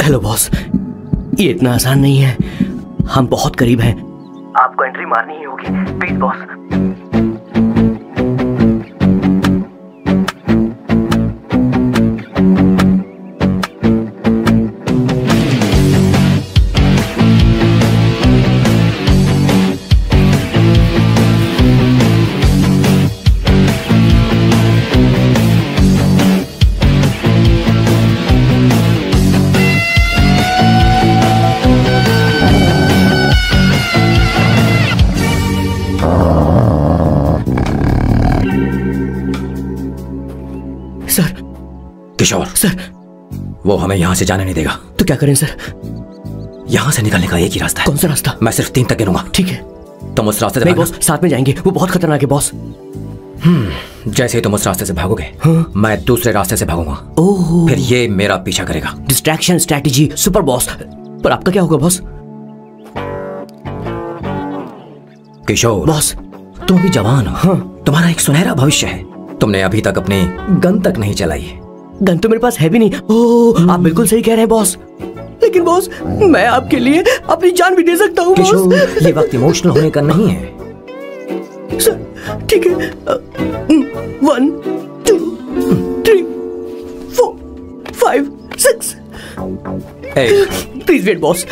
Hello boss, ये इतना आसान नहीं है, हम बहुत करीब हैं। आपको एंट्री मारनी ही होगी, प्लीज बॉस। किशोर सर, वो हमें यहाँ से जाने नहीं देगा। तो क्या करें सर? यहाँ से निकलने का एक ही रास्ता है। कौन सा रास्ता? मैं सिर्फ 3 तक गिनूंगा। ठीक है। तुम उस रास्ते से नहीं बॉस, साथ में जाएंगे, वो बहुत खतरनाक है बॉस। जैसे ही तुम उस रास्ते से भागोगे, मैं दूसरे रास्ते से भागूंगा। ओह, फिर ये मेरा पीछा करेगा। Distraction strategy, super boss. पर आपका क्या होगा बॉस? किशोर बॉस, तुम अभी जवान हो। तुम्हारा एक सुनहरा भविष्य है। तुमने अभी तक अपनी गन तक नहीं चलाई है। गन तो मेरे पास है भी नहीं। ओह, आप बिल्कुल सही कह रहे हैं बॉस। लेकिन बॉस, मैं आपके लिए अपनी जान भी दे सकता हूँ किशोर, ये वक्त इमोशनल होने का नहीं है। सर, ठीक है। 1 2 3 4 5 6। Please wait boss.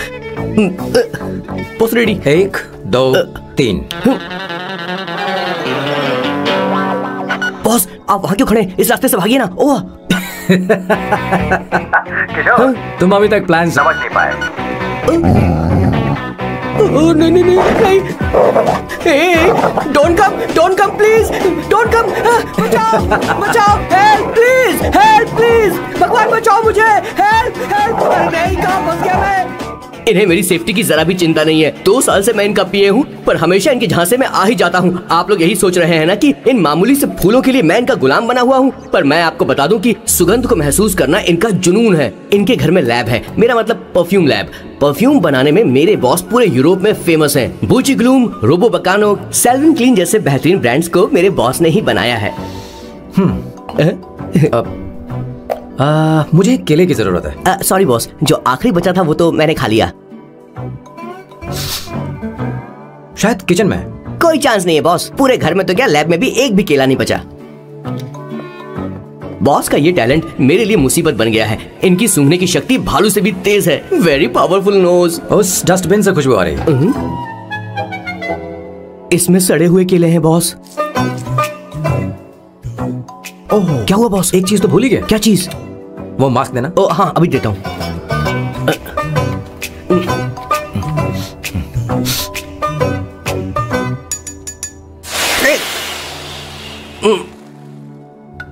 Boss ready? 1 2 3। Boss, आप वहां क्यों खड़े? इस रास्ते से भागिए ना। ओह किशोर, तुम अभी तक प्लान समझ नहीं पाए। नहीं नहीं नहीं, don't come please, don't come. बचाओ बचाओ, हेल्प प्लीज, भगवान बचाओ मुझे, हेल्प। नहीं, कहाँ फंस गया मैं? इन्हें मेरी सेफ्टी की जरा भी चिंता नहीं है। 2 साल से मैं इनका पिए हूँ, पर हमेशा इनके झांसे में आ ही जाता हूँ। आप लोग यही सोच रहे हैं ना कि इन मामूली से फूलों के लिए मैं इनका गुलाम बना हुआ हूँ, पर मैं आपको बता दूं कि सुगंध को महसूस करना इनका जुनून है। इनके घर में लैब है, मेरा मतलब परफ्यूम लैब। परफ्यूम बनाने में मेरे बॉस पूरे यूरोप में फेमस हैं। बूची ग्लूम, रोबो बकानो, सेल्विन क्लीन जैसे बेहतरीन ब्रांड्स को मेरे बॉस ने ही बनाया है। मुझे एक केले की जरूरत है। सॉरी बॉस, जो आखिरी बचा था वो तो मैंने खा लिया। शायद किचन में। कोई चांस नहीं है बॉस, पूरे घर में तो क्या, लैब में भी एक भी केला नहीं बचा। बॉस का ये टैलेंट मेरे लिए मुसीबत बन गया है। इनकी सूंघने की शक्ति भालू से भी तेज है। Very powerful nose. उस डस्टबिन से खुशबू आ रही है। इसमें सड़े हुए केले हैं बॉस। ओह, क्या हुआ बॉस? एक चीज तो भूल ही गए। क्या चीज? वो मास्क देना। ओ हाँ, अभी देता हूँ।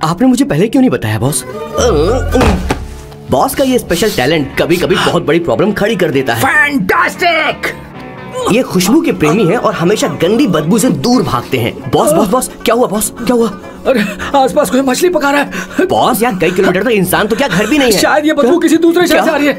आपने मुझे पहले क्यों नहीं बताया बॉस? बॉस का ये स्पेशल टैलेंट कभी कभी बहुत बड़ी प्रॉब्लम खड़ी कर देता है। फैंटास्टिक! ये खुशबू के प्रेमी हैं और हमेशा गंदी बदबू से दूर भागते हैं। बॉस बॉस बॉस, क्या हुआ बॉस? क्या हुआ? अरे आसपास कोई मछली पका रहा है। बॉस, यहाँ कई किलोमीटर तक इंसान तो क्या घर भी नहीं है। शायद ये बदबू किसी दूसरे शहर से आ रही है।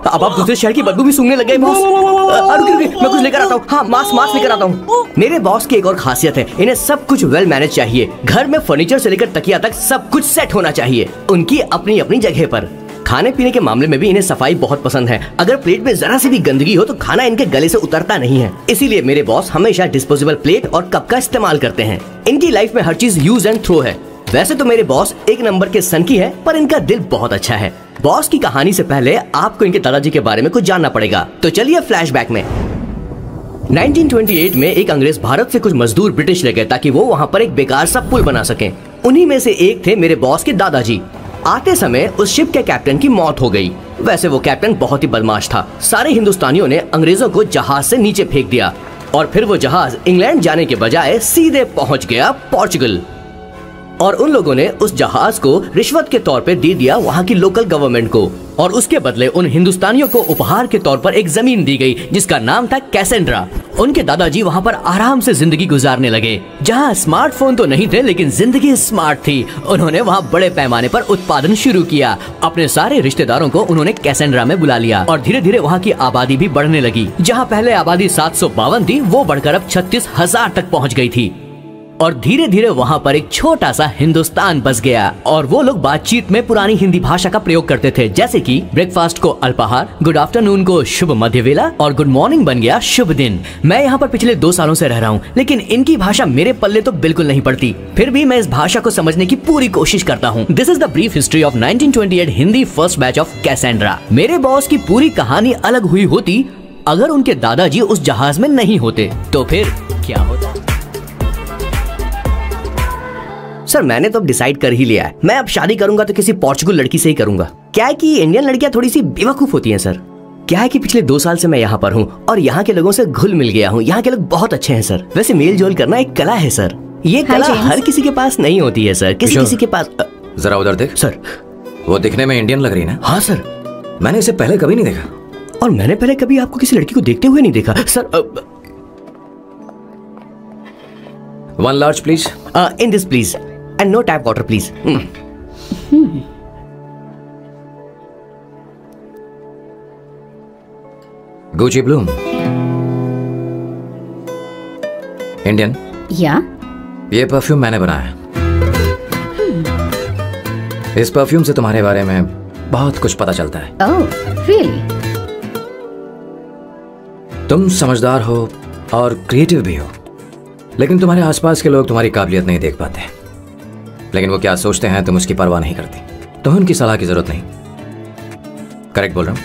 अब आप दूसरे शहर की बदबू भी सूंघने लग गए बॉस। मैं कुछ लेकर आता हूँ। हाँ, मास्क लेकर आता हूँ। मेरे बॉस की एक और खासियत है, इन्हें सब कुछ वेल मैनेज चाहिए। घर में फर्नीचर से लेकर तकिया तक सब कुछ सेट होना चाहिए, उनकी अपनी अपनी जगह पर। खाने पीने के मामले में भी इन्हें सफाई बहुत पसंद है। अगर प्लेट में जरा सी भी गंदगी हो तो खाना इनके गले से उतरता नहीं है। इसीलिए मेरे बॉस हमेशा डिस्पोजेबल प्लेट और कप का इस्तेमाल करते हैं। इनकी लाइफ में हर चीज यूज एंड थ्रो है। वैसे तो मेरे बॉस एक नंबर के सनकी है, पर इनका दिल बहुत अच्छा है। बॉस की कहानी से पहले आपको इनके दादाजी के बारे में कुछ जानना पड़ेगा, तो चलिए फ्लैशबैक में। 1928 में एक अंग्रेज भारत से कुछ मजदूर ब्रिटिश ले गए ताकि वो वहाँ पर एक बेकार सा पुल बना सकें। उन्हीं में से एक थे मेरे बॉस के दादाजी। आते समय उस शिप के कैप्टन की मौत हो गई। वैसे वो कैप्टन बहुत ही बदमाश था। सारे हिंदुस्तानियों ने अंग्रेजों को जहाज से नीचे फेंक दिया और फिर वो जहाज इंग्लैंड जाने के बजाय सीधे पहुंच गया पोर्चुगल। और उन लोगों ने उस जहाज को रिश्वत के तौर पे दे दिया वहाँ की लोकल गवर्नमेंट को, और उसके बदले उन हिंदुस्तानियों को उपहार के तौर पर एक जमीन दी गई जिसका नाम था कैसेंड्रा। उनके दादाजी वहाँ पर आराम से जिंदगी गुजारने लगे, जहाँ स्मार्टफोन तो नहीं थे लेकिन जिंदगी स्मार्ट थी। उन्होंने वहाँ बड़े पैमाने पर उत्पादन शुरू किया। अपने सारे रिश्तेदारों को उन्होंने कैसेंड्रा में बुला लिया और धीरे धीरे वहाँ की आबादी भी बढ़ने लगी। जहाँ पहले आबादी 752 थी, वो बढ़कर अब 36,000 तक पहुँच गई थी। और धीरे धीरे वहाँ पर एक छोटा सा हिंदुस्तान बस गया और वो लोग बातचीत में पुरानी हिंदी भाषा का प्रयोग करते थे, जैसे कि ब्रेकफास्ट को अल्पाहार, गुड आफ्टरनून को शुभ मध्य वेला और गुड मॉर्निंग बन गया शुभ दिन। मैं यहाँ पर पिछले 2 सालों से रह रहा हूँ, लेकिन इनकी भाषा मेरे पल्ले तो बिल्कुल नहीं पड़ती। फिर भी मैं इस भाषा को समझने की पूरी कोशिश करता हूँ। This is the brief history of 1928 Hindi first batch of Cassandra. मेरे बॉस की पूरी कहानी अलग हुई होती अगर उनके दादाजी उस जहाज में नहीं होते, तो फिर क्या होता? सर मैंने तो अब डिसाइड कर ही लिया है, मैं अब शादी करूंगा तो किसी पोर्चुगल लड़की से ही करूंगा। क्या है कि इंडियन लड़कियां थोड़ी सी बेवकूफ होती हैं सर। क्या है कि पिछले 2 साल से मैं यहाँ पर हूँ और यहाँ के लोगों से घुल मिल गया हूँ। यहाँ के लोग बहुत अच्छे हैं सर। वैसे मेल जोल करना एक कला है सर, ये कला हर किसी के पास नहीं होती है सर, किसी के पास। जरा उधर देख। सर वो दिखने में इंडियन लग रही ना? हाँ सर। मैंने इसे पहले कभी नहीं देखा। और मैंने पहले कभी आपको किसी लड़की को देखते हुए नहीं देखा sir. 1 large please. In this please. And no tap water please. Gucci Bloom. Indian? या? ये परफ्यूम मैंने बनाया। इस परफ्यूम से तुम्हारे बारे में बहुत कुछ पता चलता है। Oh, really? तुम समझदार हो और क्रिएटिव भी हो, लेकिन तुम्हारे आसपास के लोग तुम्हारी काबिलियत नहीं देख पाते। लेकिन वो क्या सोचते हैं तुम उसकी परवाह नहीं करती। तुम्हें उनकी सलाह की जरूरत नहीं। करेक्ट बोल रहा हूं?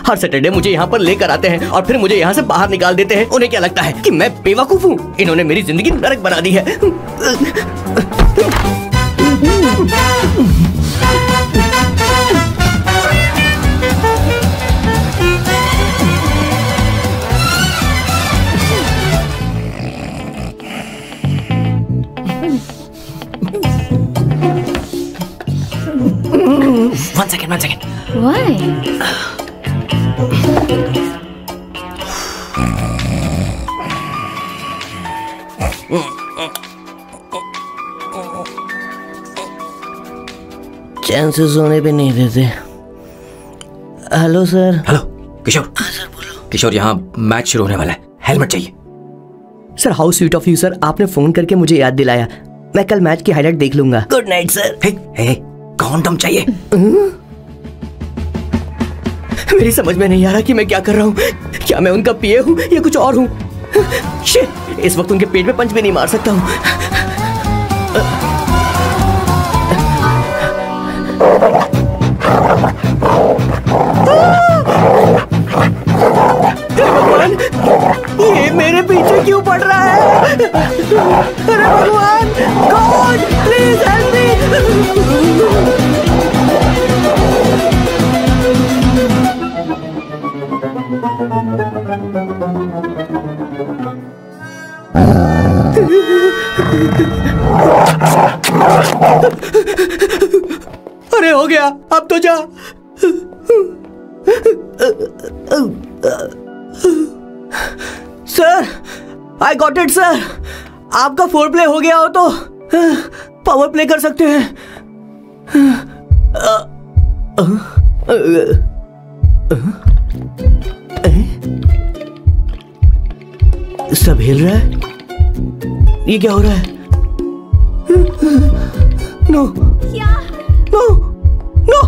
हर सैटरडे मुझे यहाँ पर लेकर आते हैं और फिर मुझे यहाँ से बाहर निकाल देते हैं। उन्हें क्या लगता है कि मैं बेवकूफ हूँ? इन्होंने मेरी जिंदगी नरक बना दी है। One second. Why? चैन से सोने भी नहीं देते। Hello sir. हेलो किशोर। सर बोलो। किशोर यहाँ मैच शुरू होने वाला है, हेलमेट चाहिए। Sir how sweet of you sir, आपने फोन करके मुझे याद दिलाया। मैं कल मैच की हाईलाइट देख लूंगा। Good night sir. Hey, condom चाहिए। मेरी समझ में नहीं आ रहा कि मैं क्या कर रहा हूँ। क्या मैं उनका पीए हूँ या कुछ और हूँ? शिट, इस वक्त उनके पेट में पंच भी नहीं मार सकता हूँ। भगवान, ये मेरे पीछे क्यों पड़ रहा है? अरे भगवान, गॉड प्लीज हेल्प मी। अरे हो गया, अब तो जा। Sir, I got it sir. आपका फोर प्ले हो गया हो तो पावर प्ले कर सकते हैं। सब हिल रहा है। ये क्या हो रहा है? No no no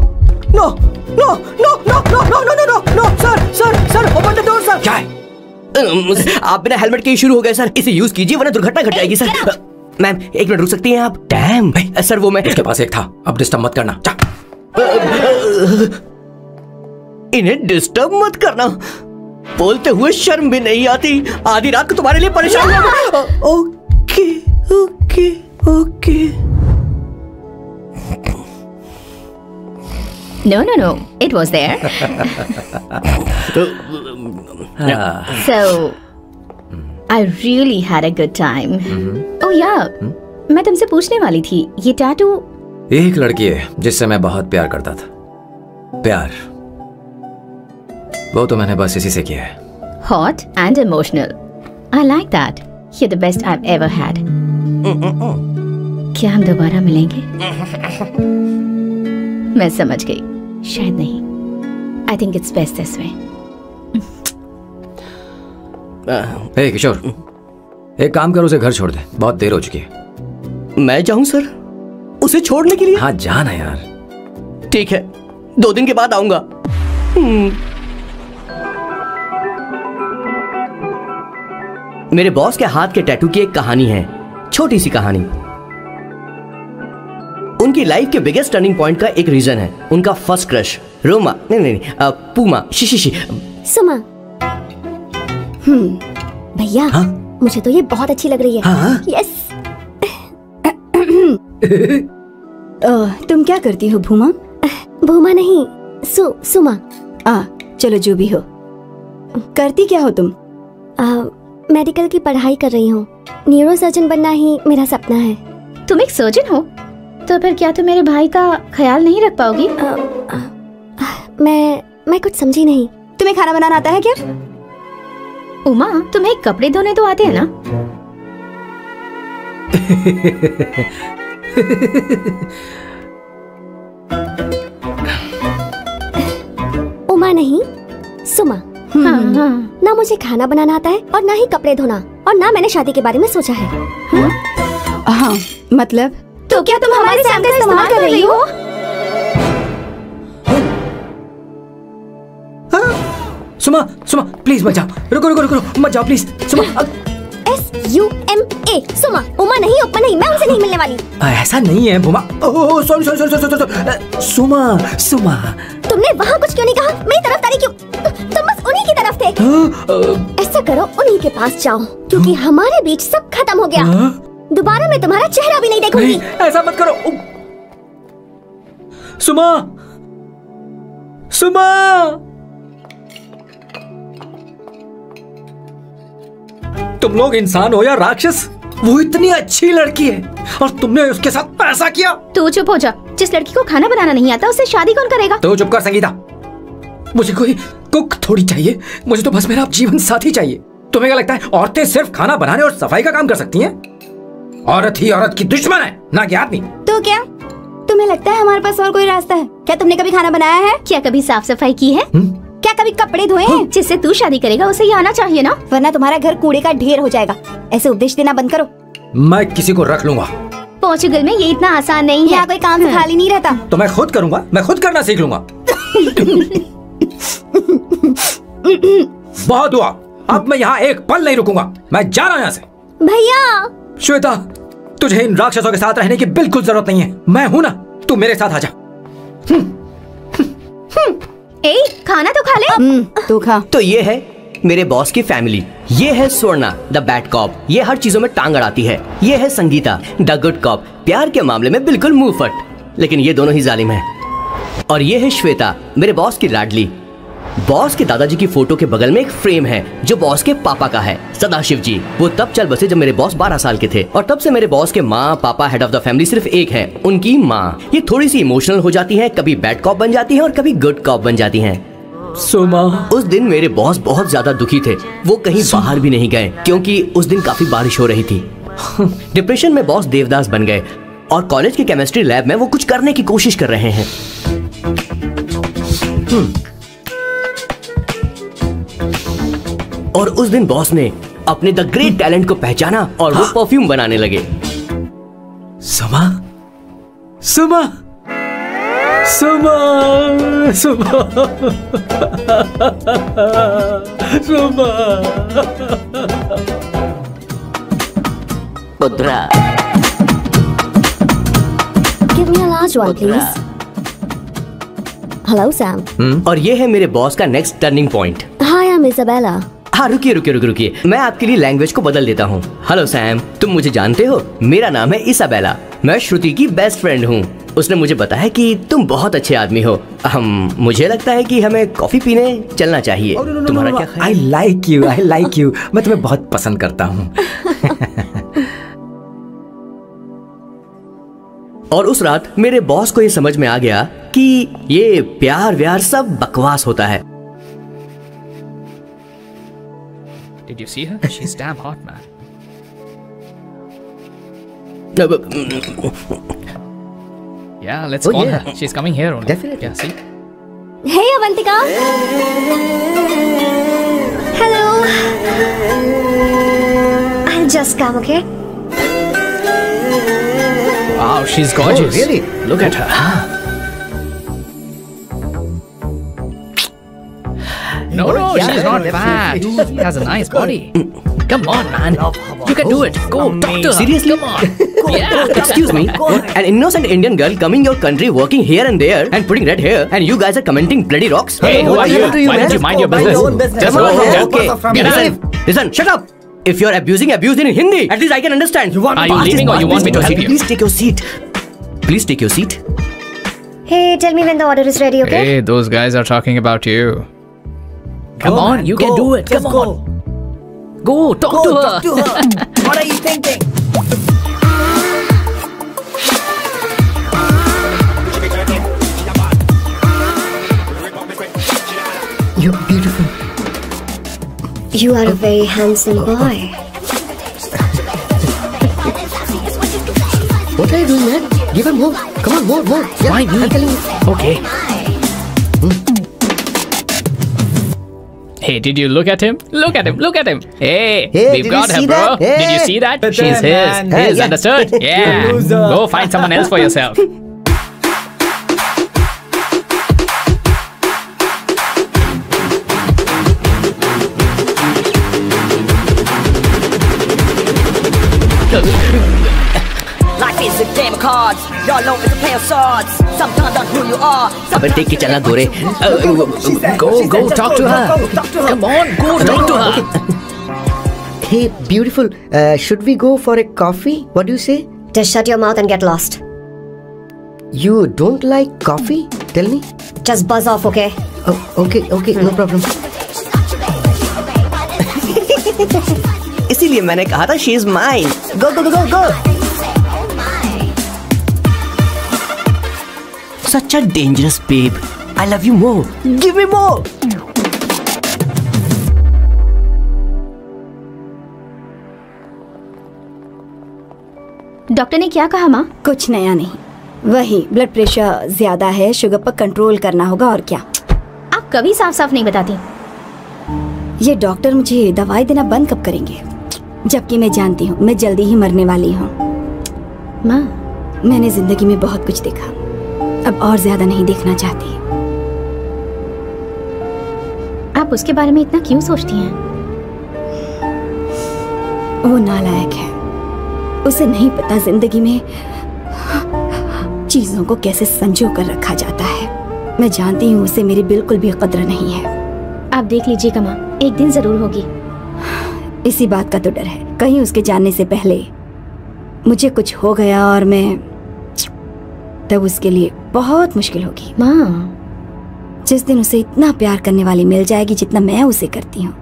no no no no no no no no no sir open the door sir. क्या है? आप बिना हेलमेट के ही शुरू हो गए सर। इसे यूज कीजिए वरना दुर्घटना घट जाएगी सर। मैम 1 मिनट रुक सकती हैं आप? डैम सर, वो मैं उसके पास एक था, अब डिस्टर्ब मत करना। इन्हें डिस्टर्ब मत करना। बोलते हुए शर्म भी नहीं आती। आधी रात को तुम्हारे लिए परेशान हो। Okay okay okay. No. It was there. So, I really had a good time. Oh yeah, मैं तुमसे पूछने वाली थी, ये टैटू? एक लड़की है जिससे मैं बहुत प्यार करता था। प्यार वो तो मैंने बस इसी से किया है। Hot and emotional. I like that. You're the best I've ever had. क्या हम दोबारा मिलेंगे? मैं समझ गई। शायद नहीं। I think it's best this way. Hey Kishore, एक काम करो, उसे घर छोड़ दे, बहुत देर हो चुकी है। मैं जाऊं सर उसे छोड़ने के लिए? हाँ जाना यार। ठीक है, 2 दिन के बाद आऊंगा। मेरे बॉस के हाथ के टैटू की एक कहानी है, छोटी सी कहानी। उनकी लाइफ के बिगेस्ट टर्निंग पॉइंट का एक रीजन है उनका फर्स्ट क्रश रोमा, नहीं पूमा, शिशिशी। सुमा। भैया, हाँ? मुझे तो ये बहुत अच्छी लग रही है। हाँ? यस। तुम क्या करती हो भूमा? भूमा नहीं, सुमा। चलो जो भी हो। करती क्या हो तुम? मेडिकल की पढ़ाई कर रही हूँ। न्यूरो सर्जन बनना ही मेरा सपना है। तुम एक सर्जन हो तो फिर क्या तुम मेरे भाई का ख्याल नहीं रख पाओगी? मैं कुछ समझी नहीं। तुम्हें खाना बनाना आता है क्या? उमा, तुम्हें कपड़े धोने तो आते हैं ना? उमा नहीं, सुमा। ना मुझे खाना बनाना आता है और ना ही कपड़े धोना, और ना मैंने शादी के बारे में सोचा है। हाँ, मतलब? तो क्या तुम हमारे सैम का इस्तेमाल कर रही हो? सुमा, सुमा प्लीज मत जाओ, रुको, मत जाओ प्लीज। सुमा, SUMA, सुमा। उमा नहीं, उपमा नहीं, मैं उनसे नहीं मिलने वाली। ऐसा नहीं है भूमा। ओह सॉरी, सुमा। तुमने वहाँ कुछ क्यों नहीं कहा? मेरी तरफदारी क्यों? तुम बस उन्हीं की तरफ थे। ऐसा करो, उन्हीं के पास जाओ, क्योंकि हमारे बीच सब खत्म हो गया। दोबारा मैं तुम्हारा चेहरा भी नहीं देखूंगी। ऐसा मत करो सुमा। तुम लोग इंसान हो या राक्षस? वो इतनी अच्छी लड़की है और तुमने उसके साथ ऐसा किया। तू चुप हो जा। जिस लड़की को खाना बनाना नहीं आता उससे शादी कौन करेगा? तो चुप कर संगीता। मुझे कोई कुक थोड़ी चाहिए, मुझे तो बस मेरा जीवन साथी चाहिए। तुम्हें क्या लगता है औरतें सिर्फ खाना बनाने और सफाई का काम कर सकती हैं? औरत ही औरत की दुश्मन है, ना कि आदमी। तो क्या तुम्हें लगता है हमारे पास और कोई रास्ता है? क्या तुमने कभी खाना बनाया है? क्या कभी साफ सफाई की है? क्या कभी कपड़े धोए हैं? जिससे तू शादी करेगा उसे ये आना चाहिए ना, वरना तुम्हारा घर कूड़े का ढेर हो जाएगा। ऐसे उपदेश देना बंद करो। मैं किसी को रख लूंगा। पोर्चुगल में ये इतना आसान नहीं है। यहाँ कोई काम से खाली नहीं रहता। तो मैं खुद करूंगा, मैं खुद करना सीख लूंगा। बहुत हुआ, अब मैं यहाँ एक पल नहीं रुकूंगा, मैं जा रहा हूँ यहाँ से। भैया। श्वेता, तुझे इन राक्षसों के साथ रहने की बिल्कुल जरूरत नहीं है। मैं हूं ना, तू मेरे साथ आ जा। ए, खाना तो खा ले। तू खा। तो ये है मेरे बॉस की फैमिली। ये है स्वर्णा द बैड कॉप, ये हर चीजों में टांग अड़ाती है। ये है संगीता द गुड कॉप, प्यार के मामले में बिल्कुल मुंह फट, लेकिन ये दोनों ही जालिम है। और ये है श्वेता, मेरे बॉस की लाडली। बॉस के दादाजी की फोटो के बगल में एक फ्रेम है जो बॉस के पापा का है, सदाशिव जी। वो तब चल बसे जब मेरे बॉस 12 साल के थे, और तब से मेरे बॉस के माँ पापा हेड ऑफ द फैमिली सिर्फ एक है, उनकी माँ। ये थोड़ी सी इमोशनल हो जाती है, कभी बैड कॉप बन जाती है और कभी गुड कॉप बन जाती है। सुमा, उस दिन मेरे बॉस बहुत ज्यादा दुखी थे। वो कहीं बाहर भी नहीं गए क्योंकि उस दिन काफी बारिश हो रही थी। डिप्रेशन में बॉस देवदास बन गए और कॉलेज के केमिस्ट्री लैब में वो कुछ करने की कोशिश कर रहे हैं। और उस दिन बॉस ने अपने द ग्रेट टैलेंट को पहचाना और वो परफ्यूम बनाने लगे। सुमा, सुमा, सुमा, सुमा, सुमा। पुत्रा, Give me a large one, please. Hello, Sam. और ये है मेरे बॉस का next turning point. Hi, I'm Isabella. हाँ, रुकिए, मैं आपके लिए लैंग्वेज को बदल देता हूँ। हेलो सैम, तुम मुझे जानते हो? मेरा नाम है इसाबेला, मैं श्रुति की बेस्ट फ्रेंड हूँ। उसने मुझे बताया कि तुम बहुत अच्छे आदमी हो। मुझे लगता है कि हमें कॉफी पीने चलना चाहिए। तुम्हारा क्या ख्याल? I like you. मैं तुम्हें बहुत पसंद करता हूँ। और उस रात मेरे बॉस को ये समझ में आ गया कि ये प्यार व्यार सब बकवास होता है। Did you see her? She's damn hot, man. Yeah, let's call her. She's coming here only. Definitely. Yeah, see? Hey Avantika. Hello. I'll just come, okay? Wow, she's gorgeous. Oh, really? Look at her. No, she's not fat. She has a nice body. Come on, man. You can do it. Go, talk to her. Seriously? Come on. Yeah. Excuse me, an innocent Indian girl coming your country, working here and there, and putting red hair, and you guys are commenting bloody rocks. Hey, who are you? Why man? don't you mind your business? Just go. Okay, Get out. listen, shut up. If you're abuse it in Hindi. At least I can understand. Are you leaving or you want me to help you? Please take your seat. Please take your seat. Hey, tell me when the order is ready, okay? Hey, those guys are talking about you. Come on, you can do it. Come on. Go, talk to her. What are you thinking? You're beautiful. You are a very handsome boy. What are you doing, man? Give him more. Come on, more. Yeah, Why me? I'm telling you. Okay. Hey, did you look at him? Look at him. Look at him. Hey, Hey, we've did got you her, see bro. that? Hey. Did you see that? But She's then, his. man. His, Yeah. understood? Yeah. loser. Go find someone else for yourself. Life is a game of cards. Y'all know it's a play of swords. Sometimes on who you are. अबे देख के चलना गोरे. Go, talk to her. Come on, go, talk to her. Hey, beautiful. Should we go for a coffee? What do you say? Just shut your mouth and get lost. You don't like coffee? Tell me. Just buzz off, okay? Oh, okay, no problem. इसीलिए मैंने कहा था she is mine. Go. Such a dangerous babe. I love you more. Give me more. Doctor ने क्या कहा माँ? कुछ नया नहीं, वही ब्लड प्रेशर ज्यादा है, शुगर पर कंट्रोल करना होगा और क्या। आप कभी साफ साफ नहीं बताती। ये डॉक्टर मुझे दवाई देना बंद कब करेंगे, जबकि मैं जानती हूँ मैं जल्दी ही मरने वाली हूँ। माँ, मैंने जिंदगी में बहुत कुछ देखा, अब और ज्यादा नहीं देखना चाहती। आप उसके बारे में इतना क्यों सोचती हैं? वो नालायक है, उसे नहीं पता जिंदगी में चीजों को कैसे संजो कर रखा जाता है। मैं जानती हूँ उसे मेरी बिल्कुल भी कद्र नहीं है। आप देख लीजिएगा माँ, एक दिन जरूर होगी। इसी बात का तो डर है, कहीं उसके जानने से पहले मुझे कुछ हो गया और मैं, तब उसके लिए बहुत मुश्किल होगी। माँ, जिस दिन उसे इतना प्यार करने वाली मिल जाएगी जितना मैं उसे करती हूँ,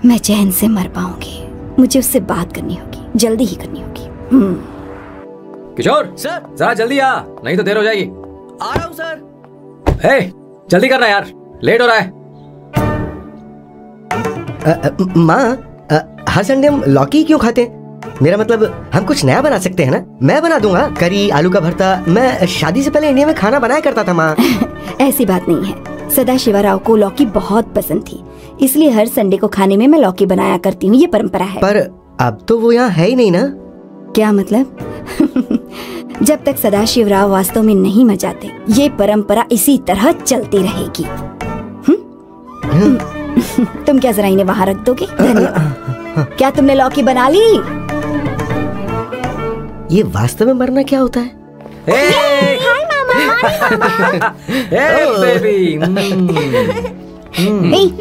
मैं चैन से मर पाऊंगी। मुझे उससे बात करनी होगी, जल्दी ही करनी होगी। किशोर सर, जरा जल्दी आ, नहीं तो देर हो जाएगी। आ रहा हूँ सर. हे, जल्दी करना यार, लेट हो रहा है। माँ, हर संडे हम लौकी क्यों खाते हैं? मेरा मतलब हम कुछ नया बना सकते हैं ना? मैं बना दूंगा करी, आलू का भरता। मैं शादी से पहले इंडिया में खाना बनाया करता था माँ। ऐसी बात नहीं है, सदाशिवराव को लौकी बहुत पसंद थी, इसलिए हर संडे को खाने में मैं लौकी बनाया करती हूँ, ये परंपरा है। पर अब तो वो यहाँ है ही नहीं ना। क्या मतलब? जब तक सदाशिवराव वास्तव में नहीं मर जाते, ये परंपरा इसी तरह चलती रहेगी। तुम क्या जरा इन्हें वहाँ रख दोगे? क्या तुमने लौकी बना ली? ये वास्तव में मरना क्या होता है?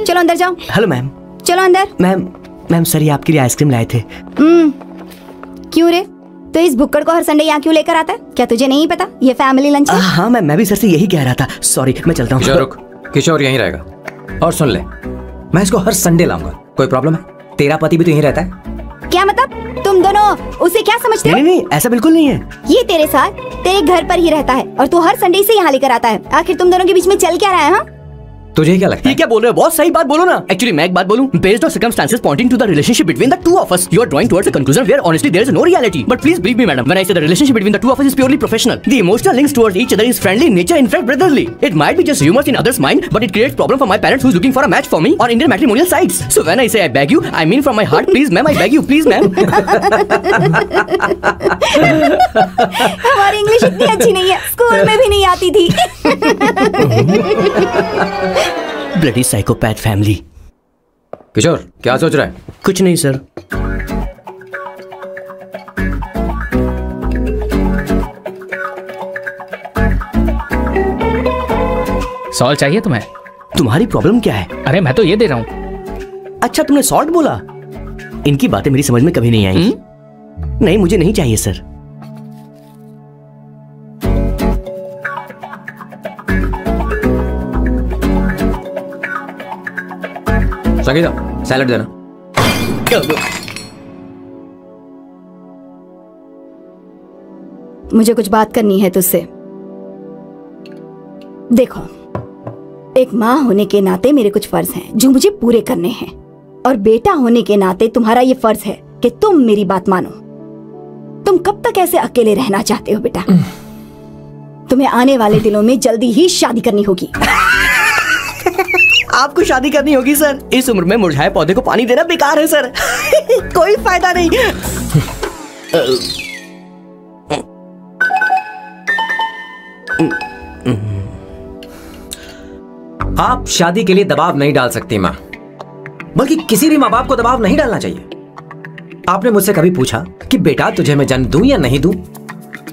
चलो अंदर जाओ। Hello ma'am. चलो अंदर। मैम सर, ये आपके लिए आइसक्रीम लाए थे. क्यों रे? तो इस भुक्कड़ को हर संडे यहाँ क्यों लेकर आता है? क्या तुझे नहीं पता ये फैमिली लंच है? हाँ मैम, मैं भी सर से यही कह रहा था. सॉरी, मैं चलता हूँ. किशोर रुक, किशोर यहीं रहेगा। और सुन ले, मैं इसको हर संडे लाऊंगा। कोई प्रॉब्लम है? तेरा पति भी तो यहीं रहता है। क्या मतलब? तुम दोनों उसे क्या समझते हो? नहीं, ऐसा बिल्कुल नहीं है. ये तेरे साथ तेरे घर पर ही रहता है और तू हर संडे से यहाँ लेकर आता है। आखिर तुम दोनों के बीच में चल क्या रहा है? हाँ, तुझे क्या लगता ये क्या बोल रहे हो बॉस? सही बात बोलो ना। एक्चुअली मैं एक बात बोलूं, based on circumstances pointing to the relationship between the two of us, you are drawing towards a conclusion where honestly there is no reality. But please believe me madam, when I say the relationship between the two of us is purely professional. The emotional links towards each other is friendly in nature, in fact brotherly. It might be just humours in others mind, but it creates problem for my parents who is looking for a match for me on Indian matrimonial sites. So when I say I beg you, I mean from my heart, please ma'am, I beg you, please ma'am. हमारी English इतनी अच्छी नहीं है, school में भी नहीं आती थी. Bloody psychopath family. किशोर, क्या सोच रहा है? कुछ नहीं सर. सॉल्ट चाहिए तुम्हें? तुम्हारी प्रॉब्लम क्या है? अरे मैं तो ये दे रहा हूँ. अच्छा तुमने सॉल्ट बोला? इनकी बातें मेरी समझ में कभी नहीं आई. नहीं मुझे नहीं चाहिए सर. संगीता, सैलेड देना. मुझे कुछ बात करनी है तुझसे. देखो, एक माँ होने के नाते मेरे कुछ फर्ज हैं जो मुझे पूरे करने हैं, और बेटा होने के नाते तुम्हारा ये फर्ज है कि तुम मेरी बात मानो. तुम कब तक ऐसे अकेले रहना चाहते हो बेटा? तुम्हें आने वाले दिनों में जल्दी ही शादी करनी होगी. आपको शादी करनी होगी सर? इस उम्र में मुरझाए पौधे को पानी देना बेकार है सर. कोई फायदा नहीं. आप शादी के लिए दबाव नहीं डाल सकती माँ, बल्कि किसी भी माँ बाप को दबाव नहीं डालना चाहिए. आपने मुझसे कभी पूछा कि बेटा तुझे मैं जन्म दूं या नहीं दूं?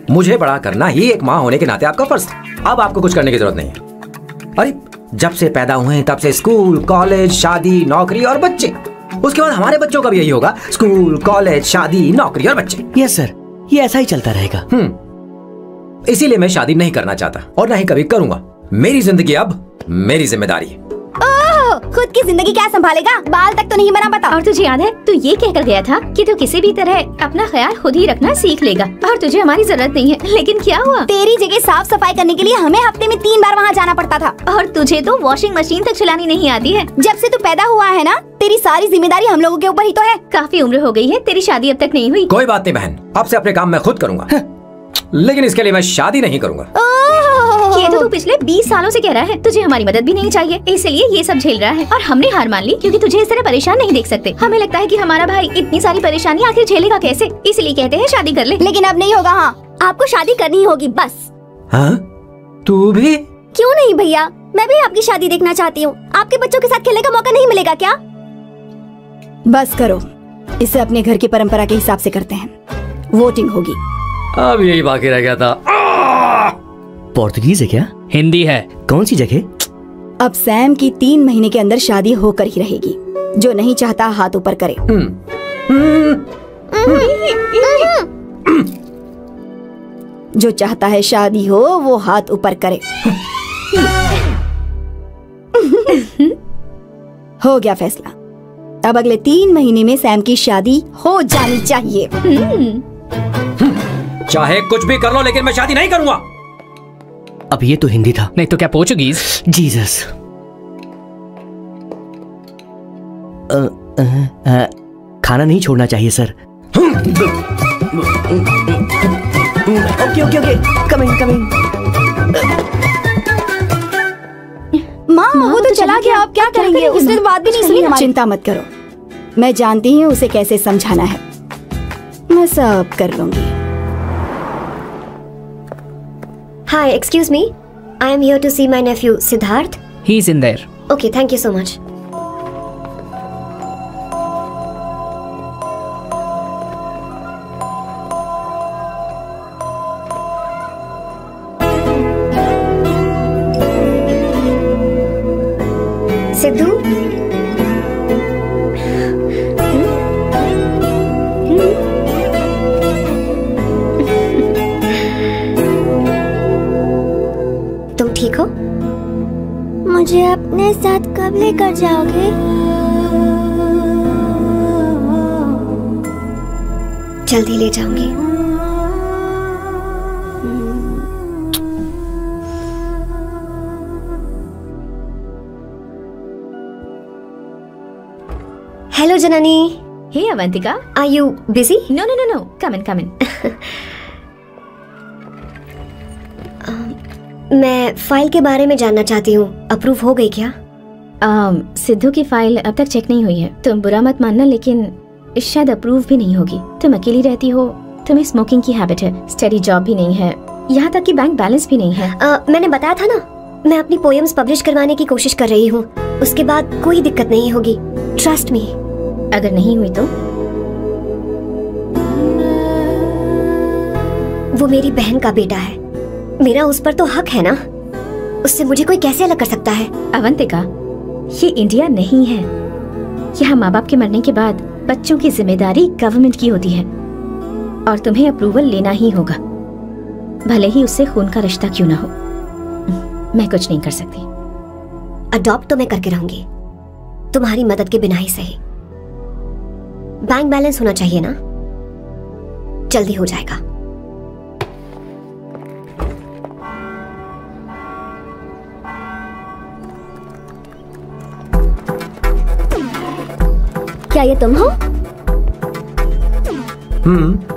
मुझे बड़ा करना ही एक माँ होने के नाते आपका फर्ज था. अब आपको कुछ करने की जरूरत नहीं है. अरे जब से पैदा हुए हैं तब से स्कूल, कॉलेज, शादी, नौकरी और बच्चे. उसके बाद हमारे बच्चों का भी यही होगा, स्कूल, कॉलेज, शादी, नौकरी और बच्चे. यस सर, ये ऐसा ही चलता रहेगा. इसीलिए मैं शादी नहीं करना चाहता और ना ही कभी करूंगा. मेरी जिंदगी अब मेरी जिम्मेदारी है. खुद की जिंदगी क्या संभालेगा? बाल तक तो नहीं बना पता. और तुझे याद है तू ये कहकर गया था कि तू किसी भी तरह अपना ख्याल खुद ही रखना सीख लेगा और तुझे हमारी जरूरत नहीं है. लेकिन क्या हुआ? तेरी जगह साफ सफाई करने के लिए हमें हफ्ते में 3 बार वहाँ जाना पड़ता था. और तुझे तो वॉशिंग मशीन तक चलानी नहीं आती है. जब से तू पैदा हुआ है ना, तेरी सारी जिम्मेदारी हम लोगों के ऊपर ही तो है. काफी उम्र हो गई है, तेरी शादी अब तक नहीं हुई. कोई बात नहीं बहन, अब से अपने काम मैं खुद करूंगा. लेकिन इसके लिए मैं शादी नहीं करूंगा. ये तो तू पिछले 20 सालों से कह रहा है. तुझे हमारी मदद भी नहीं चाहिए, इसलिए ये सब झेल रहा है. और हमने हार मान ली क्योंकि तुझे इस तरह परेशान नहीं देख सकते. हमें लगता है कि हमारा भाई इतनी सारी परेशानी आखिर झेलेगा कैसे, इसलिए कहते हैं शादी कर ले. लेकिन अब नहीं होगा. हाँ, आपको शादी करनी होगी बस. हाँ? तू भी? क्यों नहीं भैया, मैं भी आपकी शादी देखना चाहती हूँ. आपके बच्चों के साथ खेलने का मौका नहीं मिलेगा क्या? बस करो, इसे अपने घर की परंपरा के हिसाब से करते हैं. वोटिंग होगी. अब यही बाकी रह गया था. पोर्तुगीज है क्या? हिंदी है. कौन सी जगह? अब सैम की 3 महीने के अंदर शादी होकर ही रहेगी. जो नहीं चाहता हाथ ऊपर करे. जो चाहता है शादी हो वो हाथ ऊपर करे. हो गया फैसला. अब अगले 3 महीने में सैम की शादी हो जानी चाहिए. चाहे कुछ भी कर लो, लेकिन मैं शादी नहीं करूंगा. अब ये तो हिंदी था. नहीं तो क्या पोर्चुगीज? जीसस. खाना नहीं छोड़ना चाहिए sir. Okay okay okay, coming coming. माँ वो तो चला गया, अब क्या करेंगे? उसने तो बात भी नहीं सुनी हमारी. चिंता मत करो, मैं जानती हूँ उसे कैसे समझाना है. मैं सब कर लूंगी. Hi, excuse me. I am here to see my nephew Siddharth. He's in there. Okay, thank you so much. Sidhu? तुम ठीक हो? मुझे अपने साथ कब लेकर जाओगे? जल्दी ले जाऊंगी. Janani. Hey Avantika, are you busy? No no no no, come in come in. मैं फाइल के बारे में जानना चाहती हूँ, अप्रूव हो गई क्या? सिद्धू की फाइल अब तक चेक नहीं हुई है। तुम बुरा मत मानना, लेकिन शायद अप्रूव भी नहीं होगी। तुम अकेली रहती हो, तुम्हें स्मोकिंग की हैबिट है, स्टडी जॉब भी नहीं है, यहाँ तक कि बैंक बैलेंस भी नहीं है। मैंने बताया था ना, मैं अपनी पोएम्स पब्लिश करवाने की कोशिश कर रही हूँ। उसके बाद कोई दिक्कत नहीं होगी, ट्रस्ट मी। अगर नहीं हुई तो? वो मेरी बहन का बेटा है, मेरा उस पर तो हक है ना। उससे मुझे कोई कैसे अलग कर सकता है? अवंतिका, ये इंडिया नहीं है। यहाँ माँ बाप के मरने के बाद बच्चों की जिम्मेदारी गवर्नमेंट की होती है और तुम्हें अप्रूवल लेना ही होगा, भले ही उससे खून का रिश्ता क्यों ना हो। मैं कुछ नहीं कर सकती। अडॉप्ट तो मैं करके रहूंगी, तुम्हारी मदद के बिना ही सही। बैंक बैलेंस होना चाहिए ना, जल्दी हो जाएगा। क्या ये तुम हो?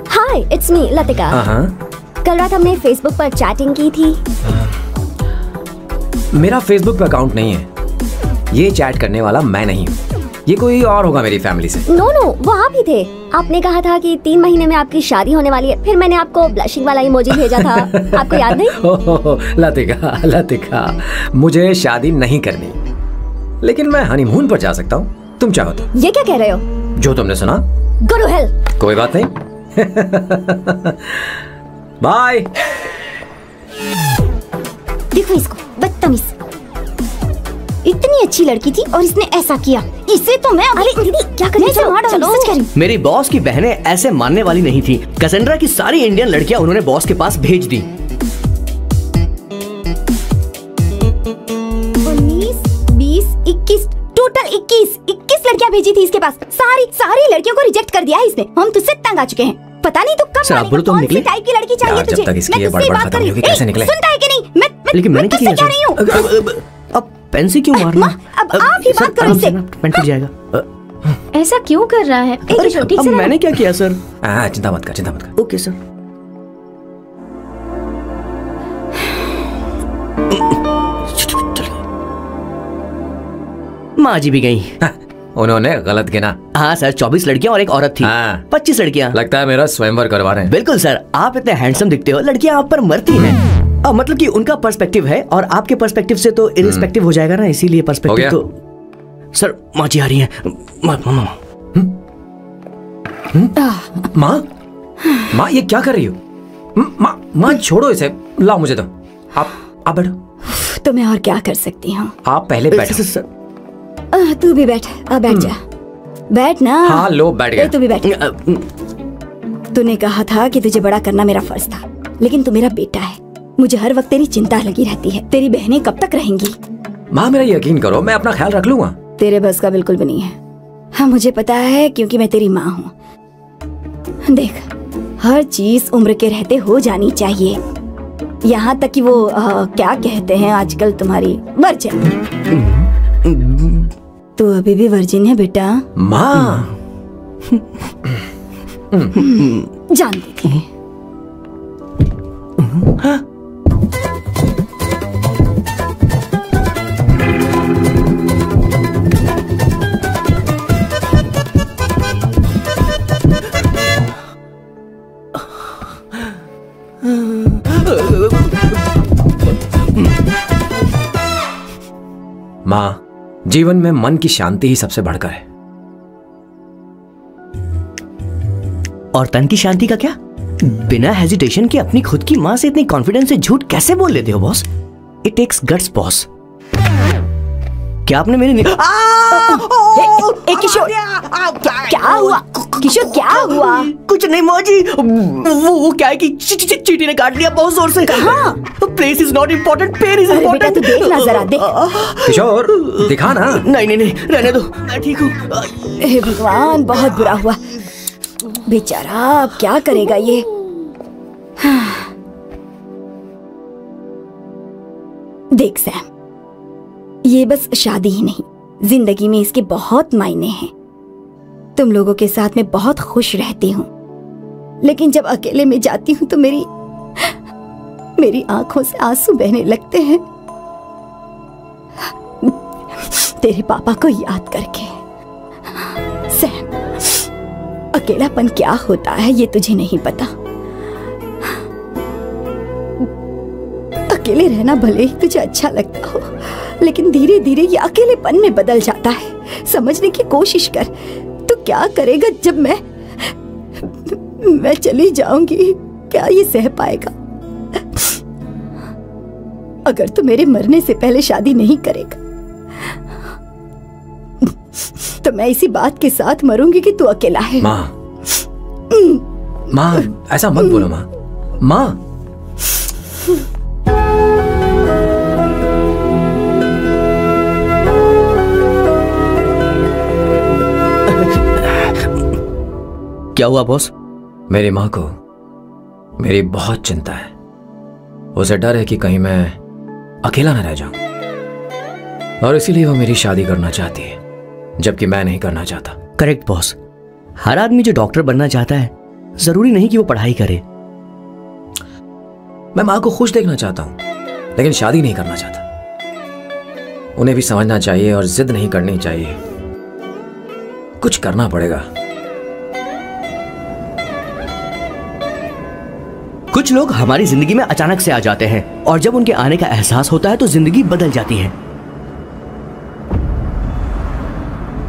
हाय, इट्स मी लतिका। कल रात हमने फेसबुक पर चैटिंग की थी। मेरा फेसबुक पे अकाउंट नहीं है, ये चैट करने वाला मैं नहीं हूँ, ये कोई और होगा मेरी फैमिली से। नो नो, वो आप ही थे। आपने कहा था कि 3 महीने में आपकी शादी होने वाली है, फिर मैंने आपको ब्लशिंग वाला इमोजी भेजा था। आपको याद नहीं? ओहो, लतिका, मुझे शादी नहीं करनी, लेकिन मैं हनीमून पर जा सकता हूँ, तुम चाहो तो। ये क्या कह रहे हो? जो तुमने सुना। Go to hell. कोई बात नहीं। बाय। देखो इसको, बदतमीज। इतनी अच्छी लड़की थी और इसने ऐसा किया। इसे तो मैं अरे दीदी क्या कर रही हो? मेरी बॉस की बहनें ऐसे मानने वाली नहीं थी। कैसेंड्रा की सारी इंडियन लड़कियां उन्होंने बॉस के पास भेज दी। 19, 20, 21, टोटल 21 लड़कियां भेजी थी इसके पास। सारी लड़कियों को रिजेक्ट कर दिया है इसने। हम तुझसे तंग आ चुके हैं। पता नहीं तो कब सर, तो कौन सी टाइप की लड़की चाहिए तुझे? मैं तुझसे बात कर रही हूँ, कैसे निकले? सुनता है कि नहीं? लेकिन मैंने तुझसे कह रही हूँ। अब पेन से क्यों मारना? अब आप ही बात करो इससे। पेन टूट जाएगा। ऐसा क्यों कर रहा है? ठीक अब से मैंने क्या किया सर? चिंता मत कर। Okay sir. माँ जी भी गई। उन्होंने गलत गिना। हाँ सर, 24 लड़कियां और एक औरत थी। 25 लड़कियां। लगता है मेरा स्वयंवर करवा रहे हैं। बिल्कुल सर, आप इतने हैंडसम दिखते हो, लड़कियां आप पर मरती हैं। मतलब कि उनका पर्सपेक्टिव है और आपके पर्सपेक्टिव से तो इरिस्पेक्टिव हो जाएगा ना, इसीलिए पर्सपेक्टिव तो। सर माँ जी आ रही हैं। माँ ये क्या कर रही हो? माँ छोड़ो इसे, लाओ मुझे दो। आप बैठो। तो मैं और क्या कर सकती हूँ? आप पहले बैठो। तू भी बैठ। बैठ जा, बैठ ना। हाँ लो, बैठ गया। तू भी बैठ। तूने कहा था कि तुझे बड़ा करना मेरा फर्ज था, लेकिन तू मेरा बेटा है। मुझे हर वक्त तेरी चिंता लगी रहती है। तेरी बहनें कब तक रहेंगी? माँ मेरा यकीन करो, मैं अपना ख्याल रख लूंगा। तेरे बस का बिल्कुल भी नहीं है। हाँ मुझे पता है, क्योंकि मैं तेरी माँ हूँ। देख, हर चीज उम्र के रहते हो जानी चाहिए, यहाँ तक कि वो क्या कहते हैं आजकल तुम्हारी वर्जिन। तू अभी भी वर्जिन है बेटा। माँ जानती थी। माँ, जीवन में मन की शांति ही सबसे बढ़कर है। और तन की शांति का क्या? बिना हेजिटेशन के अपनी खुद की माँ से इतनी कॉन्फिडेंस से झूठ कैसे बोल लेते हो boss? It takes guts boss. क्या आपने मेरी किशोर, क्या हुआ? किशोर क्या हुआ? कुछ नहीं मौजी, वो क्या है कि चींटी ने काट लिया बहुत जोर से। कहाँ? Place is not important, pen is बेटा इम्पोर्टेंट। तू देखना जरा, देख। किशोर दिखा ना। नहीं रहने दो, मैं ठीक हूँ। हे भगवान, बहुत बुरा हुआ बेचारा। अब क्या करेगा ये? देख सैम, ये बस शादी ही नहीं, जिंदगी में इसके बहुत मायने हैं। तुम लोगों के साथ मैं बहुत खुश रहती हूँ, लेकिन जब अकेले में जाती हूँ तो मेरी आंखों से आंसू बहने लगते हैं, तेरे पापा को याद करके। सैम, अकेलापन क्या होता है ये तुझे नहीं पता। अकेले रहना भले ही तुझे अच्छा लगता हो, लेकिन धीरे धीरे ये अकेलेपन में बदल जाता है। समझने की कोशिश कर। तू क्या करेगा जब मैं चली जाऊंगी? क्या ये सह पाएगा? अगर तू मेरे मरने से पहले शादी नहीं करेगा तो मैं इसी बात के साथ मरूंगी कि तू अकेला है। माँ, माँ ऐसा मत बोलो माँ। माँ, क्या हुआ बॉस? मेरी माँ को मेरी बहुत चिंता है। उसे डर है कि कहीं मैं अकेला न रह जाऊं, और इसीलिए वो मेरी शादी करना चाहती है, जबकि मैं नहीं करना चाहता। Correct boss. हर आदमी जो डॉक्टर बनना चाहता है जरूरी नहीं कि वो पढ़ाई करे। मैं माँ को खुश देखना चाहता हूं, लेकिन शादी नहीं करना चाहता। उन्हें भी समझना चाहिए और जिद नहीं करनी चाहिए। कुछ करना पड़ेगा। कुछ लोग हमारी जिंदगी में अचानक से आ जाते हैं और जब उनके आने का एहसास होता है तो जिंदगी बदल जाती है।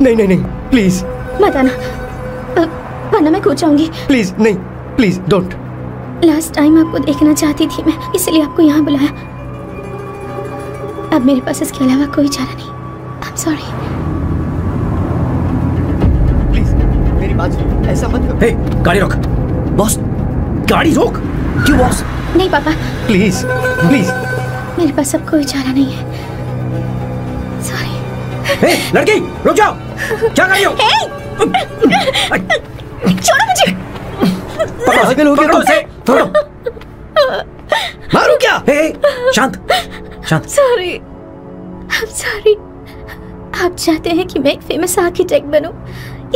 नहीं नहीं नहीं, प्लीज मत आना, वरना मैं खो जाऊंगी। प्लीज नहीं, प्लीज डोंट। लास्ट टाइम आपको देखना चाहती थी मैं, इसलिए आपको यहाँ बुलाया। अब मेरे पास इसके अलावा कोई चारा नहीं। आई एम सॉरी। प्लीज मेरी बात सुनो, ऐसा मत करो। हे, गाड़ी रोक। बॉस, गाड़ी रोक। क्यों बॉस? नहीं पापा, प्लीज प्लीज। मेरे पास अब कोई चारा नहीं है। सॉरी। हे, लड़की रुक जाओ। क्या कर रही हो? छोड़ो मुझे। पागल हो गया उसे। छोड़ो। मारू क्या? हे, शांत शांत। Sorry, I am sorry. आप चाहते हैं कि मैं एक फेमस आर्किटेक्ट बनूं,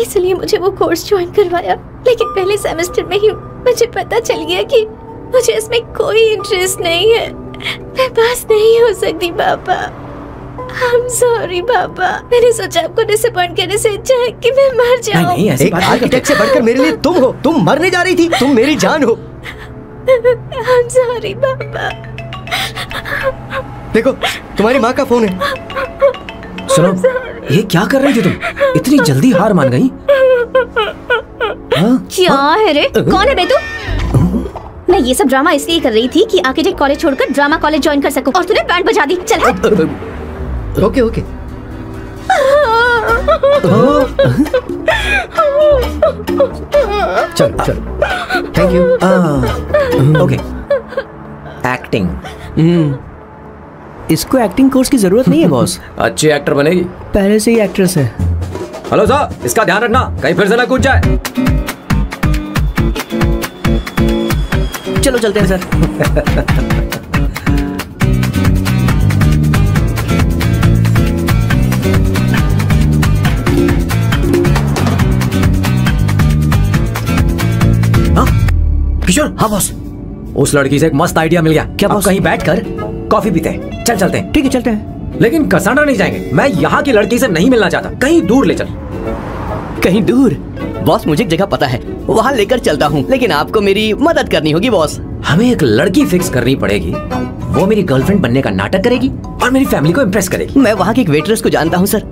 इसलिए मुझे वो कोर्स ज्वाइन करवाया, लेकिन पहले सेमेस्टर में ही मुझे पता चल गया कि मुझे इसमें कोई इंटरेस्ट नहीं है। मैं पास नहीं हो सकती पापा। आई एम सॉरी पापा। मैंने सोचा आपको डिसअपॉइंट करने से अच्छा है कि मैं मर जाऊं। नहीं, ऐसी एक बात आर्किटेक्ट से बढ़कर मेरे लिए तुम हो। तुम मरने जा रही थी, तुम मेरी जान हो। आई एम सॉरी पापा। देखो, तुम्हारी माँ का फोन है। सुनो, ये क्या कर रही थी तुम? इतनी जल्दी हार मान गई? क्या है रे? कौन है बे तू? मैं ये सब ड्रामा इसलिए कर रही थी कि आर्किटेक्ट कॉलेज छोड़कर ड्रामा कॉलेज ज्वाइन कर सकूं, और तूने बैंड बजा दी। चल ओके ओके। चल चल, थैंक यू। ओके। एक्टिंग। इसको एक्टिंग कोर्स की जरूरत नहीं है बॉस। अच्छी एक्टर बनेगी। पहले से ही एक्ट्रेस है। हेलो सर, इसका ध्यान रखना कहीं फिर से ना कूद जाए। चलो चलते हैं सर। किशोर। हाँ बॉस। उस लड़की से एक मस्त आइडिया मिल गया। क्या अब बॉस? कहीं बैठकर कॉफी पीते हैं। चल चलते हैं। ठीक है चलते हैं। लेकिन कसाना नहीं जाएंगे। मैं यहाँ की लड़की से नहीं मिलना चाहता। कहीं दूर ले चल। कहीं दूर? बॉस मुझे एक जगह पता है, वहाँ लेकर चलता हूँ, लेकिन आपको मेरी मदद करनी होगी बॉस। हमें एक लड़की फिक्स करनी पड़ेगी। वो मेरी गर्लफ्रेंड बनने का नाटक करेगी और मेरी फैमिली को इम्प्रेस करेगी। मैं वहाँ की एक वेट्रेस को जानता हूँ सर,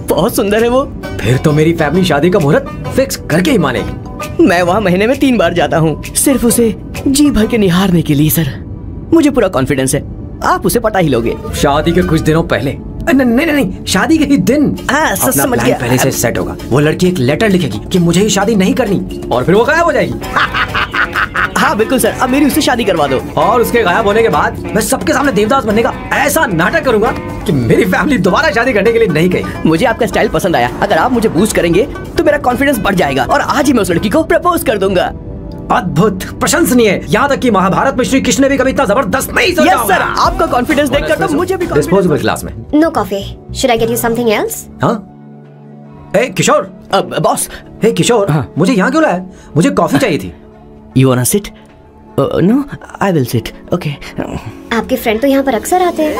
बहुत सुंदर है वो। फिर तो मेरी फैमिली शादी का मुहूर्त फिक्स करके ही मानेगी। मैं वहाँ महीने में 3 बार जाता हूँ, सिर्फ उसे जी भर के निहारने के लिए सर। मुझे पूरा कॉन्फिडेंस है आप उसे पटा ही लोगे। शादी के कुछ दिनों पहले। नहीं, शादी के ही दिन अपना समझ प्लान गया। पहले से सेट होगा। वो लड़की एक लेटर लिखेगी कि मुझे ही शादी नहीं करनी, और फिर वो गायब हो जाएगी। हाँ बिल्कुल सर, अब मेरी उससे शादी करवा दो। और उसके गायब होने के बाद मैं सबके सामने देवदास बनने का ऐसा नाटक करूंगा कि मेरी फैमिली दोबारा शादी करने के लिए नहीं कही। मुझे आपका स्टाइल पसंद आया। अगर आप मुझे बूस्ट करेंगे तो मेरा कॉन्फिडेंस बढ़ जाएगा और आज ही मैं उस लड़की को प्रपोज कर दूंगा। अद्भुत, प्रशंसनीय। यहाँ तक कि महाभारत में श्री कृष्ण ने भी कभी इतना जबरदस्त नहीं सोचा यस सर, आपका कॉन्फिडेंस देखकर तो मुझे भी डिस्पोजेबल ग्लास में। No coffee. Should I get you something else? हाँ, ए किशोर। बॉस। हे किशोर, मुझे यहाँ क्यों लाया? मुझे कॉफी चाहिए थी। You wanna sit? No, I will sit. Okay. आपके फ्रेंड तो यहाँ पर अक्सर आते हैं।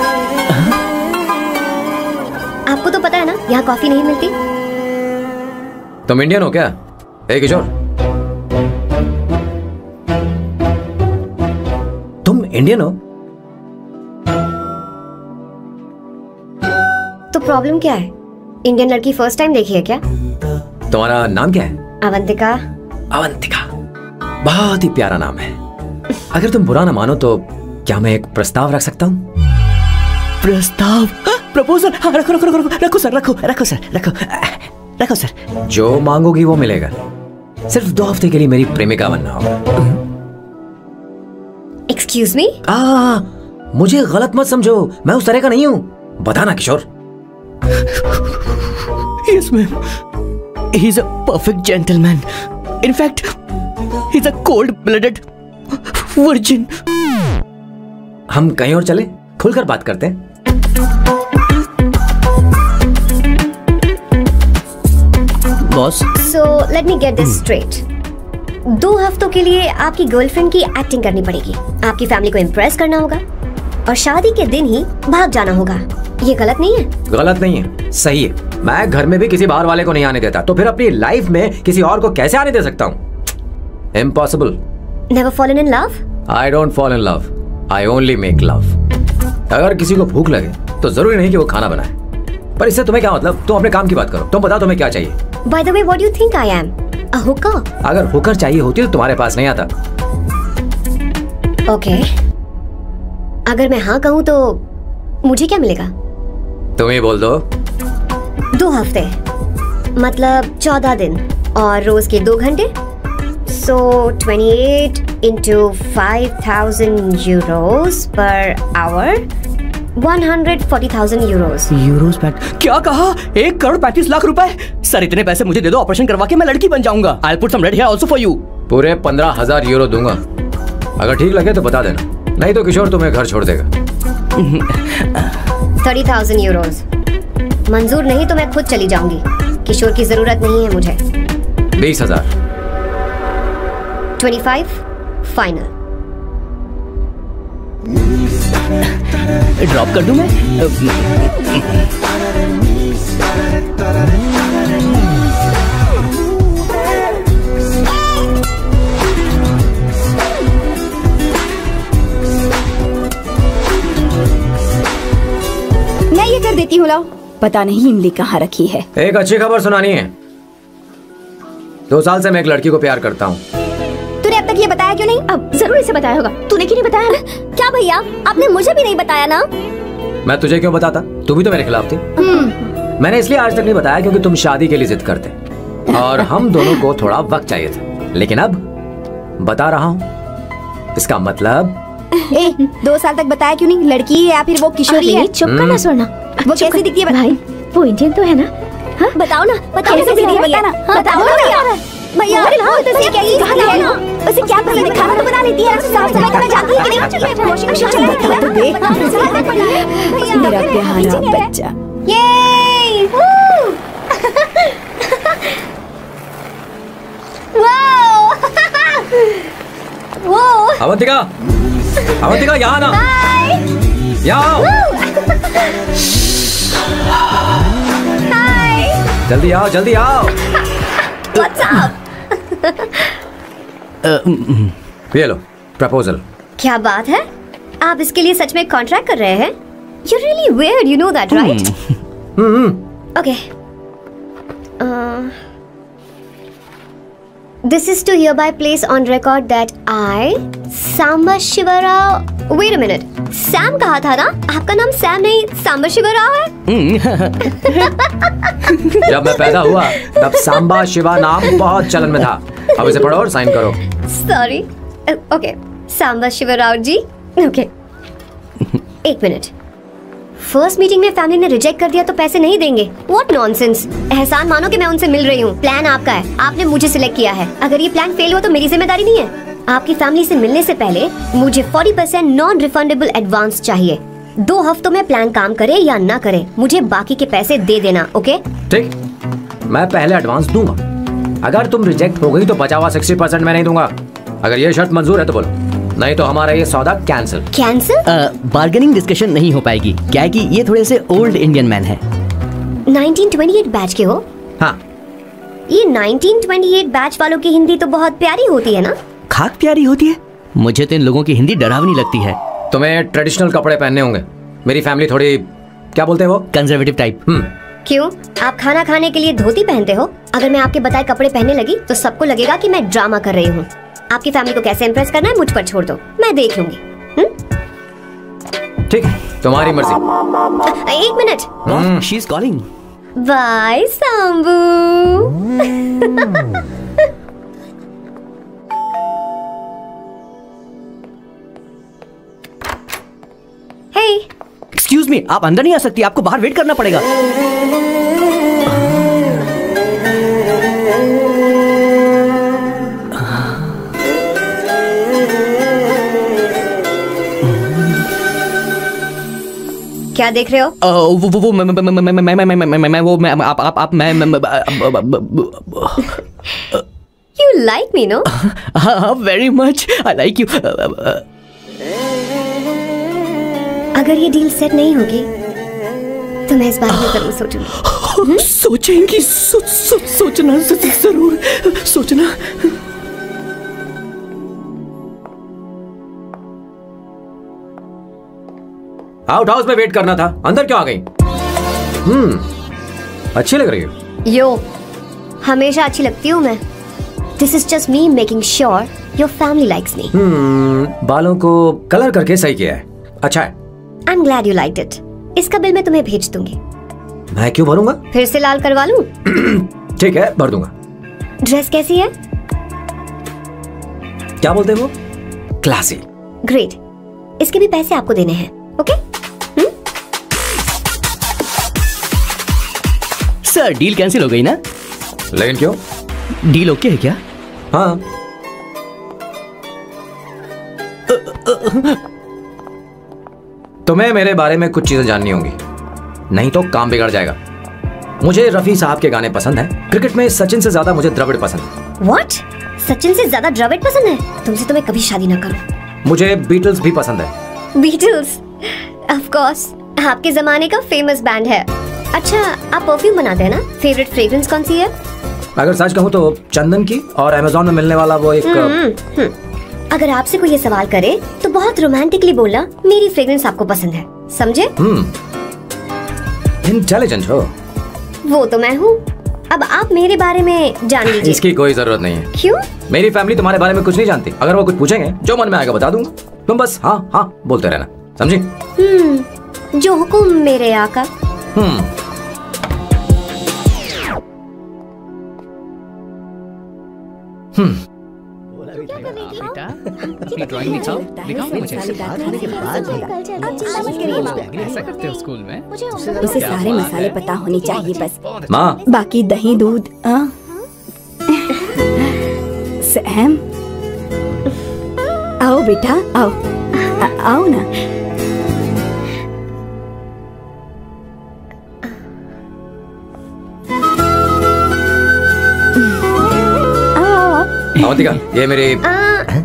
आपको तो पता है ना यहाँ कॉफी नहीं मिलती। तुम इंडियन हो क्या? हे किशोर, तुम इंडियन हो? तो प्रॉब्लम क्या है? इंडियन लड़की फर्स्ट टाइम देखी है क्या? तुम्हारा नाम क्या है? अवंतिका। अवंतिका, बहुत ही प्यारा नाम है। अगर तुम बुरा ना मानो तो क्या मैं एक प्रस्ताव रख सकता हूँ? प्रस्ताव? प्रपोजल? हाँ, रखो रखो रखो रखो सर, रखो रखो सर, रखो रखो सर। जो मांगोगी वो मिलेगा। सिर्फ 2 हफ्ते के लिए मेरी प्रेमिका बनना होगा। Excuse me? मुझे गलत मत समझो, मैं उस तरह का नहीं हूँ। बताना किशोर। Yes, ma'am. He's a perfect gentleman. In fact, he's a cold-blooded virgin. हम कहीं और चले, खुलकर बात करते हैं। Boss. So let me get this straight. 2 हफ्तों के लिए आपकी गर्लफ्रेंड की एक्टिंग करनी पड़ेगी, आपकी फैमिली को इम्प्रेस करना होगा और शादी के दिन ही भाग जाना होगा। ये गलत नहीं है? गलत नहीं है, सही है। मैं घर में भी किसी बाहर वाले को नहीं आने देता, तो फिर अपनी लाइफ में किसी और को कैसे आने दे सकता हूँ? Impossible. Never fallen in love? I don't fall in love. I only make love. अगर किसी को भूख लगे तो जरूरी नहीं कि वो खाना बनाए। पर इससे तुम्हें क्या मतलब? तुम अपने काम की बात करो। तुम बताओ तुम्हें क्या चाहिए? By the way, what do you think I am? A hooker? अगर हुकर चाहिए होती तो तुम्हारे पास नहीं आता। Okay. अगर मैं हाँ कहूँ तो मुझे क्या मिलेगा? तुम ही बोल दो। 2 हफ्ते मतलब 14 दिन और रोज के 2 घंटे। So 28 into 5,000 euros per hour, 140,000 euros. Euros pack? क्या कहा? 1 करोड़ 35 लाख रुपए? सर इतने पैसे मुझे दे दो, ऑपरेशन करवा के मैं लड़की बन जाऊंगा। I'll put some red hair also for you. पूरे 15,000 यूरो दूंगा। अगर ठीक लगे तो बता देना, नहीं तो किशोर तुम्हें घर छोड़ देगा। 30,000 euros। मंजूर नहीं तो मैं खुद चली जाऊंगी, किशोर की जरूरत नहीं है मुझे। 20,000। 25 फाइनल। ड्रॉप कर दूं मैं? मैं ये कर देती हूँ, लाओ। पता नहीं इमली कहाँ रखी है। एक अच्छी खबर सुनानी है। 2 साल से मैं एक लड़की को प्यार करता हूँ। तूने अब तक ये बताया क्यों नहीं? अब जरूर इसे बताया होगा। तूने क्यों नहीं बताया? क्या भैया, आपने मुझे भी नहीं बताया ना? मैं तुझे क्यों बताता? तू भी तो मेरे खिलाफ थी। मैंने इसलिए आज तक नहीं बताया क्योंकि तुम शादी के लिए जिद करते और हम दोनों को थोड़ा वक्त चाहिए था। लेकिन अब बता रहा हूँ। इसका मतलब 2 साल तक बताया क्यों नहीं? लड़की है या फिर वो किशोरी है? चुप करना स्वर्णा। वो कैसी दिखती है भाई? वो इंडियन तो है ना? हाँ? बताओ ना, बताओ कैसे दिखती है? बताना। बताओ ना भैया। भैया उसे क्या पसंद है? खाना तो बना लेती है, साफ सफाई करना जानती है कि नहीं? वॉशिंग मशीन चलाती है? मेरा प्यारा बच्चा। ये वाओ। अवंतिका, अवंतिका यहाँ ना, यहाँ आओ। जल्दी आओ, जल्दी आओ। What's up? ये लो प्रपोजल। क्या बात है? आप इसके लिए सच में कॉन्ट्रैक्ट कर रहे हैं? You're really weird, you know that, right? Okay. This is to hereby place on record that I, Samba Shiva Rao. Wait a minute. Sam कहा था ना? आपका नाम सैम नहीं सांबा शिवा राव है? जब मैं पैदा हुआ तब सांबा शिवा नाम बहुत चलन में था। अब इसे पढ़ो और साइन करो। Sorry. Okay. Samba Shiva Rao ji. Okay. 1 minute. First meeting में फैमिली ने रिजेक्ट कर दिया तो पैसे नहीं देंगे? What nonsense! एहसान मानो कि मैं उनसे मिल रही हूँ। प्लान आपका है, आपने मुझे सिलेक्ट किया है। अगर ये प्लान फेल हुआ तो मेरी जिम्मेदारी नहीं है। आपकी फैमिली से मिलने से पहले मुझे 40% नॉन रिफंडेबल एडवांस चाहिए। 2 हफ्तों में प्लान काम करे या ना करे, मुझे बाकी के पैसे दे देना। ओके? ठीक, मैं पहले एडवांस दूंगा। अगर तुम रिजेक्ट हो गई तो बचा हुआ 60% मैं नहीं दूंगा। अगर ये शर्त मंजूर है तो बोलो, नहीं तो हमारा ये सौदा कैंसिल। कैंसिल? बार्गेनिंग डिस्कशन नहीं हो पाएगी। क्या है कि ये थोड़े से ओल्ड इंडियन मैन है। 1928 बैच के हो? हाँ। ये 1928 बैच वालों की हिंदी तो बहुत प्यारी होती है ना? खाक प्यारी होती है? मुझे तो इन लोगों की हिंदी डरावनी लगती है। तुम्हें ट्रेडिशनल कपड़े पहनने होंगे। मेरी फैमिली थोड़ी, क्या बोलते हैं वो, कंजर्वेटिव टाइप। क्यों? आप खाना खाने के लिए धोती पहनते हो? अगर मैं आपके बताए कपड़े पहनने लगी तो सबको लगेगा कि मैं ड्रामा कर रही हूँ। आपकी फैमिली को कैसे इम्प्रेस करना है मुझ पर छोड़ दो, मैं देख लूंगी। ठीक, तुम्हारी मर्जी। एक minute. She is calling. Bye Sambu. Hey, excuse me, आप अंदर नहीं आ सकती, आपको बाहर वेट करना पड़ेगा। क्या देख रहे हो? वो मैं आप मैं You like me, no? very much. I like you. अगर ये डील सेट नहीं होगी तो मैं इस बारे में जरूर सोचूंगी। सोचेंगी, सोचना जरूर सोचना। आउट हाउस में वेट करना था, अंदर क्यों आ गई? अच्छी लग रही हो। यो, हमेशा अच्छी लगती हूँ मैं। This is just me making sure your family likes me. बालों को कलर करके सही किया है, अच्छा है। I'm glad you liked it. इसका बिल मैं तुम्हें भेज दूंगी। मैं क्यों भरूंगा? फिर से लाल करवा लूं? ठीक है, भर दूंगा। ड्रेस कैसी है? क्या बोलते हो? क्लासी। ग्रेट, इसके भी पैसे आपको देने हैं, ओके? सर, डील कैंसिल हो गई ना? लेकिन क्यों? डील ओके है क्या? हाँ। तुम्हें मेरे बारे में कुछ चीजें जाननी होंगी, नहीं तो काम बिगड़ जाएगा। मुझे रफी साहब के गाने पसंद हैं। क्रिकेट में सचिन से ज्यादा मुझे द्रविड़ पसंद है। What? सचिन से ज्यादा द्रविड़ पसंद है? तुमसे तो मैं कभी शादी ना करूं। मुझे बीटल्स भी पसंद है। बीटल्स? ऑफ कोर्स, आपके जमाने का फेमस बैंड है। अच्छा, आप परफ्यूम बनाते हैं ना? फेवरेट फ्रेग्रेंस कौन सी है? अगर सच कहूँ तो चंदन की, और अमेज़न में मिलने वाला वो एक अगर आपसे कोई ये सवाल करे तो बहुत रोमांटिकली बोलना मेरी फ्रेग्रेंस आपको पसंद है, समझे? इंटेलिजेंट हो। वो तो मैं हूँ। अब आप मेरे बारे में जान लीजिए। इसकी कोई जरूरत नहीं है। क्यों? मेरी फैमिली तुम्हारे बारे में कुछ नहीं जानती। अगर वो कुछ पूछेंगे, जो मन में आएगा बता दूंगा। तुम बस हाँ हाँ बोलते रहना, समझी? जो हुकुम मेरे आका। बेटा, अपनी ड्राइंग दिखाओ मुझे। ऐसा करते हो स्कूल में? उसे सारे मसाले पता होनी चाहिए बस। माँ, बाकी दही दूध। सैम, आओ बेटा, आओ आओ ना। अवंतिका, ये मेरी।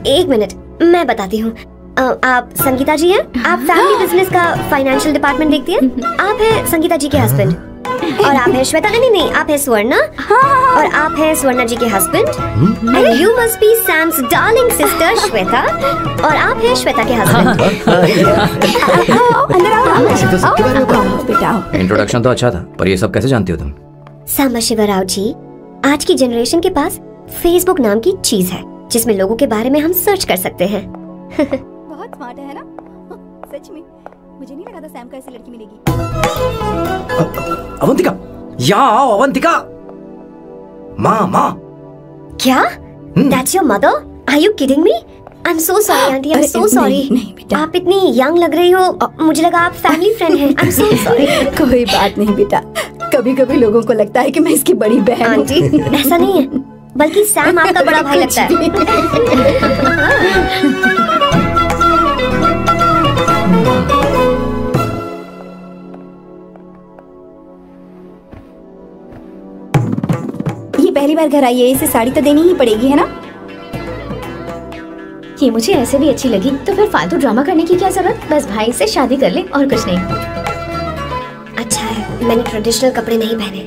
एक मिनट, मैं बताती हूँ। आप संगीता जी हैं? आप फैमिली बिजनेस का फाइनेंशियल डिपार्टमेंट देखती हैं? आप हैं संगीता जी के हस्बैंड। और आप हैं श्वेता। नहीं, आप हैं स्वर्णा। और आप हैं स्वर्णा जी के husband. And you must be Sam's darling sister Shweta. और आप हैं श्वेता के हस्बैंड। अंदर आओ बेटा। इंट्रोडक्शन तो अच्छा था, पर ये सब कैसे जानती हो तुम? सांबा शिवराव जी, आज की जनरेशन के पास फेसबुक नाम की चीज है जिसमें लोगों के बारे में हम सर्च कर सकते हैं। बहुत स्मार्ट है ना? सच में मुझे नहीं लगा था सैम को ऐसी लड़की मिलेगी। अवंतिका, यहाँ आओ। अवंतिका, माँ। क्या? That's your mother? Are you kidding me? I'm so sorry auntie, I'm so sorry. नहीं बेटा, आप इतनी यंग लग रही हो, मुझे लगा आप फैमिली फ्रेंड हैं। I'm so sorry. कोई बात नहीं बेटा, कभी कभी लोगों को लगता है कि मैं इसकी बड़ी बहन हूँ। आंटी, ऐसा नहीं है, बल्कि सैम आपका बड़ा भाई लगता है। पहली बार घर आई है, इसे साड़ी तो देनी ही पड़ेगी, है ना? ये मुझे ऐसे भी अच्छी लगी, तो फिर फालतू ड्रामा करने की क्या जरूरत? बस भाई से शादी कर ले और कुछ नहीं। अच्छा है मैंने ट्रेडिशनल कपड़े नहीं पहने।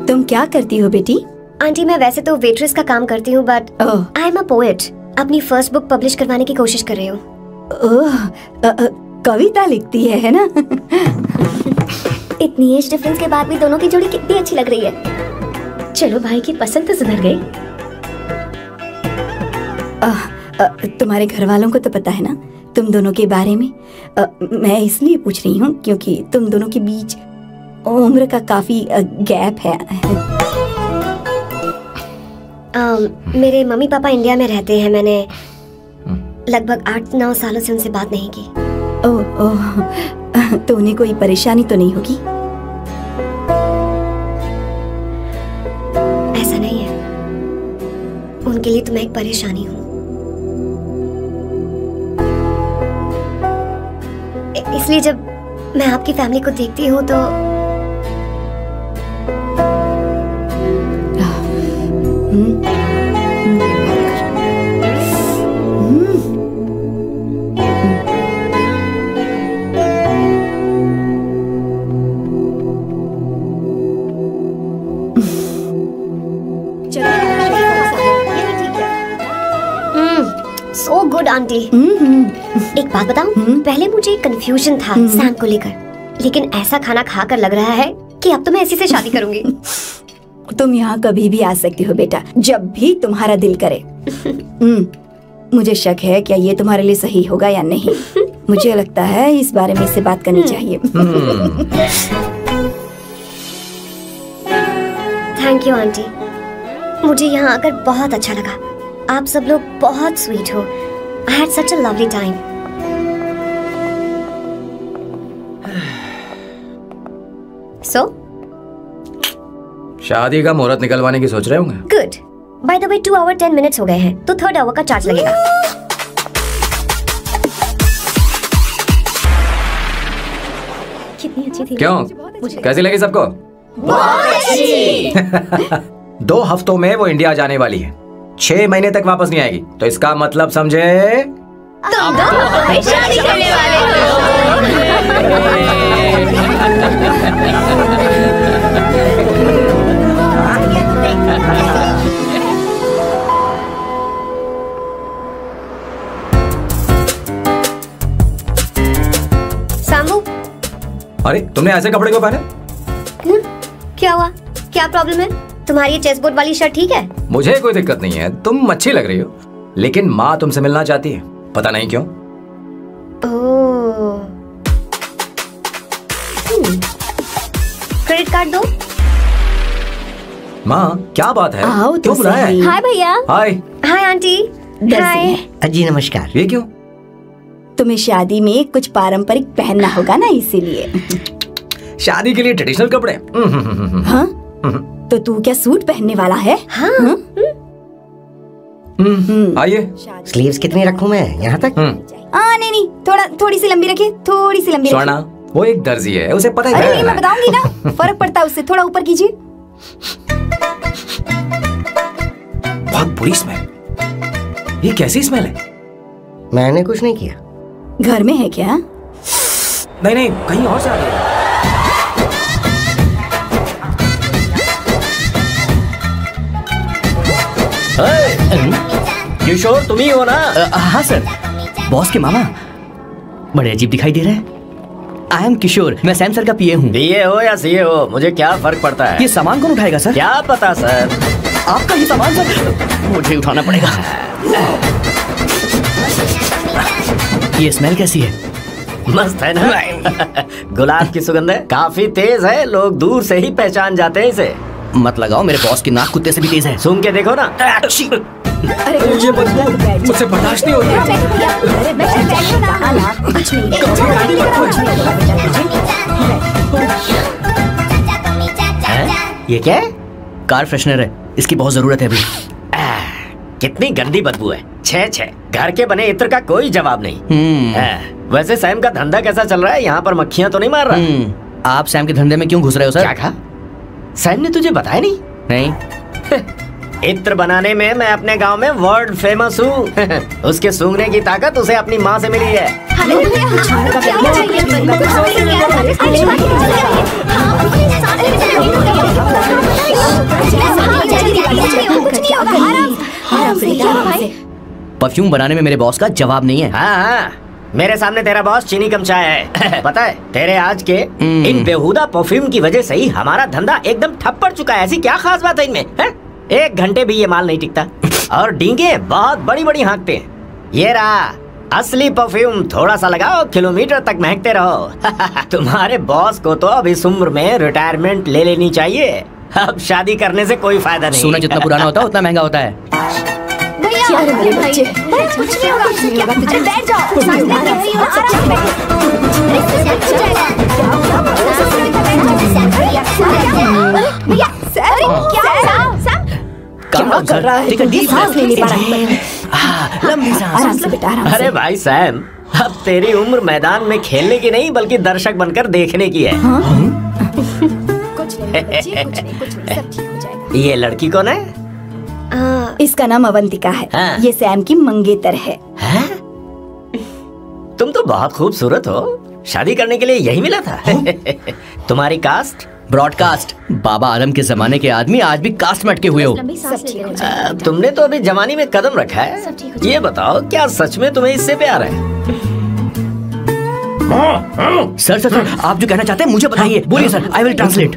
तुम क्या करती हो बेटी? आंटी मैं वैसे तो वेट्रेस का काम करती हूँ, but I am a poet. अपनी फर्स्ट बुक पब्लिश करवाने की कोशिश कर रही हूँ। कविता लिखती है ना? इतनी एज डिफरेंस के बाद भी दोनों की जोड़ी कितनी अच्छी लग रही है। चलो भाई की पसंद तो सुधर गई। तुम्हारे घर वालों को तो पता है ना तुम दोनों के बारे में? मैं इसलिए पूछ रही हूँ क्योंकि तुम दोनों के बीच उम्र का काफी गैप है। मेरे मम्मी पापा इंडिया में रहते हैं। मैंने लगभग 8-9 सालों से उनसे बात नहीं की। ओह, तो उन्हें कोई परेशानी तो नहीं होगी? ऐसा नहीं है, उनके लिए तो मैं एक परेशानी हूँ। इसलिए जब मैं आपकी फैमिली को देखती हूँ तो सो गुड आंटी। एक बात बताऊं, पहले मुझे कंफ्यूजन था सैम को लेकर, लेकिन ऐसा खाना खाकर लग रहा है कि अब तो मैं इसी से शादी करूंगी। तुम यहाँ कभी भी आ सकती हो बेटा, जब भी तुम्हारा दिल करे। मुझे शक है क्या ये तुम्हारे लिए सही होगा या नहीं। मुझे लगता है इस बारे में इससे बात करनी चाहिए। थैंक यू आंटी, मुझे यहाँ आकर बहुत अच्छा लगा। आप सब लोग बहुत स्वीट हो। I had such a lovely time. So? शादी का मुहूर्त निकलवाने की सोच रहे होंगे? Good. By the way, 2 hour 10 minutes हो गए हैं, तो 3rd hour का चार्ज लगेगा। कितनी अच्छी थी। क्यों? कैसी लगी सबको? बहुत अच्छी। 2 हफ्तों में वो इंडिया जाने वाली है, 6 महीने तक वापस नहीं आएगी, तो इसका मतलब समझे तुम 2 हफ्तों में शादी करने वाले सामू, अरे तुमने ऐसे कपड़े क्यों पहने? क्या हुआ? क्या प्रॉब्लम है? तुम्हारी ये चेस्टबोर्ड वाली शर्ट ठीक है? मुझे कोई दिक्कत नहीं है, तुम अच्छी लग रही हो, लेकिन माँ तुमसे मिलना चाहती है, पता नहीं क्यों। क्रेडिट कार्ड दो। माँ क्या बात है? आओ तो सही। हाय भैया। हाय। Hi aunty. हाय। जी नमस्कार। ये क्यों? तुम्हें शादी में कुछ पारंपरिक पहनना होगा ना, इसीलिए। शादी के लिए ट्रेडिशनल कपड़े? हाँ? तो तू क्या सूट पहनने वाला है? हाँ। आइए। स्लीव्स कितनी रखूं मैं? यहाँ तक? नहीं, थोड़ी सी लंबी रखिए, थोड़ी सी लंबी। स्वर्णा, वो एक दर्जी है, उसे पता है। अरे नहीं, मैं बताऊंगी ना, फर्क पड़ता है उससे। थोड़ा ऊपर कीजिए। बहुत बुरी स्मेल। ये कैसी स्मेल है? मैंने कुछ नहीं किया। घर में है क्या? नहीं, कहीं और से आ गया। किशोर तुम ही हो ना? हाँ सर, बॉस के मामा। बड़े अजीब दिखाई दे रहे हैं। आई एम किशोर, मैं सैम सर का पीए हूँ। पीए हो या सीए हो, मुझे क्या फर्क पड़ता है। ये सामान कौन उठाएगा सर? क्या पता सर। आपका ही सामान सर, मुझे उठाना पड़ेगा। ये स्मेल कैसी है? मस्त है ना? गुलाब की सुगंध है, काफी तेज है, लोग दूर से ही पहचान जाते हैं इसे। मत लगाओ, मेरे बॉस की नाक कुत्ते से भी तेज है। सूंघ के देखो ना। अरे ये बदबू मुझसे बर्दाश्त नहीं होती। ये क्या है? कार फ्रेशनर है, इसकी बहुत जरूरत है अभी। कितनी गंदी बदबू है। छे घर के बने इत्र का कोई जवाब नहीं। वैसे सैम का धंधा कैसा चल रहा है? यहाँ पर मक्खियाँ तो नहीं मार रहा? आप सैम के धंधे में क्यों घुस रहे हो सर? क्या कहा? सैम ने तुझे बताया नहीं? नहीं। इत्र बनाने में मैं अपने गांव में वर्ल्ड फेमस हूँ। उसके सूंघने की ताकत उसे अपनी माँ से मिली है। परफ्यूम बनाने में मेरे बॉस का जवाब नहीं है। हाँ, मेरे सामने तेरा बॉस चीनी कम चाय है। पता है तेरे आज के इन बेहुदा परफ्यूम की वजह से ही हमारा धंधा एकदम ठप पड़ चुका है। ऐसी क्या खास बात है इनमें? 1 घंटे भी ये माल नहीं टिकता और डींगे बहुत बड़ी बड़ी हाँकते हैं। ये रहा असली परफ्यूम, थोड़ा सा लगाओ किलोमीटर तक महकते रहो। तुम्हारे बॉस को तो अब इस उम्र में रिटायरमेंट ले लेनी चाहिए। अब शादी करने से कोई फायदा नहीं। सोना जितना पुराना होता है उतना महंगा होता है। कुछ नहीं होगा, अरे बैठ जाओ। भैया क्या कर रहा है? लंबी सांस ले बेटा, आराम से। अरे भाई सैम, अब तेरी उम्र मैदान में खेलने की नहीं बल्कि दर्शक बनकर देखने की है। कुछ नहीं सब ठीक हो जाएगा। ये लड़की कौन है? इसका नाम अवंतिका है। हाँ। ये सैम की मंगेतर है। तुम तो बहुत खूबसूरत हो, शादी करने के लिए यही मिला था। तुम्हारी कास्ट? ब्रॉडकास्ट। बाबा आलम के जमाने के आदमी आज भी कास्ट में अटके हुए हो। तुमने तो अभी जवानी में कदम रखा है। ये बताओ क्या सच में तुम्हें इससे प्यार है? सर सर सर, आप जो कहना चाहते हैं मुझे बताइए। बोलिए सर, आई विल ट्रांसलेट।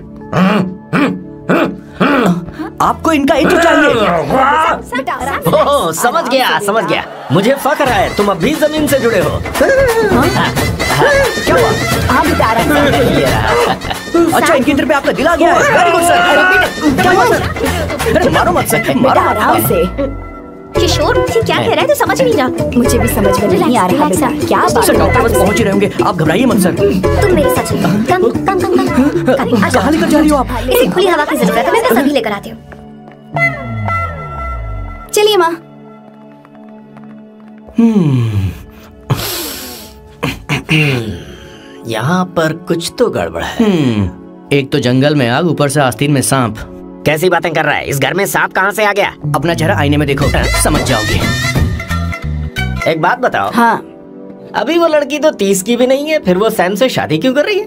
आपको इनका इत्र चाहिए। ओह, समझ गया। मुझे फख्र है तुम अब भी जमीन से जुड़े हो। क्या हुआ? हाँ बेटा, आराम से। अच्छा, इनके इत्र पे आपका दिल आ गया है। Very good sir. क्या हुआ सर? अरे मारो मत सर, मारो मत। आराम से। किशोर क्या कह रहा है? तो समझ नहीं रहा। मुझे भी समझ में नहीं आ रहा बेटा, क्या बात सर डॉक्टर बस पहुंच ही रहे होंगे, आप घबराइए मत सर। तुम मेरे साथ चलो। कम कहाँ लेकर जा रही हो आप? इसे खुली हवा की जरूरत है, मैं तो सभी लेकर आती हूँ। चलिए माँ। यहाँ पर कुछ तो गड़बड़ है। एक तो जंगल में आग, ऊपर से आस्तीन में सांप। कैसी बातें कर रहा है? इस घर में सांप कहाँ से आ गया? अपना चेहरा आईने में देखो, समझ जाओगे। एक बात बताओ। हाँ। अभी वो लड़की तो 30 की भी नहीं है, फिर वो सैम से शादी क्यों कर रही है?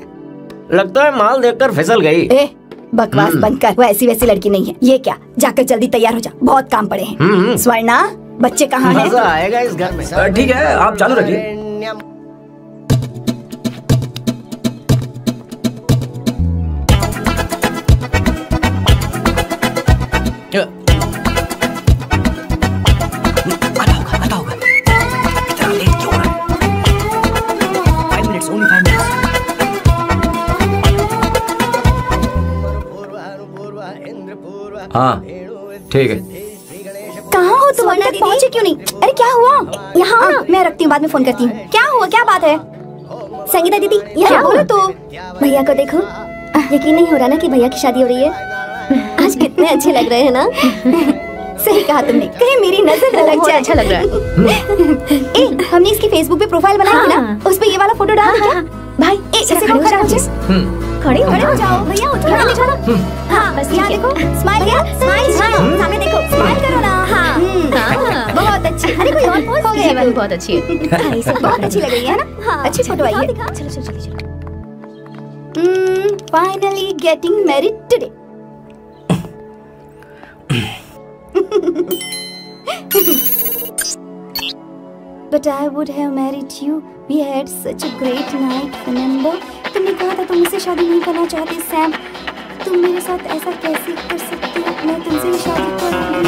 लगता है माल देखकर फिसल गई। बकवास बंद कर, वो ऐसी वैसी लड़की नहीं है। ये क्या, जाकर जल्दी तैयार हो जा, बहुत काम पड़े हैं। स्वर्णा, बच्चे कहाँ हैं? मजा आएगा इस घर में। ठीक है, आप चालू रखिए। आता होगा। इतना लेट क्यों हो रहा है? 5 minutes, only 5 minutes। हाँ ठीक है। कहाँ हो तुम? अभी तक पहुँचे क्यों नहीं? अरे क्या हुआ? यहाँ आओ ना, मैं रखती हूँ, बाद में फोन करती हूँ। क्या हुआ, क्या बात है? संगीता दीदी, यहाँ बोलो तो। भैया को देखो, यकीन नहीं हो रहा ना कि भैया की शादी हो रही है। आज कितने अच्छे लग रहे हैं ना। सही कहा तुमने, कहीं मेरी नजर न लग जाए। अच्छा लग रहा है। हमने इसकी फेसबुक पे प्रोफाइल बनाई थी ना, उस पे ये वाला फोटो डाल क्या? भाई ऐसे खड़े हो जाओ। भैया उठ के ले जाना। हाँ बस यहाँ देखो, स्माइल किया, स्माइल सामने देखो, स्माइल करो ना। हाँ बहुत अच्छी। अरे कोई और पोज हो गया? बहुत अच्छी है। बहुत अच्छी लग रही है ना। अच्छी फोटो आई है। चलो। Finally getting married today. But I would have married you. We had such a great night, remember? तुमने कहा था तुम मुझसे शादी नहीं करना चाहते सैम। तुम मेरे साथ ऐसा कैसे कर सकते हो? मैं तुमसे ही शादी करूंगी।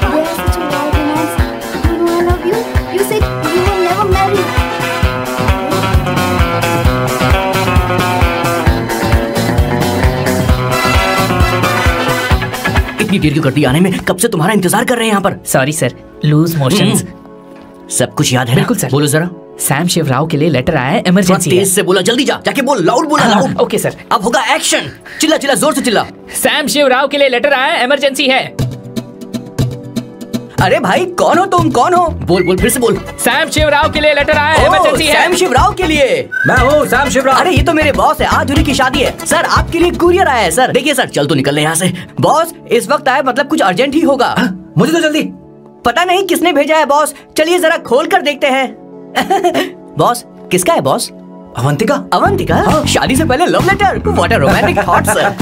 We had such a wild romance. You know I love you. You said you will never marry. इतनी देर क्यों कर दी आने में? कब से तुम्हारा इंतजार कर रहे हैं यहाँ पर। Sorry sir, loose motions. सब कुछ याद है? बिल्कुल सर। बोलो जरा। सैम शिवराव के लिए लेटर आया है, इमरजेंसी है। तेज से बोला, जल्दी जा, जाके बोल, लाउड बोला, लाउड। Okay sir. अब होगा एक्शन। चिल्ला चिल्ला, जोर से चिल्ला। सैम शिवराव के लिए लेटर आया है, इमरजेंसी है। अरे भाई कौन हो तुम, कौन हो? बोल बोल, फिर से बोल। सैम शिवराव के लिए लेटर आया है, इमरजेंसी है। सैम शिवराव के लिए? मैं हूँ सैम शिवराव। अरे ये तो मेरे बॉस है, आज उन्हीं की शादी है। सर आपके लिए कुरियर आया है सर। देखिए सर, चल तो निकल ले यहाँ से। बॉस इस वक्त आए, मतलब कुछ अर्जेंट ही होगा। मुझे तो जल्दी। पता नहीं किसने भेजा है बॉस, चलिए जरा खोल कर देखते हैं। बॉस किसका है बॉस? अवंतिका। अवंतिका? हाँ। शादी से पहले love letter, what a romantic thought sir.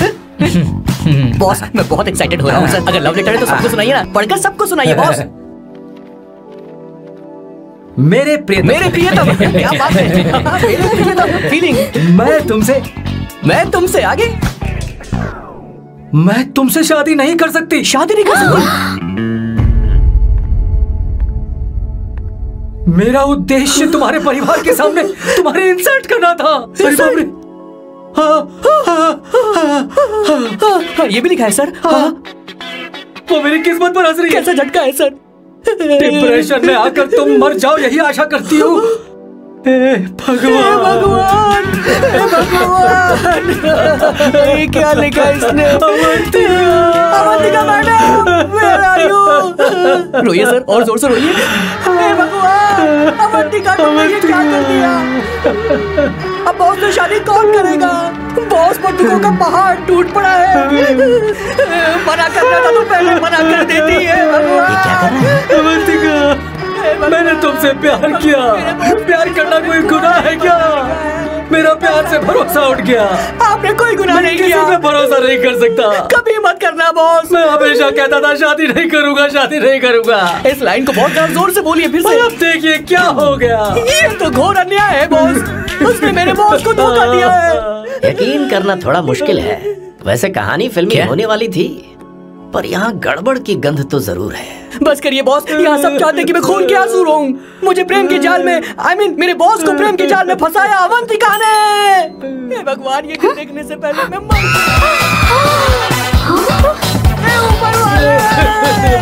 Boss मैं बहुत एक्साइटेड हो रहा हूँ सर। अगर लव लेटर है तो सबको सुनाइए ना, पढ़कर सबको सुनाइए बॉस। मेरे प्रियतम, क्या बात है। मेरे प्रियतम फीलिंग। मैं तुमसे आगे। मैं तुमसे शादी नहीं कर सकती। शादी नहीं कर सकती? मेरा उद्देश्य तुम्हारे परिवार के सामने तुम्हारे इंसल्ट करना था। अरे बाप रे। हाँ, ये भी लिखा है सर। हाँ। वो मेरी किस्मत पर हंस रही है। कैसा झटका है सर। डिप्रेशन में आकर तुम मर जाओ यही आशा करती हूँ। भगवान, ये क्या लिखा इसने? Avantika madam, where are you? रोइए सर, और जोर से रोइए। हे भगवान, अवंतिका को ये क्या कर दिया? अब बॉस से शादी कौन करेगा? बॉस पर दुखों का पहाड़ टूट पड़ा है। मना करना था तो पहले मना कर देती है। भगवान, ये क्या कर रहा है? अवंतिका, मैंने तुमसे प्यार किया। प्यार करना कोई गुनाह है क्या? मेरा प्यार से भरोसा उठ गया। आपने कोई गुनाह नहीं किया। किसी पे भरोसा नहीं कर सकता। कभी मत करना बॉस। मैं हमेशा कहता था शादी नहीं करूंगा, शादी नहीं करूंगा। इस लाइन को बहुत जोर से बोलिए फिर से। अब देखिए क्या हो गया। ये तो घोर अन्याय है बॉस। उसने मेरे बॉस को धोखा दिया है। यकीन करना थोड़ा मुश्किल है। वैसे कहानी फिल्मी होने वाली थी, पर यहाँ गड़बड़ की गंध तो जरूर है। बस करिए बॉस, यहाँ सब चाहते हैं कि मैं खून के आंसू रोऊं। मुझे प्रेम के जाल में, मेरे बॉस को प्रेम के जाल में फंसाया अवंतिका ने। हे भगवान, ये देखने से पहले मैं मर। ऊपर वाले,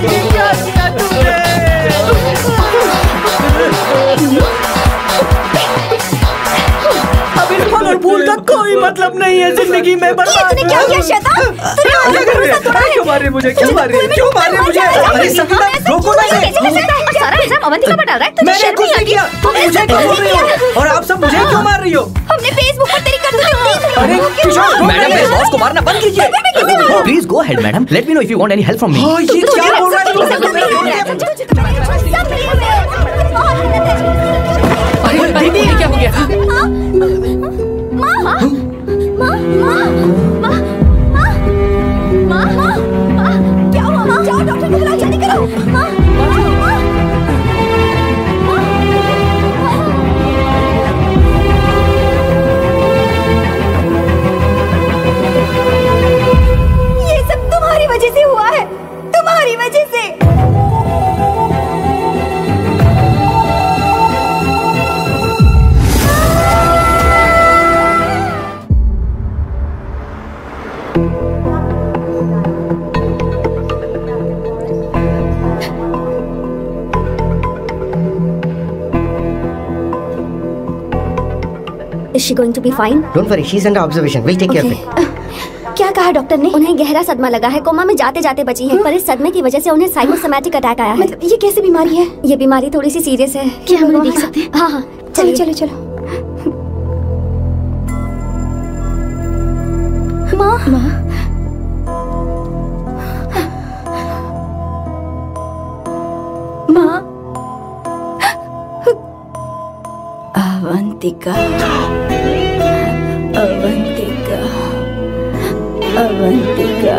ये क्या किया तुमने? अब इस फल और फूल का कोई मतलब नहीं है जिंदगी में। तूने क्या किया शैतान? तूने आगे भरोसा तोड़ा है। क्यों मार रहे मुझे? क्यों मार रहे? क्यों मार रहे मुझे? अरे संगीता, रोको ना इसे। सारा इल्जाम अवंतिका पर डाल रहा है। तुझे मैंने शर्म कुछ नहीं नहीं किया। तुमने मुझे क्यों मार रही हो? और आप सब मुझे क्यों मार रही हो? हमने फेसबुक पर तेरी करतूतें देख ली। अरे किशोर, मैडम, मेरे बॉस को मारना बंद कीजिए। Please go ahead madam, let me know if you want any help from me. ये क्या बोल रहा है? अरे दीदी, क्या हो गया? क्या हुआ? जाओ डॉक्टर को बुलाओ, जल्दी करो। ये सब तुम्हारी वजह से हुआ है, तुम्हारी वजह से। Is she going to be fine? Don't worry, she's under observation. We'll take care of it. क्या कहा डॉक्टर ने? उन्हें गहरा सदमा लगा है, कोमा में जाते जाते बची है। पर इस सदमे की वजह से उन्हें साइकोसोमैटिक अटैक आया है। मतलब ये कैसी बीमारी है? ये बीमारी थोड़ी सी सीरियस है। क्या हम उन्हें देख सकते हैं? हाँ हाँ, चलो चलो चलो। माँ माँ अवंतिका, अवंतिका, अवंतिका,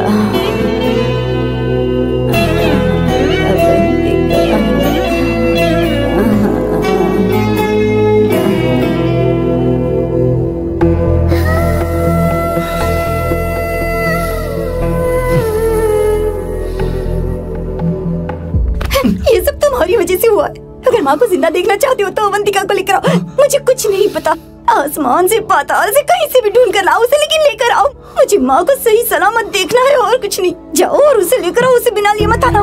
ये सब तुम्हारी वजह से हुआ है। अगर माँ को जिंदा देखना चाहती हो तो अवंतिका को लेकर आओ। मुझे कुछ नहीं पता, आसमान से पाताल से कहीं से भी ढूंढ कर लाओ उसे, लेकिन लेकर आओ। मुझे माँ को सही सलामत देखना है और कुछ नहीं। जाओ और उसे लेकर आओ, उसे बिना लिए मत आना।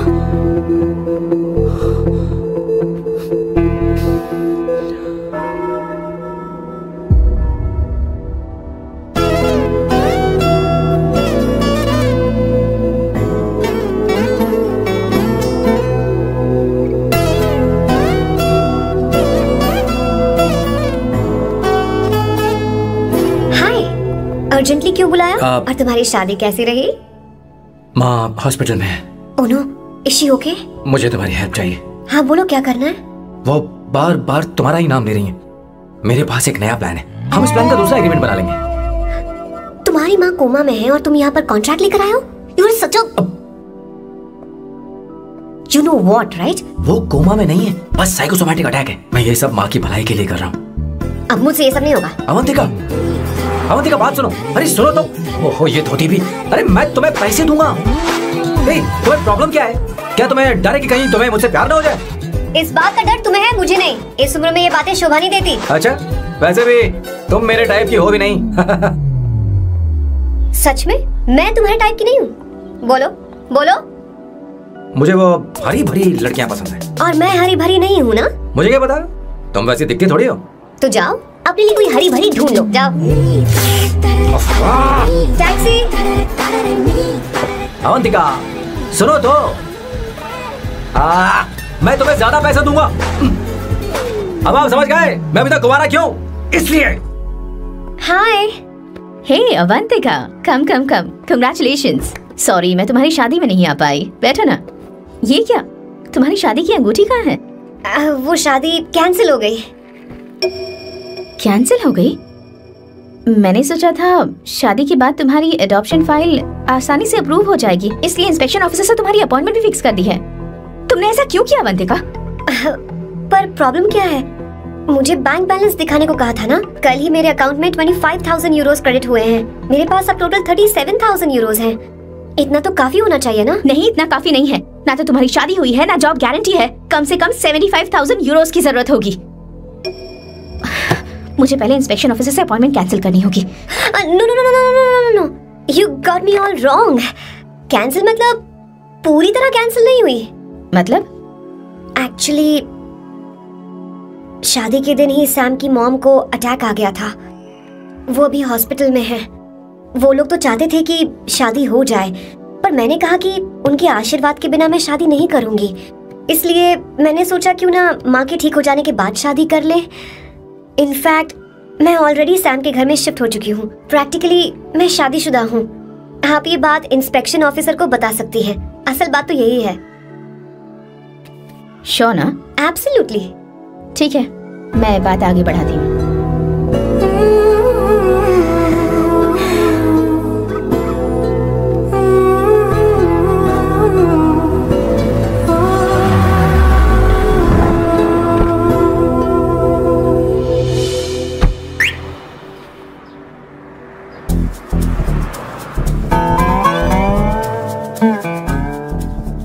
अर्जेंटली क्यों बुलाया? और तुम्हारी शादी कैसी रही? माँ हॉस्पिटल में है। Oh no, is she okay? मुझे तुम्हारी हेल्प चाहिए। हाँ बोलो, क्या करना है? वो बार बार तुम्हारा ही नाम ले रही है। मेरे पास एक नया प्लान है, हम इस प्लान का दूसरा एग्रीमेंट बना लेंगे। तुम्हारी माँ कोमा में है और तुम यहाँ पर कॉन्ट्रैक्ट लेकर आए हो? You are such a You know what, right? वो कोमा में नहीं है, बस साइकोसोमैटिक अटैक है। मैं ये सब माँ की भलाई के लिए कर रहा हूँ। अब मुझसे ये सब नहीं होगा। अवंतिका बात सुनो। अरे सुनो तो। ओहो ये धोती भी। अरे मैं तुम्हें पैसे दूंगा। तुम्हें प्रॉब्लम क्या है? क्या तुम्हें डर है कि कहीं तुम्हें मुझसे प्यार ना हो जाए? इस बात का डर तुम्हें है, मुझे नहीं। इस उम्र में ये बातें शोभा नहीं देती। अच्छा, वैसे भी तुम मेरे टाइप की हो भी नहीं। सच में मैं तुम्हारे टाइप की नहीं हूँ? बोलो बोलो। मुझे वो हरी भरी लड़कियां पसंद है। और मैं हरी भरी नहीं हूँ ना? मुझे क्या पता, तुम वैसे दिखती थोड़ी हो। तो जाओ अपने लिए कोई हरी भरी ढूंढ लो, जाओ। टैक्सी। अवंतिका सुनो तो। मैं तुम्हें ज्यादा पैसा दूंगा। अब आप समझ गए मैं अभी तक कुंवारा क्यों? इसलिए। हाय। हे अवंतिका, कम कम कम, कांग्रेचुलेशंस। सॉरी मैं तुम्हारी शादी में नहीं आ पाई। बैठो ना। ये क्या, तुम्हारी शादी की अंगूठी कहाँ है? वो शादी कैंसिल हो गई। कैंसिल हो गई? मैंने सोचा था शादी के बाद तुम्हारी एडॉप्शन फाइल आसानी से अप्रूव हो जाएगी, इसलिए इंस्पेक्शन ऑफिसर से तुम्हारी अपॉइंटमेंट भी फिक्स कर दी है। तुमने ऐसा क्यों किया अवंतिका? पर प्रॉब्लम क्या है? मुझे बैंक बैलेंस दिखाने को कहा था ना। कल ही मेरे अकाउंट में 25,000 यूरोस क्रेडिट हुए हैं। मेरे पास अब टोटल 37,000 यूरोस हैं। इतना तो काफी होना चाहिए ना? नहीं, इतना काफी नहीं है। ना तो तुम्हारी शादी हुई है, ना जॉब गारंटी है। कम से कम 75,000 यूरोस की जरूरत होगी। मुझे पहले इंस्पेक्शन ऑफिसर से अपॉइंटमेंट कैंसिल करनी होगी। No no no no no no no, you got me all wrong. Cancel मतलब पूरी तरह कैंसिल नहीं हुई। मतलब? एक्चुअली शादी के दिन ही सैम की मॉम को अटैक आ गया था। वो अभी हॉस्पिटल में है। वो लोग तो चाहते थे कि शादी हो जाए, पर मैंने कहा कि उनके आशीर्वाद के बिना मैं शादी नहीं करूंगी। इसलिए मैंने सोचा क्यों ना माँ के ठीक हो जाने के बाद शादी कर ले। इनफैक्ट मैं ऑलरेडी सैम के घर में शिफ्ट हो चुकी हूँ। प्रैक्टिकली मैं शादीशुदा हूँ। आप ये बात इंस्पेक्शन ऑफिसर को बता सकती हैं। असल बात तो यही है। श्योर ना? एब्सोल्युटली। ठीक है, मैं बात आगे बढ़ाती हूँ।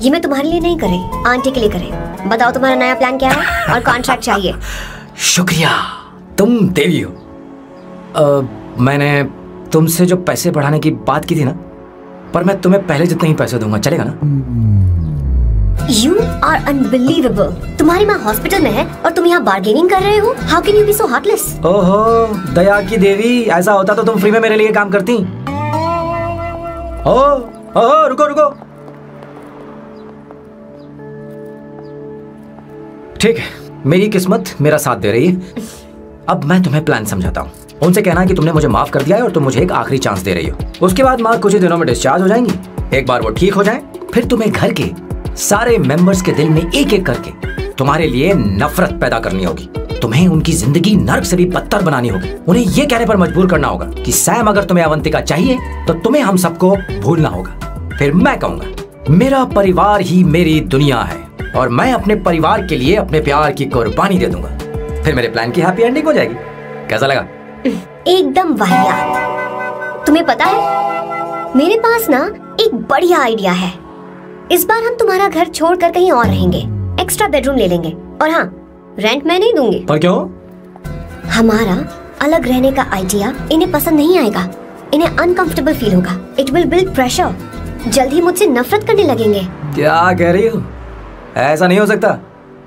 ये मैं तुम्हारे लिए नहीं करे, आंटी के लिए करे। बताओ तुम्हारा नया प्लान क्या है और कॉन्ट्रैक्ट चाहिए। शुक्रिया, तुम देवी हो। मैंने तुमसे जो पैसे बढ़ाने की बात की थी ना, पर मैं तुम्हें पहले जितने ही पैसे दूंगा, चलेगा ना? You are unbelievable। तुम्हारी माँ हॉस्पिटल में है और तुम यहाँ बार्गेनिंग कर रहे हो। How can you be so heartless? ओहो दया की देवी, ऐसा होता तो तुम फ्री में मेरे लिए काम करती। ओहो रुको रुको। ठीक है, मेरी किस्मत मेरा साथ दे रही है। अब मैं तुम्हें प्लान समझाता हूँ। उनसे कहना कि तुमने मुझे माफ कर दिया है और तुम मुझे एक आखिरी चांस दे रही हो। उसके बाद माँ कुछ ही दिनों में डिस्चार्ज हो जाएंगी। एक बार वो ठीक हो जाए, फिर तुम्हें घर के सारे मेंबर्स के दिल में एक एक करके तुम्हारे लिए नफरत पैदा करनी होगी। तुम्हें उनकी जिंदगी नर्क से भी बदतर बनानी होगी। उन्हें ये कहने पर मजबूर करना होगा कि सैम अगर तुम्हें अवंतिका चाहिए तो तुम्हें हम सबको भूलना होगा। फिर मैं कहूंगा मेरा परिवार ही मेरी दुनिया है और मैं अपने परिवार के लिए अपने प्यार की कुर्बानी दे दूंगा। फिर मेरे प्लान की हैप्पी एंडिंग हो जाएगी। कैसा लगा? एकदम वाहियात। तुम्हें पता है मेरे पास ना एक बढ़िया आइडिया है। इस बार हम तुम्हारा घर छोड़कर कहीं और रहेंगे। एक्स्ट्रा बेडरूम ले लेंगे। और हाँ, रेंट मैं नहीं दूंगी। पर क्यों? हमारा अलग रहने का आइडिया इन्हें पसंद नहीं आएगा। इन्हें अनकंफर्टेबल फील होगा। It will build pressure. जल्द ही मुझसे नफरत करने लगेंगे। क्या कह रही हो? ऐसा नहीं हो सकता।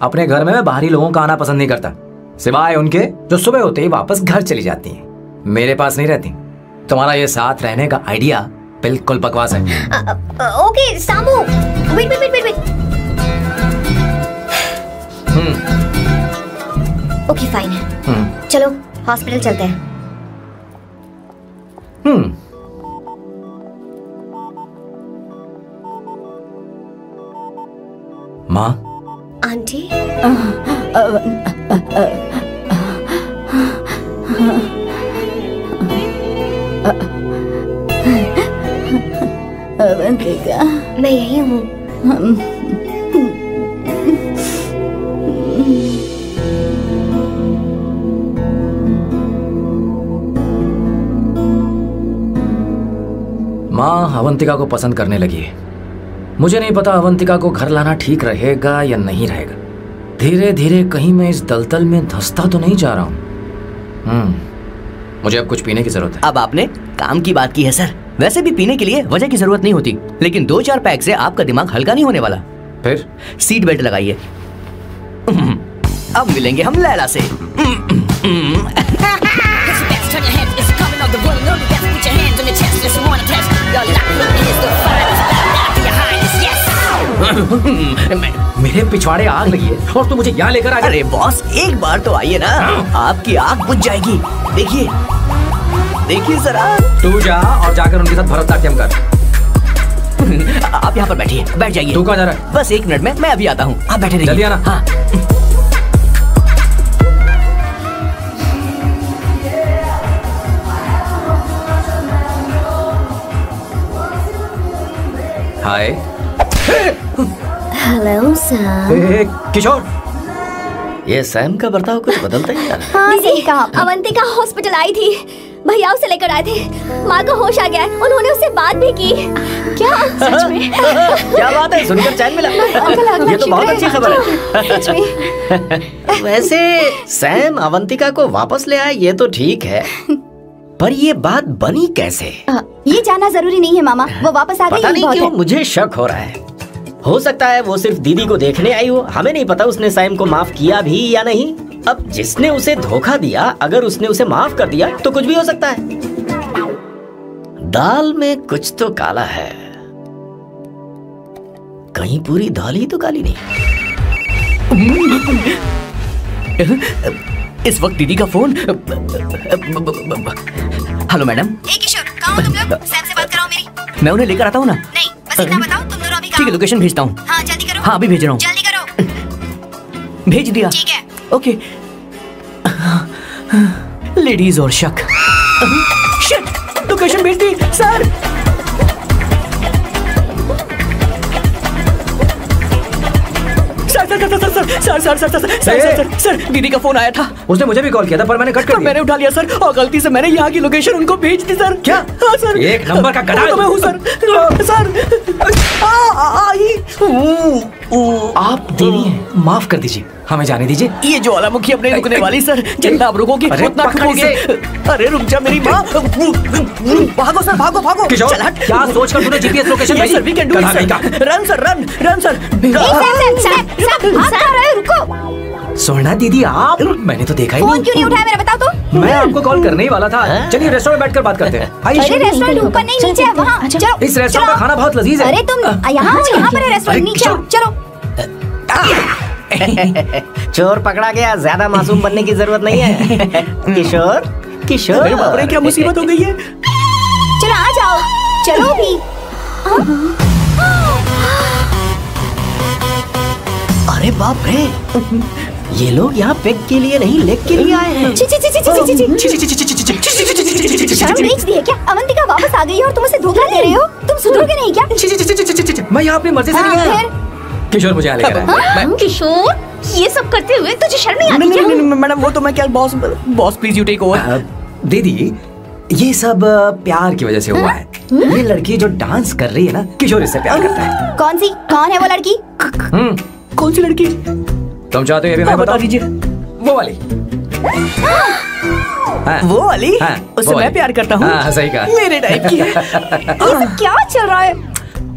अपने घर में मैं बाहरी लोगों का आना पसंद नहीं करता, सिवाय उनके जो सुबह होते ही वापस घर चली जाती हैं। मेरे पास नहीं रहती। तुम्हारा ये साथ रहने का आइडिया बिल्कुल बकवास है। Okay Samu, wait wait wait wait. Okay fine है। चलो हॉस्पिटल चलते हैं। माँ। आंटी। अवंतिका, मैं यही हूँ। माँ अवंतिका को पसंद करने लगी है। मुझे नहीं पता अवंतिका को घर लाना ठीक रहेगा या नहीं रहेगा। धीरे धीरे कहीं मैं इस दलदल में धंसता तो नहीं जा रहा हूँ। मुझे अब कुछ पीने की जरूरत है। अब आपने काम की बात की है सर। वैसे भी पीने के लिए वजह की जरूरत नहीं होती, लेकिन 2-4 पैक से आपका दिमाग हल्का नहीं होने वाला। फिर सीट बेल्ट लगाइए। अब मिलेंगे हम लैला से। मेरे पिछवाड़े आग लगी है और तू मुझे यहाँ लेकर आ गया। अरे बॉस, एक बार तो आइए ना, आपकी आग बुझ जाएगी। देखिए देखिए जरा। तू जा और जाकर उनके साथ भरतनाट्यम कर। आप यहाँ पर बैठिए, बैठ जाइए। तू कहाँ जा रहा है? बस 1 मिनट में मैं अभी आता हूँ, आप बैठे रहिए। जल्दी आना। हाँ। हाय। Hello sir. किशोर, ये सैम का बर्ताव कुछ बदलता ही यार। हाँ सही कहा। अवंतिका हॉस्पिटल आई थी, भैया उसे लेकर आए थे। माँ को होश आ गया है, उन्होंने उससे बात भी की। क्या सच में? क्या बात है, सुनकर चैन मिला। ये तो बहुत अच्छी खबर है। सच में। वैसे सैम अवंतिका को वापस ले आए ये तो ठीक है, पर ये बात बनी कैसे? ये जानना जरूरी नहीं है मामा, वो वापस आ गई। पता नहीं क्यों मुझे शक हो रहा है। हो सकता है वो सिर्फ दीदी को देखने आई हो, हमें नहीं पता उसने सैम को माफ किया भी या नहीं। अब जिसने उसे धोखा दिया, अगर उसने उसे माफ कर दिया तो कुछ भी हो सकता है। दाल में कुछ तो काला है, कहीं पूरी दाल ही तो काली नहीं। इस वक्त दीदी का फोन। Hello madam. किशोर, कहाँ हो तुम लोग? सैम से बात कराओ मेरी। मैं उन्हें लेकर आता हूँ ना। नहीं, बस इतना बताओ तुम दोनों अभी ठीक है, लोकेशन भेजता हूँ। हाँ जल्दी करो। हाँ अभी भेज रहा हूँ। जल्दी करो। भेज दिया। ठीक है। ओके। लेडीज और शक। शिट, लोकेशन भेज दी सर। सर दीदी का फोन आया था। उसने मुझे भी कॉल किया था पर मैंने कट कर दिया। मैंने उठा लिया सर, और गलती से मैंने यहाँ की लोकेशन उनको भेज दी सर। क्या? हाँ सर। एक नंबर का गधा तो मैं हूँ सर। आप देवी हैं, माफ कर दीजिए, हमें जाने दीजिए। ये ज्वालामुखी अब नहीं रुकने वाली सर, जितना आप रुकोगे उतना ठुकोगे। अरे रुक जा मेरी माँ। भागो सर, भागो भागो। किशोर, क्या सोचकर तूने जीपीएस लोकेशन भेजी? Sir we can do it sir. Run sir, run run sir. रुको सोना दीदी, आप मैंने तो देखा ही फोन नहीं। क्यों नहीं उठाया मेरा बताओ तो? मैं आपको कॉल करने ही वाला था। चलिए रेस्टोरेंट में बैठकर बात करते हैं। अरे रेस्टोरेंट ऊपर नहीं नीचे है, वहाँ चलो। इस रेस्टोरेंट का खाना बहुत लजीज है। अरे तुम यहाँ पर है रेस्टोरेंट, नीचे आओ, चलो। चोर पकड़ा गया, ज्यादा मासूम बनने की जरूरत नहीं है। किशोर, किशोर, अरे बाप रे, क्या मुसीबत हो गई है। चलो आ जाओ, चलो भी। अरे बाप रे, ये लोग यहाँ पेग के लिए नहीं लेग के लिए आए हैं। शर्म बेच दी है क्या? अवंतिका वापस आ गई है और तुम उसे धोखा दे रहे हो? तुम सुधरोगे नहीं क्या? मैं यहाँ अपनी मर्जी से नहीं आया। किशोर मुझे यहाँ लेकर आया। किशोर, ये सब करते हुए तुझे शर्म नहीं आती क्या? नहीं मैडम, वो तो मैं क्या, boss please you take over. दीदी, ये सब प्यार की वजह से हुआ है। ये लड़की जो डांस कर रही है ना, किशोर इससे प्यार करता है। कौन सी? कौन है वो लड़की? कौन सी लड़की? तुम चाहते हो ये भी मैं बता दीजिए। वो वाली। हाँ, वो वाली? हाँ, उससे वो मैं वाली। प्यार करता हूँ। हाँ, सही कहा। मेरे टाइप की है। ये सब क्या चल रहा है?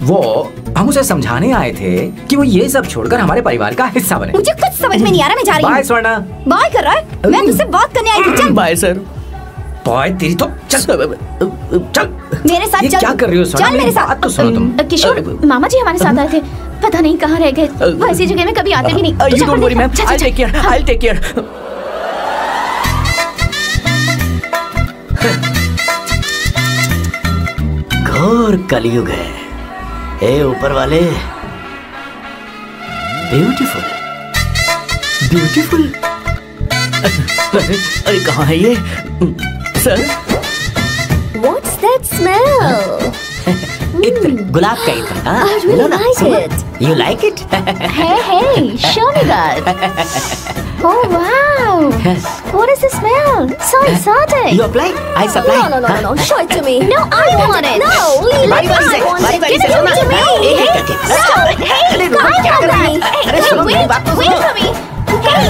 वो हम उसे समझाने आए थे कि वो ये सब छोड़कर हमारे परिवार का हिस्सा बने। मुझे कुछ समझ में नहीं आ रहा, मैं जा रही हूँ। बाय स्वर्णा। बाय कर रहा है? मैं तुझसे बात करने आई थी, चल। Bye sir. बाय तेरी तो चल चल मेरे साथ ये चल। क्या कर रही हो स्वर्णा? चल मेरे साथ। बात तो सुनो तुम। किशोर, मामा जी हमारे साथ आए थे, पता नहीं कहाँ रह गए। वो ऐसी जगह में कभी आते भी नहीं। You don't worry ma'am, I'll take care, I'll take care। घोर कलयुग है। ए ऊपर वाले, ब्यूटीफुल ब्यूटीफुल। अरे कहाँ है ये सर? What's that smell? इत्र, गुलाब का इत्र। I really like it. You like it? Hey, show me that. Oh wow! What is the smell? So exciting. You apply? I supply. No. Show it to me. No, I want it. No, leave it. I want it. Give it to me. Hey, come on, wait for me. Hey,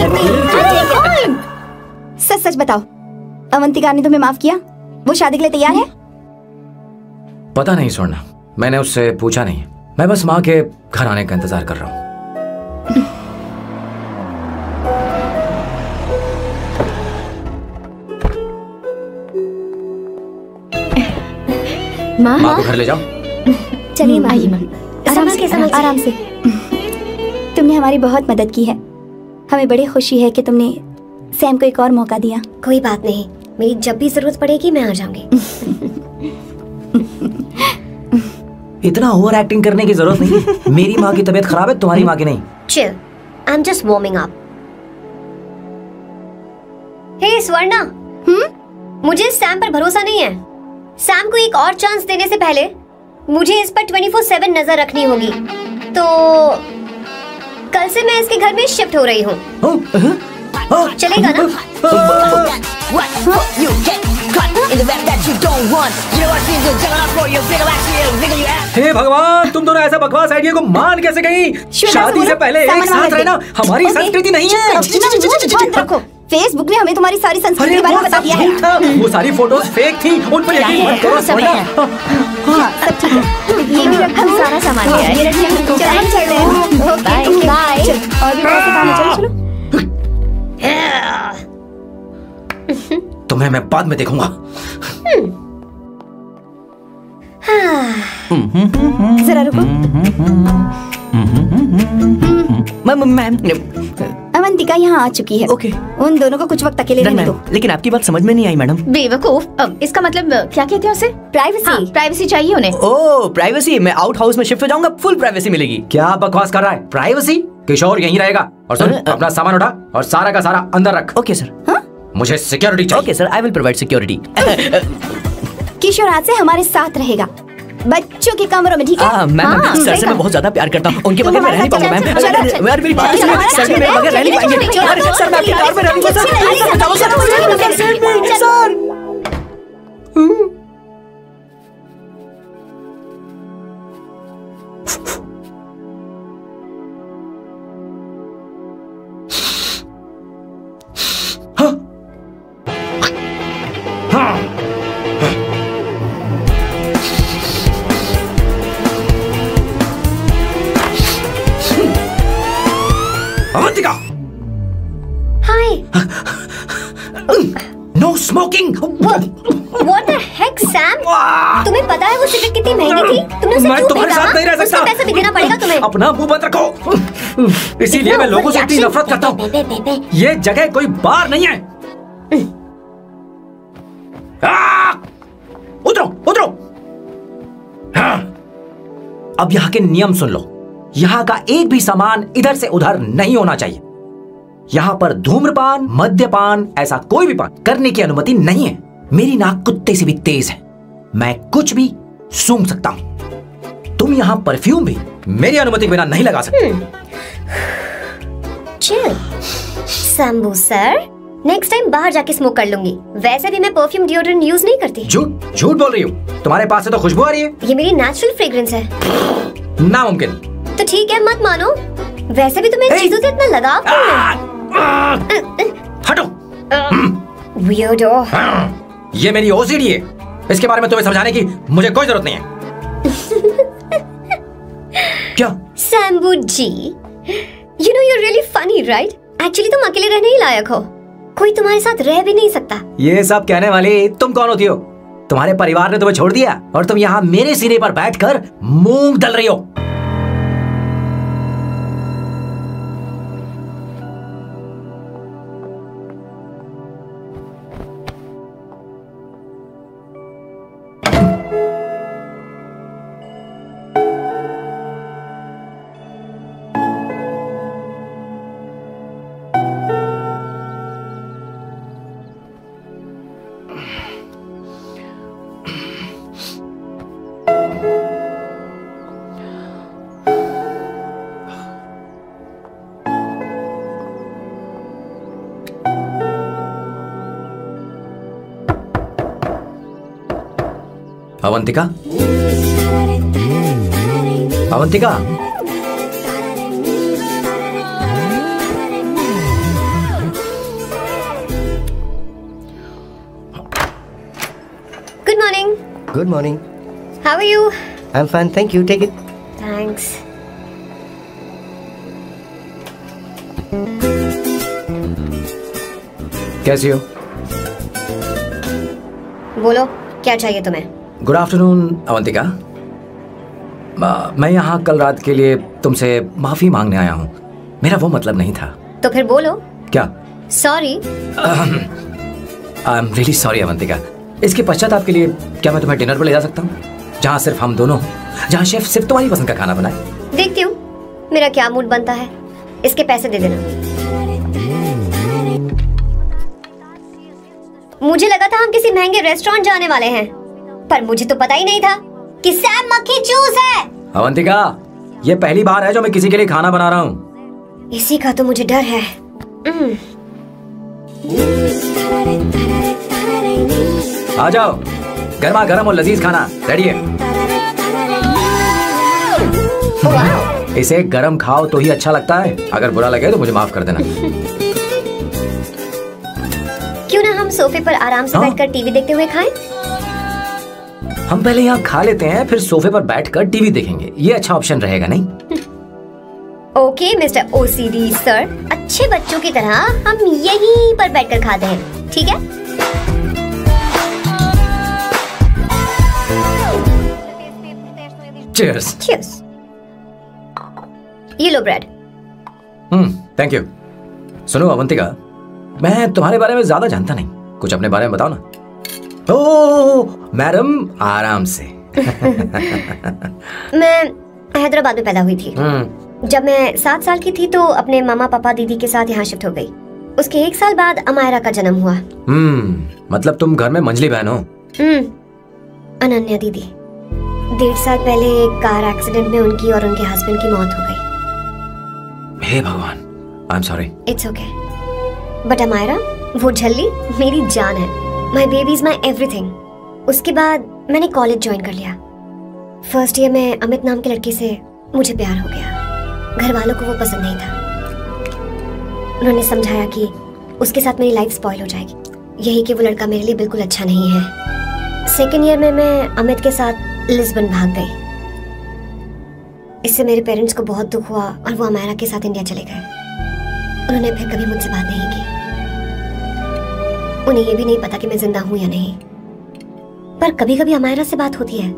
सच सच बताओ, अवंतिका ने तुम्हें माफ किया? वो शादी के लिए तैयार है? पता नहीं सोना, मैंने उससे पूछा नहीं। मैं बस माँ के घर आने का इंतजार कर रहा हूँ। माँ को घर ले जाओ। चलिए माँ, आराम से। तुमने हमारी बहुत मदद की है। हमें बड़ी खुशी है कि तुमने सैम को एक और मौका दिया। कोई बात नहीं, मेरी जब भी जरूरत पड़ेगी मैं आ जाऊंगी। इतना ओवर एक्टिंग करने की जरूरत नहीं। मेरी माँ की तबीयत खराब है, तुम्हारी माँ की नहीं। Chill, I'm just warming up. Hey Swarna, मुझे सैम पर भरोसा नहीं है। सैम को एक और चांस देने से पहले मुझे इस पर 24/7 नजर रखनी होगी। तो कल से मैं इसके घर में शिफ्ट हो रही हूँ। चलेगा ना? हे भगवान, तुम दोनों ऐसा बकवास आइडिया को मान कैसे गई? शादी से पहले एक साथ रहना हमारी संस्कृति नहीं है। फेसबुक ने हमें तुम्हारी सारी संस्कृति के बारे में बता दिया है। वो सारी फोटोज फेक थी, उन पर यकीन मत करो। सब ठीक है, ये भी रखा, सारा सामान लिया है। चलते हैं। बाय। और भी बहुत काम है, चलो। तुम्हें मैं बाद में देखूंगा। जरा रुको। मैम अवंतिका यहाँ आ चुकी है। ओके। उन दोनों को कुछ वक्त अकेले रहने दो। लेकिन आपकी बात समझ में नहीं आई मैडम। बेवकूफ, अब इसका मतलब क्या कहते हैं उसे? प्राइवेसी। प्राइवेसी चाहिए उन्हें। ओह प्राइवेसी, मैं आउट हाउस में शिफ्ट हो जाऊंगा, फुल प्राइवेसी मिलेगी। क्या बकवास कर रहा है? प्राइवेसी? किशोर यहीं रहेगा। और सुन, अपना सामान उठा और सारा का सारा अंदर रख। Okay sir. मुझे सिक्योरिटी चाहिए। Okay sir, I will provide security. Kishore आज से हमारे साथ रहेगा, बच्चों के कमरों में, ठीक है? मैम सर से मैं बहुत ज्यादा प्यार करता हूँ, उनके बगैर मैं रह नहीं पाऊंगा मैम। यार मेरी बात सुनिए, सर मेरे बगैर रह नहीं पाएंगे। सर मैं आपकी कार में रहूंगा sir. Avantika! Hi. No smoking. What the heck, Sam? तुम्हें पता है वो सिगरेट कितनी महंगी थी? तुमने उसे मैं क्यों तुम्हारे खरीदा? साथ नहीं रह सकता। उसका पैसा भी देना पड़ेगा तुम्हें। अपना मुंह बंद रखो। इसीलिए मैं लोगों से इतनी नफरत करता हूँ। ये जगह कोई बार नहीं है। उतरो उतरो। अब यहाँ के नियम सुन लो। यहाँ का एक भी सामान इधर से उधर नहीं होना चाहिए। यहाँ पर धूम्रपान, मद्यपान, ऐसा कोई भी पान करने की अनुमति नहीं है। मेरी नाक कुत्ते से भी तेज है, मैं कुछ भी सूंघ सकता हूँ। तुम यहाँ परफ्यूम भी मेरी अनुमति के बिना नहीं लगा सकते। Chill Shambhu sir, next time बाहर जाके स्मोक कर लूंगी। वैसे भी मैं परफ्यूम डिओड्रेंट यूज नहीं करती। झूठ झूठ बोल रही हो। तुम्हारे पास से तो खुशबू आ रही है। ये मेरी नेचुरल फ्रेग्रेंस है। नामुमकिन। तो ठीक है, मत मानो। वैसे भी तुम्हें इन चीजों से इतना लगाव क्यों है? हटो। वियर्डो। ये मेरी ओसीडी है, इसके बारे में तुम्हें समझाने की मुझे कोई जरूरत नहीं है। क्या? शंभू जी, you know you're really funny, right? Actually तुम अकेले रहने ही लायक हो। कोई तुम्हारे साथ रह भी नहीं सकता। ये सब कहने वाली तुम कौन होती हो? तुम्हारे परिवार ने तुम्हें छोड़ दिया और तुम यहाँ मेरे सीने पर बैठकर मूंग दल रही हो। Avantika, Avantika, good morning. Good morning. How are you? I am fine, thank you, take it. Thanks. कैसी हो? बोलो, क्या चाहिए तुम्हें? Good afternoon Avantika. मैं यहाँ कल रात के लिए तुमसे माफी मांगने आया हूँ। मेरा वो मतलब नहीं था। तो फिर बोलो। क्या? Sorry. I am really sorry Avantika. इसके पश्चाताप के लिए क्या मैं तुम्हें डिनर पर ले जा सकता हूँ, जहाँ सिर्फ हम दोनों, जहाँ शेफ सिर्फ तुम्हारी पसंद का खाना बनाए? देखती हूँ मेरा क्या मूड बनता है। इसके पैसे दे देना। मुझे लगा था हम किसी महंगे रेस्टोरेंट जाने वाले हैं, पर मुझे तो पता ही नहीं था कि सैम मक्खी चूस है। अवंतिका, ये पहली बार है जो मैं किसी के लिए खाना बना रहा हूँ। इसी का तो मुझे डर है। आ जाओ, गर्मा गर्म और लजीज खाना रेडी है। इसे गरम खाओ तो ही अच्छा लगता है। अगर बुरा लगे तो मुझे माफ कर देना। क्यों ना हम सोफे पर आराम से बैठकर टीवी देखते हुए खाएं? हम पहले यहाँ खा लेते हैं, फिर सोफे पर बैठकर टीवी देखेंगे। ये अच्छा ऑप्शन रहेगा नहीं? ओके मिस्टर ओसीडी सर, अच्छे बच्चों की तरह हम यहीं पर बैठकर खाते हैं, ठीक है? चीयर्स। चीयर्स। ये लो ब्रेड। Thank you. सुनो अवंतिका, मैं तुम्हारे बारे में ज्यादा जानता नहीं, कुछ अपने बारे में बताओ ना। ओह मैडम, आराम से। मैं हैदराबाद में पैदा हुई थी। जब मैं 7 साल की थी तो अपने मामा पापा दीदी के साथ यहाँ शिफ्ट हो गई। उसके 1 साल बाद अमायरा का जन्म हुआ। मतलब तुम घर में मंझली बहन हो? अनन्या दीदी। 1.5 साल पहले एक कार एक्सीडेंट में उनकी और उनके हस्बैंड की मौत हो गई। हे भगवान, I am sorry. It's okay. But Amayra, वो झल्ली मेरी जान है। My baby is my everything. उसके बाद मैंने कॉलेज ज्वाइन कर लिया। फर्स्ट ईयर में अमित नाम के लड़के से मुझे प्यार हो गया। घर वालों को वो पसंद नहीं था। उन्होंने समझाया कि उसके साथ मेरी लाइफ स्पॉइल हो जाएगी, यही कि वो लड़का मेरे लिए बिल्कुल अच्छा नहीं है। सेकेंड ईयर में मैं अमित के साथ लिस्बन भाग गई। इससे मेरे पेरेंट्स को बहुत दुख हुआ और वो अमायरा के साथ इंडिया चले गए। उन्होंने फिर कभी मुझसे बात नहीं की। उन्हें ये भी नहीं पता कि मैं जिंदा हूं या नहीं। पर कभी कभी अमायरा से बात होती है।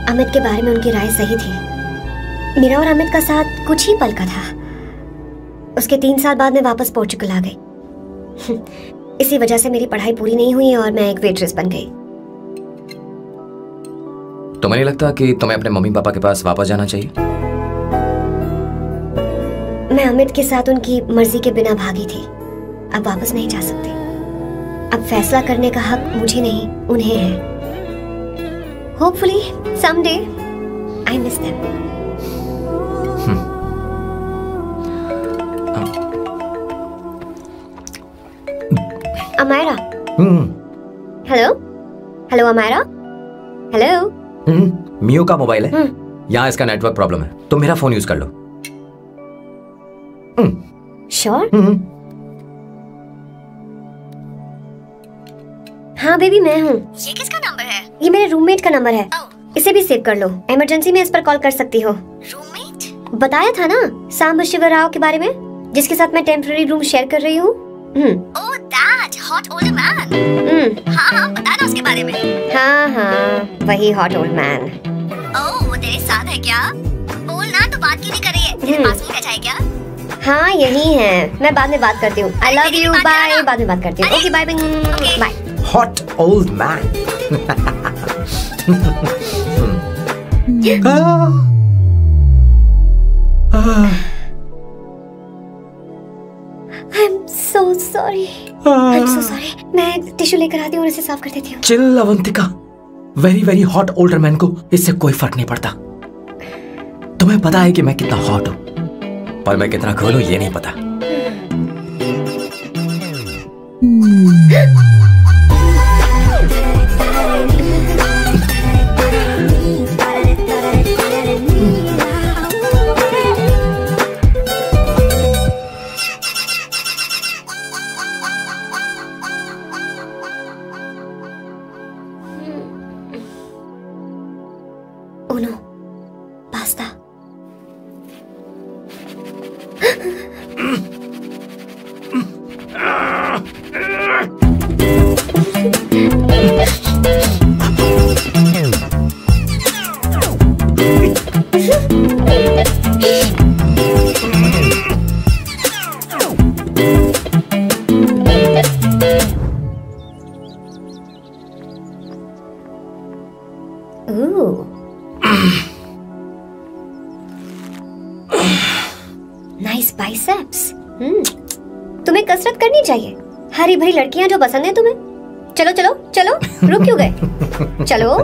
अमित के बारे में उनकी राय सही थी। मेरा और अमित का साथ कुछ ही पल का था। उसके 3 साल बाद मैं वापस पोर्चुगल आ गई। इसी वजह से मेरी पढ़ाई पूरी नहीं हुई और मैं एक वेट्रेस बन गई। तुम्हें नहीं लगता कि तुम्हें अपने मम्मी पापा के पास वापस जाना चाहिए? मैं अमित के साथ उनकी मर्जी के बिना भागी थी। अब वापस नहीं जा सकती। अब फैसला करने का हक मुझे नहीं, उन्हें है। Hopefully someday I miss them. Amaira. Hello hello Amaira. Hello. मियो का मोबाइल है। यहाँ इसका नेटवर्क प्रॉब्लम है, तुम मेरा फोन यूज कर लो। श्योर? हाँ बेबी, मैं हूँ। ये किसका नंबर है? ये मेरे रूममेट का नंबर है। इसे भी सेव कर लो। इमरजेंसी में इस पर कॉल कर सकती हो। रूममेट? बताया था ना सांब शिवराव के बारे में, जिसके साथ मैं टेम्पररी रूम शेयर कर रही हूँ। Oh that hot old man. हाँ, बता ना उसके बारे में। हाँ, वही हॉट ओल्ड मैन। ओह, वो तेरे साथ है क्या? बोल ना, तो बात क्यों नहीं कर रही है? तेरे पास नहीं बैठा है क्या? हाँ, यही है। मैं बाद में बात करती हूँ। I love you, bye. बाद में बात करती हूँ। Okay, bye bye. Hot old man. I'm so sorry. I'm so sorry. मैं टिश्यू लेकर आती हूँ और इसे साफ कर देती हूँ। Chill Avantika, very very hot older man को इससे कोई फर्क नहीं पड़ता। तुम्हें पता है कि मैं कितना हॉट हूँ, पर मैं कितना कूल हूँ ये नहीं पता। Nice biceps. तुम्हें कसरत करनी चाहिए। हरी भरी लड़कियां जो पसंद है तुम्हें। चलो चलो चलो, रुक क्यों गए? चलो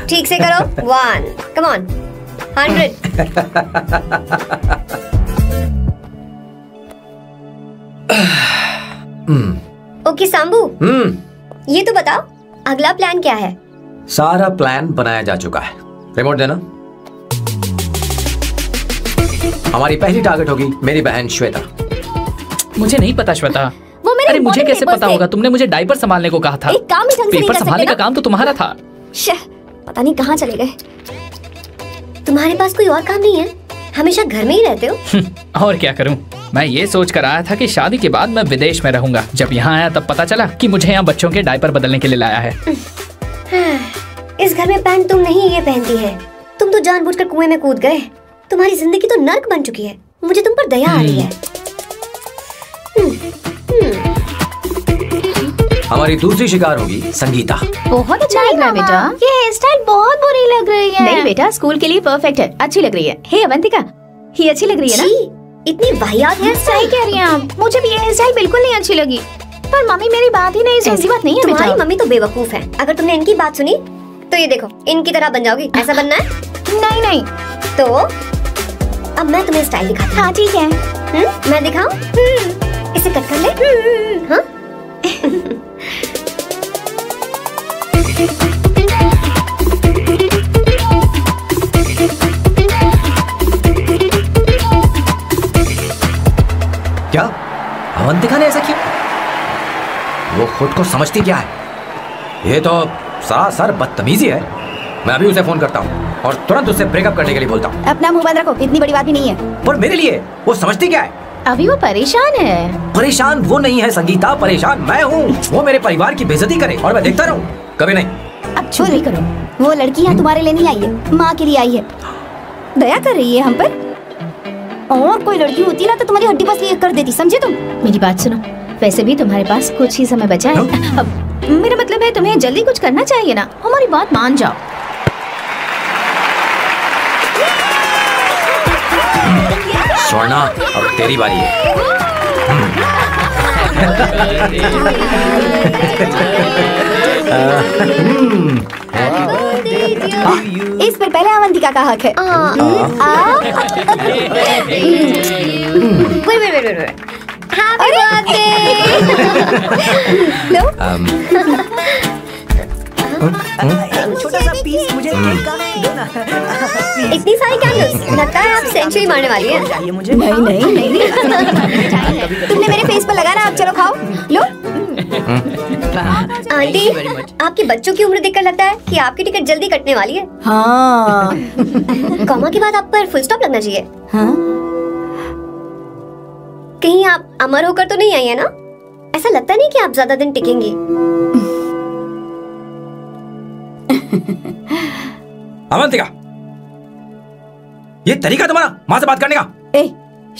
ठीक से करो। 1 कम ऑन 100। ओके सांबू, ये तो बताओ अगला प्लान क्या है? सारा प्लान बनाया जा चुका है। रिमोट देना। हमारी पहली टारगेट होगी मेरी बहन श्वेता। मुझे नहीं पता श्वेता। वो मेरे अरे मुझे कैसे पता होगा? तुमने मुझे डायपर संभालने को कहा था। एक काम ही ढंग से नहीं पेपर कर संभालने सकते का काम तो तुम्हारा था। पता नहीं कहाँ चले गए। तुम्हारे पास कोई और काम नहीं है? हमेशा घर में ही रहते हो? और क्या करूं? मैं ये सोच कर आया था कि शादी के बाद मैं विदेश में रहूंगा। जब यहाँ आया तब पता चला कि मुझे यहाँ बच्चों के डायपर बदलने के लिए लाया है। इस घर में पैंट तुम नहीं ये पहनती है। तुम तो जानबूझकर कुएं में कूद गए। तुम्हारी जिंदगी तो नर्क बन चुकी है। मुझे तुम पर दया आ रही है। हमारी दूसरी शिकार होगी संगीता। बहुत अच्छा लग रहा है बेटा। ये हेयर स्टाइल बहुत बुरी लग रही है। नहीं बेटा, स्कूल के लिए परफेक्ट है, अच्छी लग रही है। हे अवंतिका, ये अच्छी लग रही है ना? इतनी वाहियात हेयर स्टाइल। सही कह रही हैं आप। मुझे भी ये हेयर स्टाइल बिल्कुल नहीं अच्छी लगी। पर मम्मी मेरी बात ही नहीं सुनती। ऐसी बात नहीं है बेटा। तुम्हारी मम्मी तो बेवकूफ है। अगर तुमने इनकी बात सुनी तो ये देखो इनकी तरह बन जाओगी। ऐसा बनना है? नहीं नहीं। तो अब मैं तुम्हें स्टाइल दिखाती हूँ। हाँ ठीक है। मैं दिखाऊं? इसे कट कर ले। हाँ? क्या अवंतिका ने ऐसा किया? वो खुद को समझती क्या है? ये तो सरासर बदतमीजी है। मैं अभी उसे फोन करता हूँ और तुरंत उससे ब्रेकअप करने के लिए बोलता हूँ। अपना मुंह बंद रखो, इतनी बड़ी बात भी नहीं है। पर मेरे लिए वो समझती क्या है? अभी वो परेशान है। परेशान वो नहीं है संगीता, परेशान मैं हूँ। वो मेरे परिवार की बेइज्जती करे और मैं देखता रहूँ? कभी नहीं। अब चुप नहीं करो। वो लड़की यहाँ तुम्हारे लिए नहीं आई है, माँ के लिए आई है। दया कर रही है हम पर। और कोई लड़की होती ना तो तुम्हारी हड्डी बस ये कर देती, समझे तुम? मेरी बात सुनो, वैसे भी तुम्हारे पास कुछ ही समय बचा है। अब मेरा मतलब है तुम्हें जल्दी कुछ करना चाहिए ना। हमारी बात मान जाओ। स्वर्णा, अब तेरी बारी है। इस पर पहले अवंतिका का हक है। छोटा सा पीस मुझे केक का देना। इतनी सारी कैंडल्स, लगता है आप सेंचुरी मारने वाली है। चाहिए मुझे। नहीं नहीं नहीं। तुमने मेरे फेस पर लगाना, आप चलो खाओ। लो। आंटी, आपके बच्चों की उम्र देखकर लगता है कि आपकी टिकट जल्दी कटने वाली है। हाँ। कॉमा के बाद आप पर फुल स्टॉप लगना चाहिए। हाँ? कहीं आप अमर होकर तो नहीं आई है ना? ऐसा लगता नहीं कि आप ज्यादा दिन टिकेंगी। अवंतिका, ये तरीका तुम्हारा माँ से बात करने का? ए,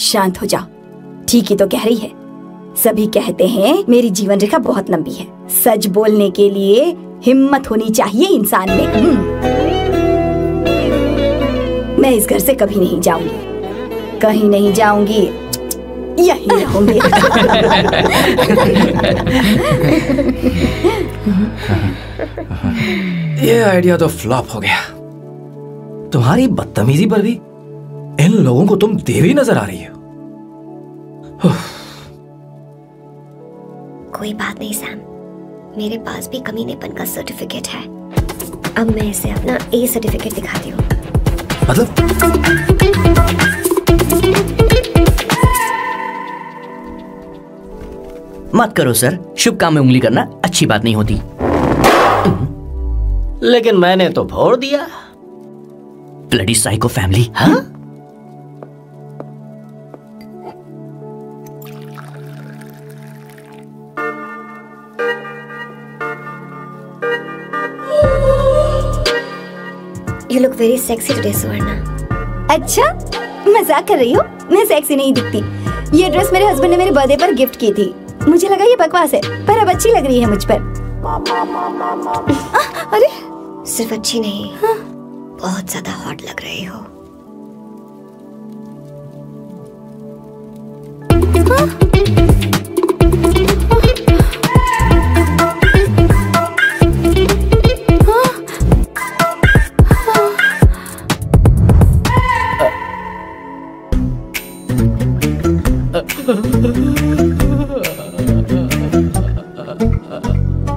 शांत हो जाओ। ठीक ही तो कह रही है। सभी कहते हैं मेरी जीवन रेखा बहुत लंबी है। सच बोलने के लिए हिम्मत होनी चाहिए इंसान में। मैं इस घर से कभी नहीं जाऊंगी, कहीं नहीं जाऊंगी, यहीं रहूंगी। ये आइडिया तो फ्लॉप हो गया। तुम्हारी बदतमीजी पर भी इन लोगों को तुम देवी नजर आ रही हो। कोई बात नहीं सैम, मेरे पास भी कमीनेपन का सर्टिफिकेट है। अब मैं इसे अपना ए सर्टिफिकेट दिखाती हूँ। मतलब? मत करो सर, शुभ काम में उंगली करना अच्छी बात नहीं होती। लेकिन मैंने तो भोर दिया। Bloody psycho family. हाँ? You look very sexy today, Suvarna. अच्छा, मजाक कर रही हो? मैं सेक्सी नहीं दिखती। ये ड्रेस मेरे हस्बैंड ने मेरे बर्थडे पर गिफ्ट की थी। मुझे लगा ये बकवास है, पर अब अच्छी लग रही है मुझ पर। अरे सिर्फ अच्छी नहीं, हाँ? बहुत ज्यादा हॉट लग रही हो।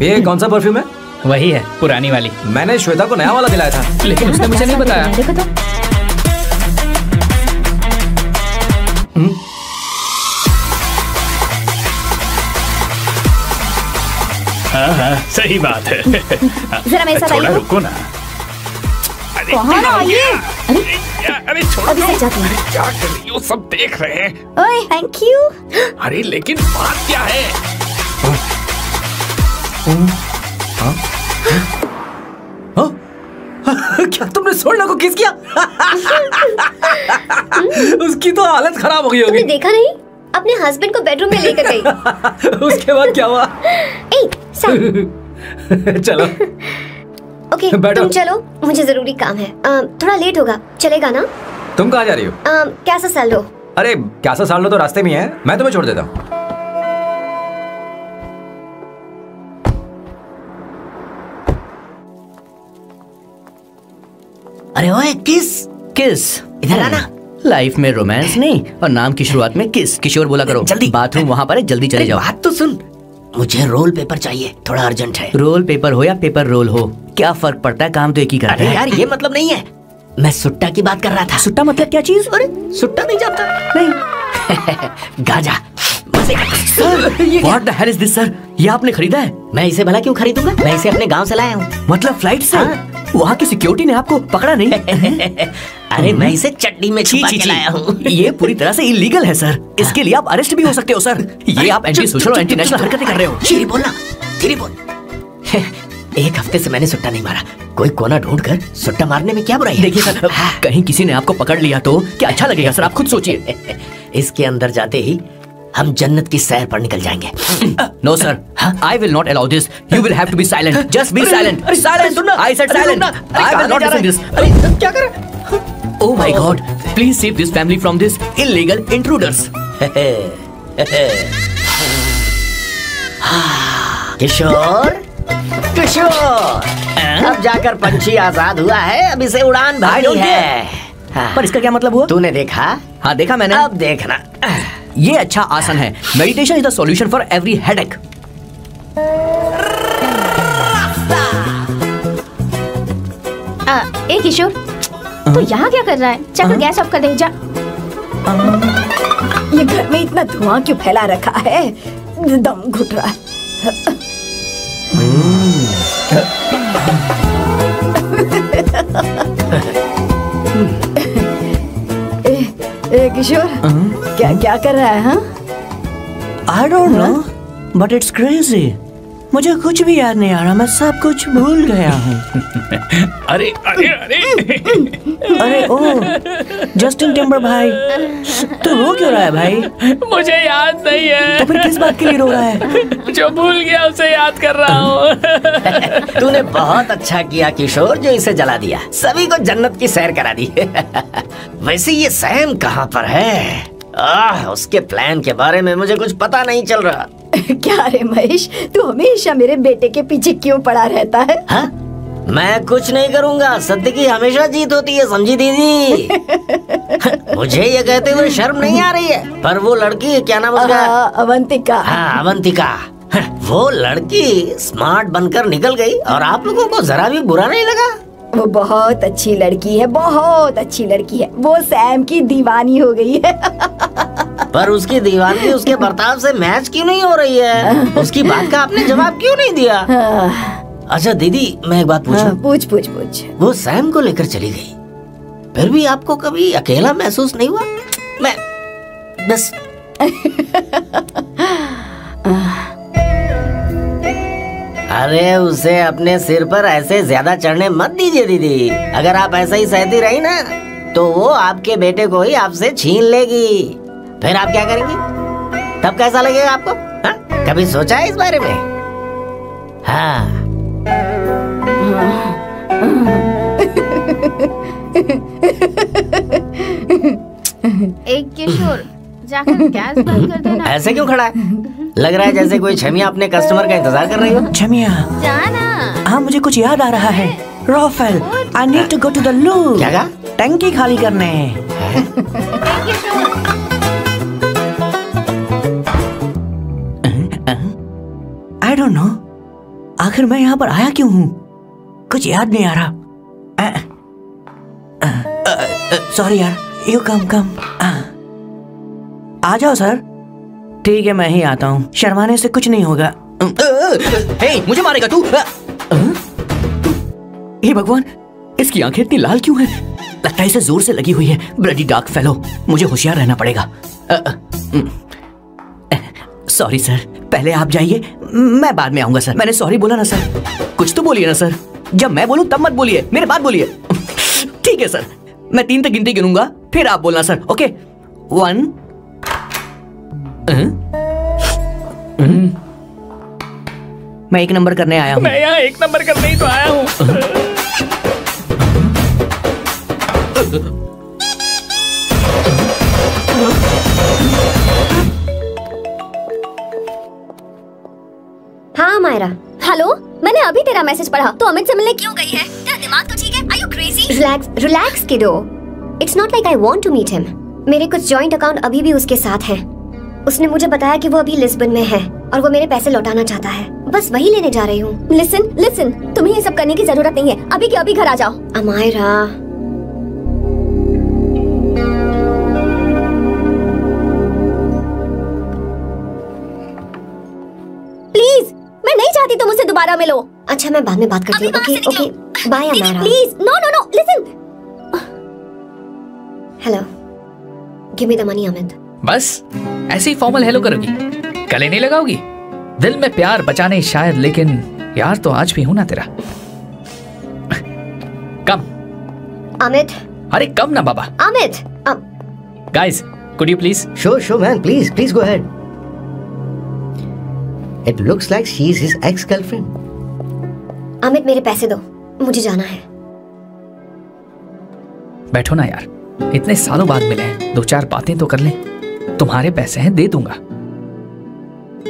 ये कौन सा परफ्यूम है? वही है, पुरानी वाली। मैंने श्वेता को नया वाला दिलाया था, लेकिन उसने मुझे नहीं बताया। देखो तो। हाँ, सही बात है। जरा मेरे साथ आइए। रुको ना। अरे कहाँ ना आइए? अरे छोड़ो, क्या कर रही हो? सब देख रहे हैं। ओए, थैंक यू। अरे लेकिन बात क्या है? क्या तुमने सोना को किस किया? उसकी तो हालत खराब हो गई होगी। तुमने देखा नहीं? अपने हस्बैंड को बेडरूम में लेकर गई। उसके बाद क्या हुआ? चलो ओके, तुम चलो, मुझे जरूरी काम है। थोड़ा लेट होगा, चलेगा ना? तुम कहाँ जा रही हो? कैसा साल लो? अरे कैसा साल लो तो रास्ते में है, मैं तुम्हें छोड़ देता हूँ। अरे ओए, किस इधर आना। लाइफ में रोमांस नहीं और नाम की शुरुआत में किस। किशोर बोला करो। जल्दी। बाथरूम वहाँ पर है, जल्दी चले जाओ। बात तो सुन, मुझे रोल पेपर चाहिए, थोड़ा अर्जेंट है। रोल पेपर हो या पेपर रोल हो, क्या फर्क पड़ता है, काम तो एक ही करता अरे है। यार, ये मतलब नहीं है, मैं सुट्टा की बात कर रहा था। सुट्टा मतलब क्या चीज? अरे सुट्टा नहीं जानता? नहीं। Gaza. What the hell is this, sir? ये आपने खरीदा है? मैं इसे भला क्यों खरीदूंगा? मैं इसे अपने गांव से लाया हूँ। मतलब फ्लाइट से? वहाँ की सिक्योरिटी ने आपको पकड़ा नहीं? अरे मैं इसे चटनी में छुपा के लाया हूँ। ये पूरी तरह से इलीगल है सर। इसके लिए आप अरेस्ट भी हो सकते हो सर। ये आप एंटी सोशल और एंटी नेशनल हरकतें कर रहे हो। धीरे बोलना, धीरे बोल। एक हफ्ते से मैंने सुट्टा नहीं मारा, कोई कोना ढूंढ कर सुट्टा मारने में क्या बुराई है? देखिए सर, कहीं किसी ने आपको पकड़ लिया तो क्या अच्छा लगेगा सर, आप खुद सोचिए। इसके अंदर जाते ही हम जन्नत की सैर पर निकल जाएंगे। No sir, I will not allow this. You will have to be silent. Just be silent. Silent. I said silent. I will not listen this. अरे क्या कर रहे? Oh my God! Please save this family from this illegal intruders. किशोर, किशोर, अब जाकर पंछी आजाद हुआ है, अब इसे उड़ान भरनी है। पर इसका क्या मतलब हुआ? तूने देखा? हाँ देखा मैंने। अब देखना। ये अच्छा आसन है। Meditation is the solution for every headache. ए किशोर, तू यहाँ क्या कर रहा है? चल गैस ऑफ कर दे, जा। ये घर में इतना धुआं क्यों फैला रखा है? दम घुट रहा है। किशोर, क्या क्या कर रहा है? I don't know, but it's crazy. मुझे कुछ भी याद नहीं आ रहा, मैं सब कुछ भूल गया हूँ। अरे अरे अरे अरे ओह, जस्टिन टिम्बर भाई, तो रो क्यों रहा है भाई? मुझे याद नहीं है। तो फिर किस बात के लिए रो रहा है? जो भूल गया उसे याद कर रहा हूँ। तूने बहुत अच्छा किया किशोर, जो इसे जला दिया, सभी को जन्नत की सैर करा दी। वैसे ये सैम कहाँ पर है? उसके प्लान के बारे में मुझे कुछ पता नहीं चल रहा। क्या रे महेश, तू हमेशा मेरे बेटे के पीछे क्यों पड़ा रहता है? हा? मैं कुछ नहीं करूँगा, सत्य की हमेशा जीत होती है, समझी दीदी? मुझे ये कहते हुए शर्म नहीं आ रही है, पर वो लड़की, क्या नाम उसका? अवंतिका। हाँ, अवंतिका। वो लड़की स्मार्ट बनकर निकल गई और आप लोगों को जरा भी बुरा नहीं लगा? वो बहुत अच्छी लड़की है, बहुत अच्छी लड़की है। वो सैम की दीवानी हो गई है। पर उसकी दीवानी उसके बर्ताव से मैच क्यों नहीं हो रही है? उसकी बात का आपने जवाब क्यों नहीं दिया? अच्छा दीदी, मैं एक बात पूछूं? पूछ पूछ पूछ। वो सैम को लेकर चली गई, फिर भी आपको कभी अकेला महसूस नहीं हुआ? मैं बस अरे उसे अपने सिर पर ऐसे ज्यादा चढ़ने मत दीजिए दीदी। अगर आप ऐसा ही सहती रही ना तो वो आपके बेटे को ही आपसे छीन लेगी। फिर आप क्या करेंगी? तब कैसा लगेगा आपको? हा? कभी सोचा है इस बारे में? हाँ। एक किशोर जाकर गैस बंद कर देना। ऐसे क्यों खड़ा है? लग रहा है जैसे कोई छमिया अपने कस्टमर का इंतजार कर रही हो। छमिया, जाना। हाँ मुझे कुछ याद आ रहा है। Raphael, I need to go to the loo. क्या कहा? टंकी खाली करने। आई डोंट नो, आखिर मैं यहाँ पर आया क्यों हूँ? कुछ याद नहीं आ रहा। सॉरी यार, यू कम। आ जाओ सर। ठीक है, मैं ही आता हूँ। शर्माने से कुछ नहीं होगा। हे, मुझे मारेगा तू? हे भगवान, इसकी आंखें इतनी लाल क्यों हैं? लगता है इसे जोर से लगी हुई है। ब्लडी डार्क फेलो, मुझे होशियार रहना पड़ेगा। सॉरी सर, पहले आप जाइए, मैं बाद में आऊंगा सर। मैंने सॉरी बोला ना सर। कुछ तो बोलिए ना सर। जब मैं बोलूं तब मत बोलिए, मेरे बाद बोलिए। ठीक है सर, मैं 3 तक गिनती गिनूंगा, फिर आप बोलना सर। ओके, 1। मैं 1 नंबर करने आया हूँ। मैं यहाँ 1 नंबर करने ही तो आया हूँ। हाँ मायरा। हेलो, मैंने अभी तेरा मैसेज पढ़ा। तो अमित से मिलने क्यों गई है? तेरा दिमाग तो ठीक है? Are you crazy? Relax kiddo. It's not like I want to meet him. मेरे कुछ जॉइंट अकाउंट अभी भी उसके साथ हैं। उसने मुझे बताया कि वो अभी लिस्बन में है और वो मेरे पैसे लौटाना चाहता है। बस वही लेने जा रही हूँ। लिसन, तुम्हें ये सब करने की जरूरत नहीं है। अभी के अभी घर आ जाओ। अमायरा, प्लीज, मैं नहीं चाहती तुम मुझसे दोबारा मिलो। अच्छा, मैं बाद में बात करती हूँ। Okay, bye Amayra. Please, no, listen. Hello, give me the money Amit. बस ऐसे ही फॉर्मल हेलो करोगी? गले नहीं लगाओगी? दिल में प्यार बचाने शायद, लेकिन यार तो आज भी हूं ना तेरा। कम अमित। अरे कम ना बाबा। Amit. Guys, could you please? Sure man, please go ahead. It looks like she's his ex-girlfriend. Amit, मेरे पैसे दो, मुझे जाना है। बैठो ना यार, इतने सालों बाद मिले हैं, 2-4 बातें तो कर लें। तुम्हारे पैसे हैं, दे दूंगा।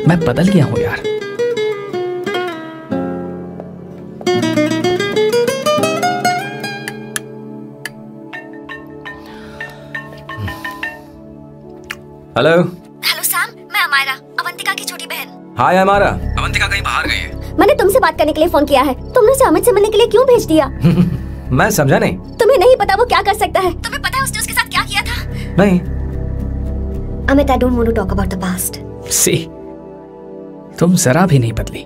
मैं बदल गया हूं यार। हेलो सैम, मैं अमायरा, अवंतिका की छोटी बहन। हाय अमारा। अवंतिका कहीं बाहर गई है। मैंने तुमसे बात करने के लिए फोन किया है। तुमने उसे अमित से मिलने के लिए क्यों भेज दिया? मैं समझा नहीं। तुम्हें नहीं पता वो क्या कर सकता है? तुम्हें पता है उसने उसके साथ क्या किया था? नहीं। Amit, I don't want to talk about the past. सी, तुम जरा भी नहीं बदली।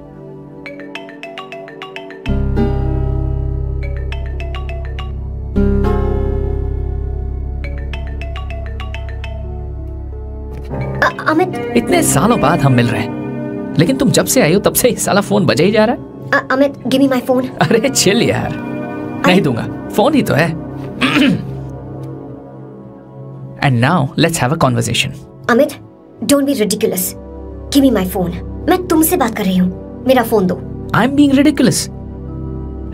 अमित, इतने सालों बाद हम मिल रहे हैं, लेकिन तुम जब से आई हो तब से साला फोन बजा ही जा रहा है। Amit, give me my phone. अरे चिल यार, नहीं दूंगा, फोन ही तो है। And now let's have a conversation. Amit, don't be ridiculous. Give me my phone. मैं तुमसे बात कर रही हूँ, मेरा फोन दो। I'm being ridiculous.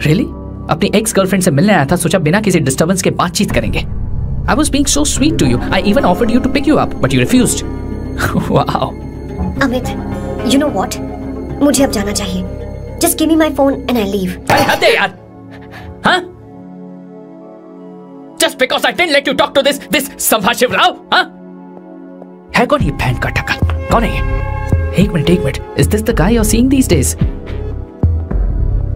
Really? अपनी एक्स गर्लफ्रेंड से मिलने आया था, सोचा बिना किसी डिस्टर्बेंस के बातचीत करेंगे। I was being so sweet to you. I even offered you to pick you up, but you refused. Wow. Amit, you know what? मुझे अब जाना चाहिए। Just give me my phone and I'll leave. अरे हद है यार, हाँ? Just because I didn't let you talk to this संभाशिव Rao, हाँ? है कौन ये बहन का टका? कौन है ये? एक minute. Is this the guy you're seeing these days?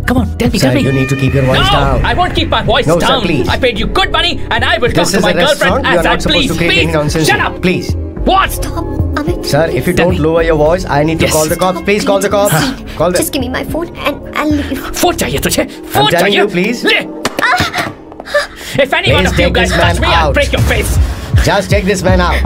Come on, tell me. Sir, you need to keep your voice down. No, I won't keep my voice No, down. sir, please. I paid you good money, and I will talk This to is my a restaurant. girlfriend You as are I not supposed to create any please. nonsense. Shut up. Please. What? Stop, Amit. Sir, if you don't lower your voice, I need to Yes. call the cops. Please call the cops. Call them. Just give me my phone and I'll leave. Phone चाहिए तुझे? I'm phone telling चाहिए? you, please. ले. If any one Please of you take guys this man touch me, I'll out. break your face. Just take this man out.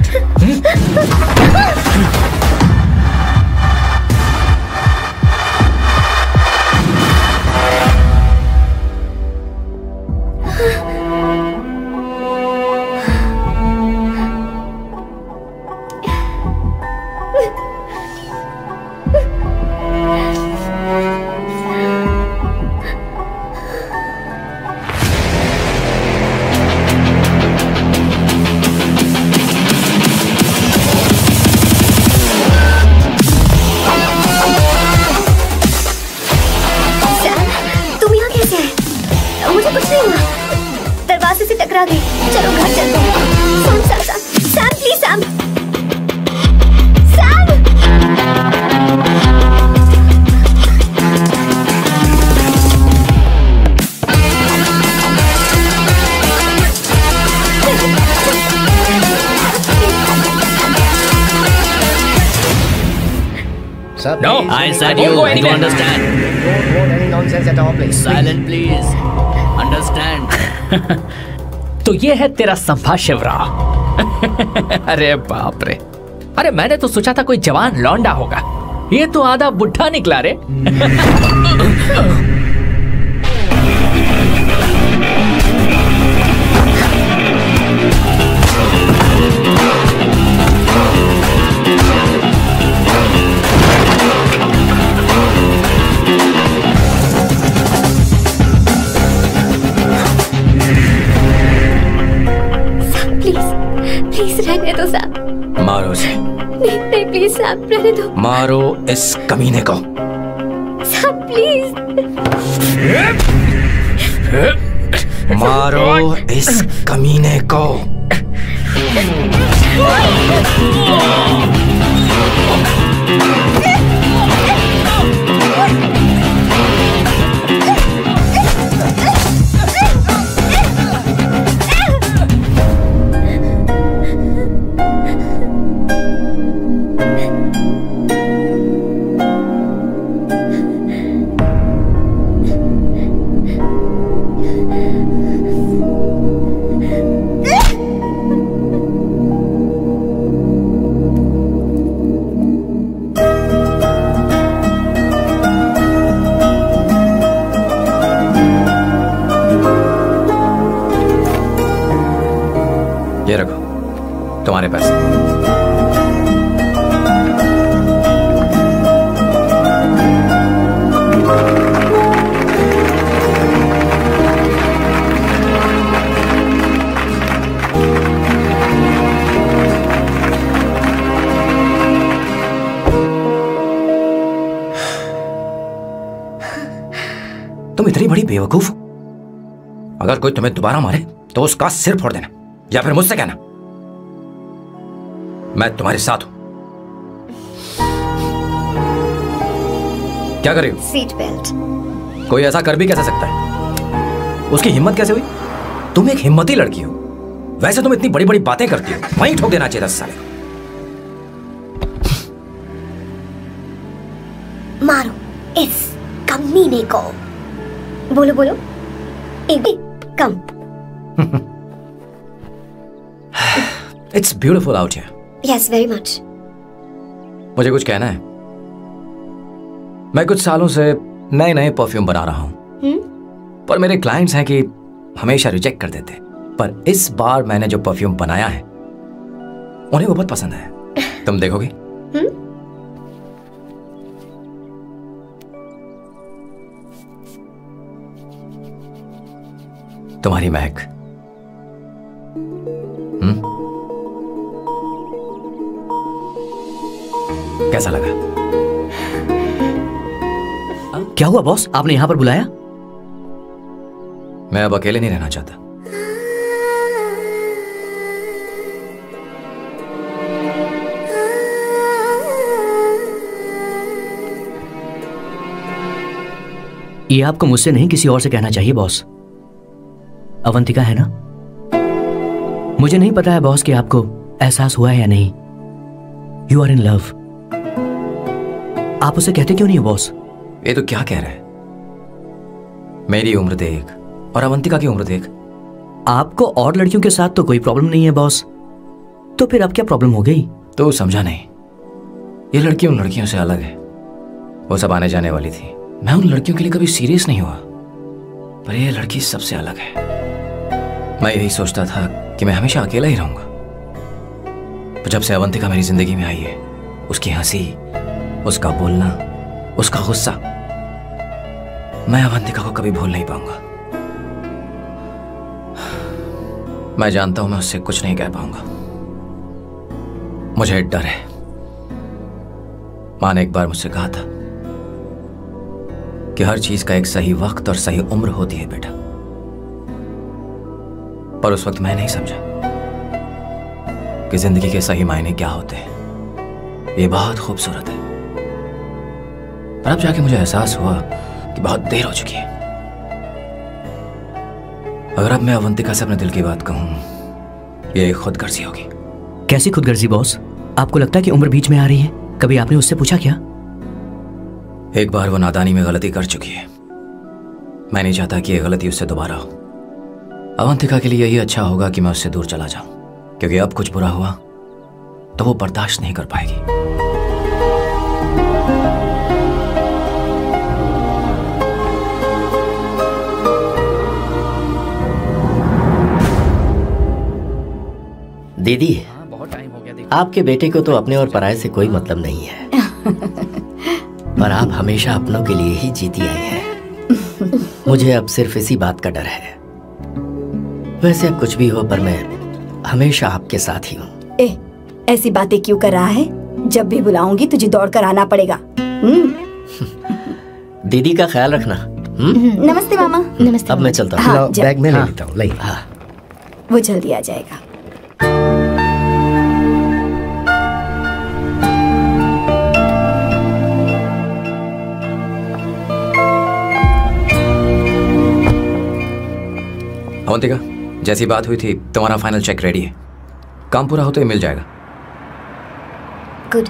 I said you. Do you understand? Don't want any nonsense at all, please. Silent, please. Understand? तो ये है तेरा संभा शिवराव। अरे बाप रे, अरे मैंने तो सोचा था कोई जवान लौंडा होगा, ये तो आधा बुढ़ा निकला रे। प्लीज रहने दो साहब। मारो उसे। नहीं नहीं प्लीज साहब रहने दो। मारो इस कमीने को। साहब प्लीज। मारो इस कमीने को। ये रखो तुम्हारे पैसे। तुम इतनी बड़ी बेवकूफ हो, अगर कोई तुम्हें दोबारा मारे तो उसका सिर फोड़ देना या फिर मुझसे कहना मैं तुम्हारे साथ हूं। क्या कर रही हो? Seat belt. कोई ऐसा कर भी कैसे सकता है? उसकी हिम्मत कैसे हुई? तुम एक हिम्मती लड़की हो, वैसे तुम इतनी बड़ी बड़ी बातें करती हो, वहीं ठोक देना चाहिए 10 साल को। मारो इस कमीने को। बोलो बोलो। एक कम। It's beautiful out here. Yes, very much. मुझे कुछ कहना है। मैं कुछ सालों से नए नए परफ्यूम बना रहा हूं, पर मेरे क्लाइंट्स हैं कि हमेशा रिजेक्ट कर देते, पर इस बार मैंने जो परफ्यूम बनाया है उन्हें वो बहुत पसंद है। तुम देखोगी? तुम्हारी महक। कैसा लगा? क्या हुआ बॉस, आपने यहां पर बुलाया? मैं अब अकेले नहीं रहना चाहता। ये आपको मुझसे नहीं किसी और से कहना चाहिए बॉस। अवंतिका है ना? मुझे नहीं पता है बॉस कि आपको एहसास हुआ है या नहीं। You are in love. आप उसे कहते क्यों नहीं हो बॉस? ये तो क्या कह रहा है? मेरी उम्र देख और अवंतिका की उम्र देख। आपको और लड़कियों के साथ तो कोई प्रॉब्लम नहीं है बॉस, तो फिर अब क्या प्रॉब्लम हो गई? तो समझा नहीं, ये लड़की उन लड़कियों से अलग है। वो सब आने जाने वाली थी, मैं उन लड़कियों के लिए कभी सीरियस नहीं हुआ, पर ये लड़की सबसे अलग है। मैं यही सोचता था कि मैं हमेशा अकेला ही रहूंगा, पर जब से अवंतिका मेरी जिंदगी में आई है, उसकी हंसी, उसका बोलना, उसका गुस्सा, मैं अवंतिका को कभी भूल नहीं पाऊंगा। मैं जानता हूं मैं उससे कुछ नहीं कह पाऊंगा। मुझे डर है। माँ ने एक बार मुझसे कहा था कि हर चीज का एक सही वक्त और सही उम्र होती है बेटा, पर उस वक्त मैं नहीं समझा कि जिंदगी के सही मायने क्या होते हैं। ये बहुत खूबसूरत है, पर अब जाके मुझे एहसास हुआ कि बहुत देर हो चुकी है। अगर अब मैं अवंतिका से अपने दिल की बात कहूं, ये खुदगर्जी होगी। कैसी खुदगर्जी बॉस? आपको लगता है कि उम्र बीच में आ रही है? कभी आपने उससे पूछा क्या? एक बार वो नादानी में गलती कर चुकी है। मैं नहीं चाहता कि ये गलती उससे दोबारा हो। अवंतिका के लिए यही अच्छा होगा कि मैं उससे दूर चला जाऊं, क्योंकि अब कुछ बुरा हुआ तो वो बर्दाश्त नहीं कर पाएगी। दीदी, आपके बेटे को तो अपने और पराये से कोई मतलब नहीं है, पर आप हमेशा अपनों के लिए ही जीती आई हैं। मुझे अब सिर्फ इसी बात का डर है। वैसे अब कुछ भी हो, पर मैं हमेशा आपके साथ ही हूँ। ऐसी बातें क्यों कर रहा है? जब भी बुलाऊंगी तुझे दौड़ कर आना पड़ेगा। दीदी का ख्याल रखना। नमस्ते मामा। नमस्ते। अब मैं चलता हूँ। हाँ, बैग में ले लेता हूँ। ले। हाँ, वो जल्दी आ जाएगा। अवंतिका, जैसी बात हुई थी तुम्हारा फाइनल चेक रेडी है। काम पूरा होते ही मिल जाएगा। गुड,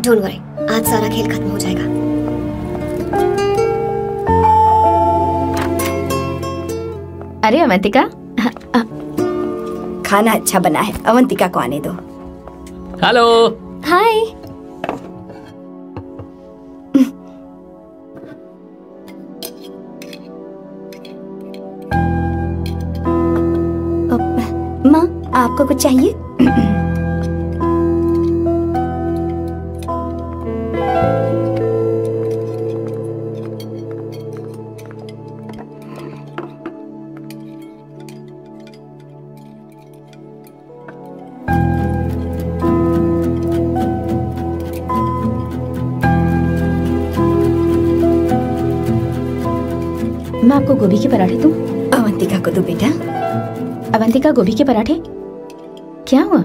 डोंट वरी, आज सारा खेल खत्म हो जाएगा। अरे अवंतिका, खाना अच्छा बना है, अवंतिका को आने दो। हेलो। हाय। माँ, आपको कुछ चाहिए? मैं आपको गोभी के पराठे दूं? अवंतिका को दो बेटा। अवंतिका, गोभी के पराठे? क्या हुआ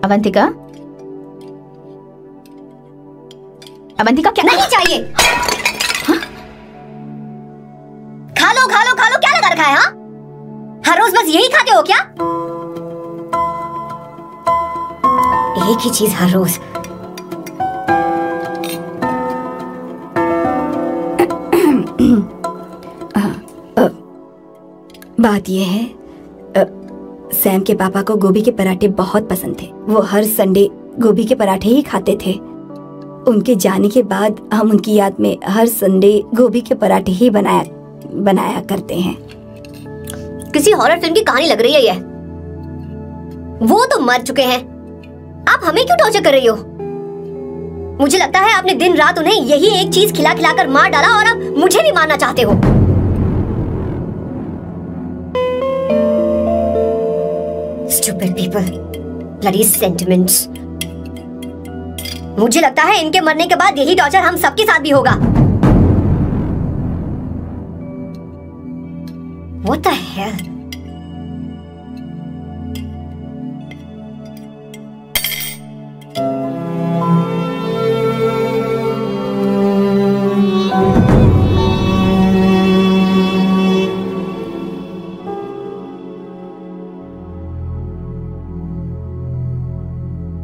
अवंतिका? अवंतिका क्या? नहीं चाहिए। हाँ? खा लो खा लो खा लो, क्या लगा रखा है? हाँ, हर रोज बस यही खाते हो क्या? एक ही चीज हर रोज। बात यह है, सैम के पापा को गोभी के पराठे बहुत पसंद थे। वो हर संडे गोभी के पराठे ही खाते थे। उनके जाने के बाद हम उनकी याद में हर संडे गोभी के पराठे ही बनाया करते हैं। किसी हॉरर फिल्म की कहानी लग रही है ये। वो तो मर चुके हैं, आप हमें क्यों टॉर्चर कर रही हो? मुझे लगता है आपने दिन रात उन्हें यही एक चीज खिला खिला कर मार डाला और अब मुझे भी मारना चाहते हो। Stupid people, bloody sentiments. मुझे लगता है इनके मरने के बाद यही टॉर्चर हम सबके साथ भी होगा। What the hell?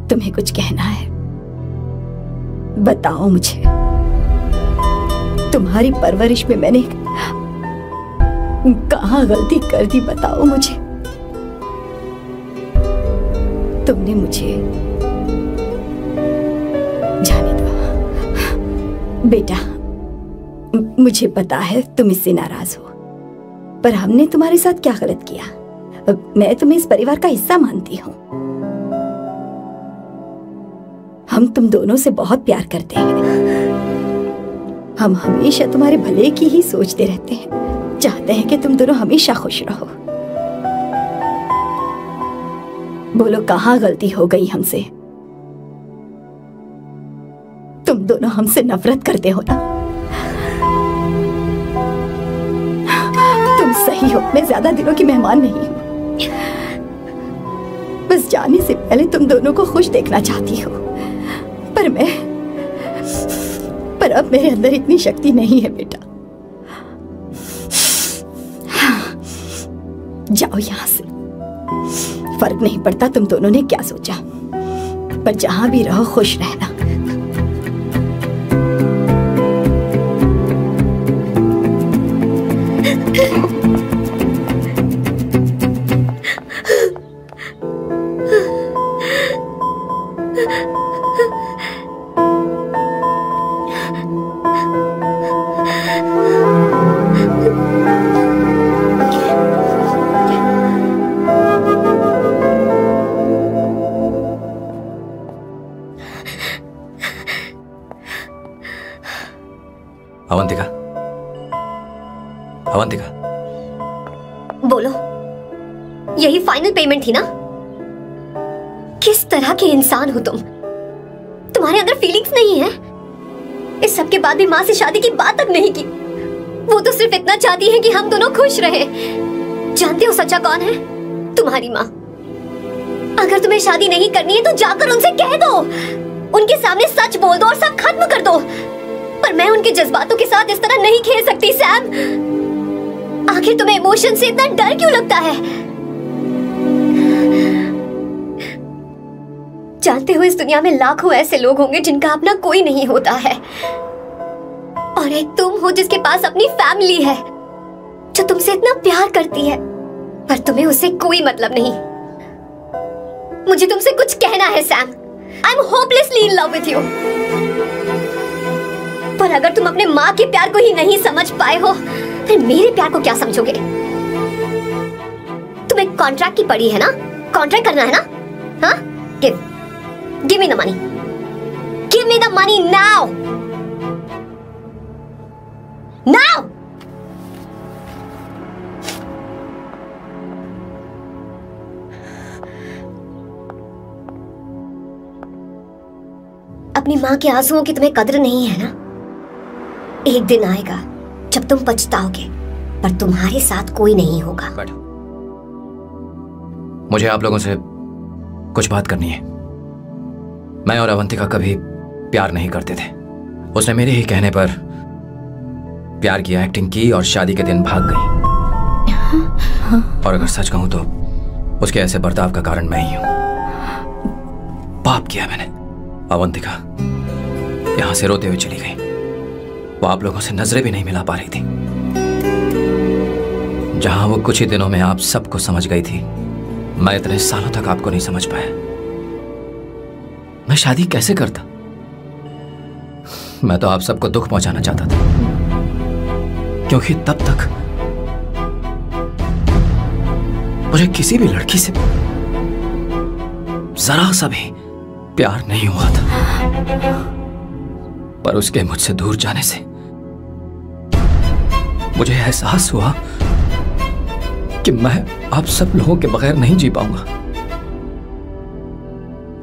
तुम्हें कुछ कहना है? बताओ मुझे। तुम्हारी परवरिश में मैंने कहाँ गलती कर दी, बताओ मुझे। तुमने मुझे जाने दो बेटा। मुझे पता है तुम इससे नाराज हो, पर हमने तुम्हारे साथ क्या गलत किया? मैं तुम्हें इस परिवार का हिस्सा मानती हूँ। हम तुम दोनों से बहुत प्यार करते हैं। हम हमेशा तुम्हारे भले की ही सोचते रहते हैं, चाहते हैं कि तुम दोनों हमेशा खुश रहो। बोलो कहाँ गलती हो गई हमसे? तुम दोनों हमसे नफरत करते हो ना? तुम सही हो, मैं ज्यादा दिनों की मेहमान नहीं हूं। बस जाने से पहले तुम दोनों को खुश देखना चाहती हो, पर अब मेरे अंदर इतनी शक्ति नहीं है बेटा। जाओ यहां से। फर्क नहीं पड़ता तुम दोनों ने क्या सोचा, पर जहां भी रहो खुश रहना। अवंतिका, अवंतिका, बोलो, यही फाइनल पेमेंट थी ना? किस तरह के इंसान हो तुम? तुम्हारे अंदर फीलिंग्स नहीं है? इस सब के बाद भी माँ से शादी की बात तक नहीं की। वो तो सिर्फ इतना चाहती है कि हम दोनों खुश रहें। जानते हो सच्चा कौन है? तुम्हारी माँ। अगर तुम्हें शादी नहीं करनी है तो जाकर उनसे कह दो, उनके सामने सच बोल दो और सब खत्म कर दो। पर मैं उनके जज्बातों के साथ इस तरह नहीं खेल सकती सैम। आखिर तुम्हें इमोशन से इतना डर क्यों लगता है? जानते हो, इस दुनिया में लाखों ऐसे लोग होंगे जिनका अपना कोई नहीं होता है, और एक तुम हो जिसके पास अपनी फैमिली है जो तुमसे इतना प्यार करती है, पर तुम्हें उससे कोई मतलब नहीं। मुझे तुमसे कुछ कहना है Sam. I am hopelessly in love with you. पर अगर तुम अपने माँ के प्यार को ही नहीं समझ पाए हो, फिर मेरे प्यार को क्या समझोगे? तुम्हें कॉन्ट्रैक्ट की पड़ी है ना? कॉन्ट्रैक्ट करना है ना? हाँ? Give me the money. Give me the money now. Now. अपनी माँ के आंसुओं की तुम्हें कदर नहीं है ना? एक दिन आएगा जब तुम पछताओगे, पर तुम्हारे साथ कोई नहीं होगा। बैठो, मुझे आप लोगों से कुछ बात करनी है। मैं और अवंतिका कभी प्यार नहीं करते थे। उसने मेरे ही कहने पर प्यार की एक्टिंग की और शादी के दिन भाग गई। और अगर सच कहूं तो उसके ऐसे बर्ताव का कारण मैं ही हूं। पाप किया मैंने। अवंतिका यहां से रोते हुए चली गई। वो आप लोगों से नजरें भी नहीं मिला पा रही थी। जहां वो कुछ ही दिनों में आप सबको समझ गई थी, मैं इतने सालों तक आपको नहीं समझ पाया। मैं शादी कैसे करता? मैं तो आप सबको दुख पहुंचाना चाहता था, क्योंकि तब तक मुझे किसी भी लड़की से जरा सा भी प्यार नहीं हुआ था। पर उसके मुझसे दूर जाने से मुझे एहसास हुआ कि मैं आप सब लोगों के बगैर नहीं जी पाऊंगा।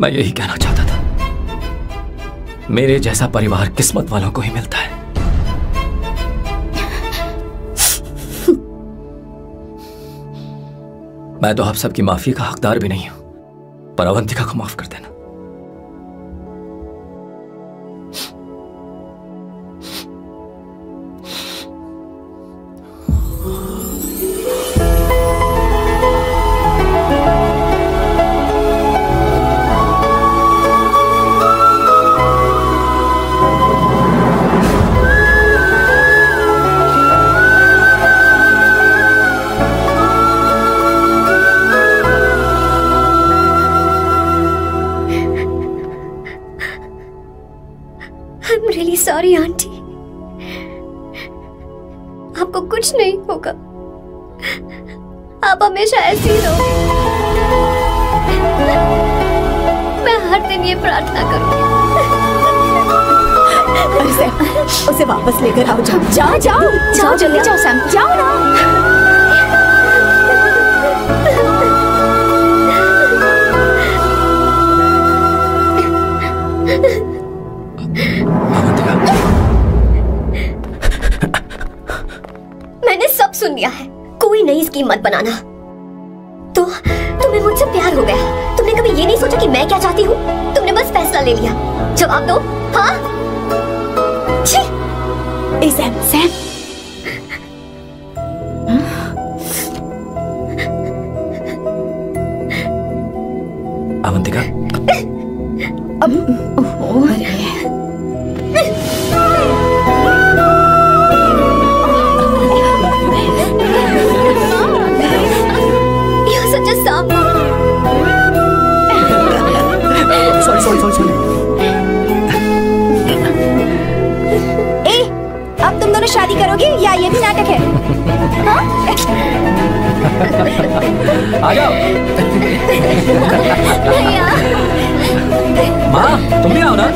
मैं यही कहना चाहता था, मेरे जैसा परिवार किस्मत वालों को ही मिलता है। मैं तो आप सबकी माफी का हकदार भी नहीं हूं, पर अवंतिका को माफ कर देना। सॉरी आंटी, आपको कुछ नहीं होगा। आप हमेशा ऐसी ही रहो। मैं हर दिन ये प्रार्थना करूंगी। उसे वापस लेकर आओ। जाओ जाओ जाओ जाओ, जल्दी जाओ सैम, जाओ ना। मैंने सब सुन लिया है। कोई नई स्कीम मत बनाना। तो तुम्हें मुझसे प्यार हो गया। तुमने कभी ये नहीं सोचा कि मैं क्या चाहती हूँ? तुमने बस फैसला ले लिया। जवाब दो। हाँ? ए सैम, सैम। अवंतिका, अब तुम दोनों शादी करोगे या ये भी नाटक है? आ जाओ। माँ, तुम भी आओ ना।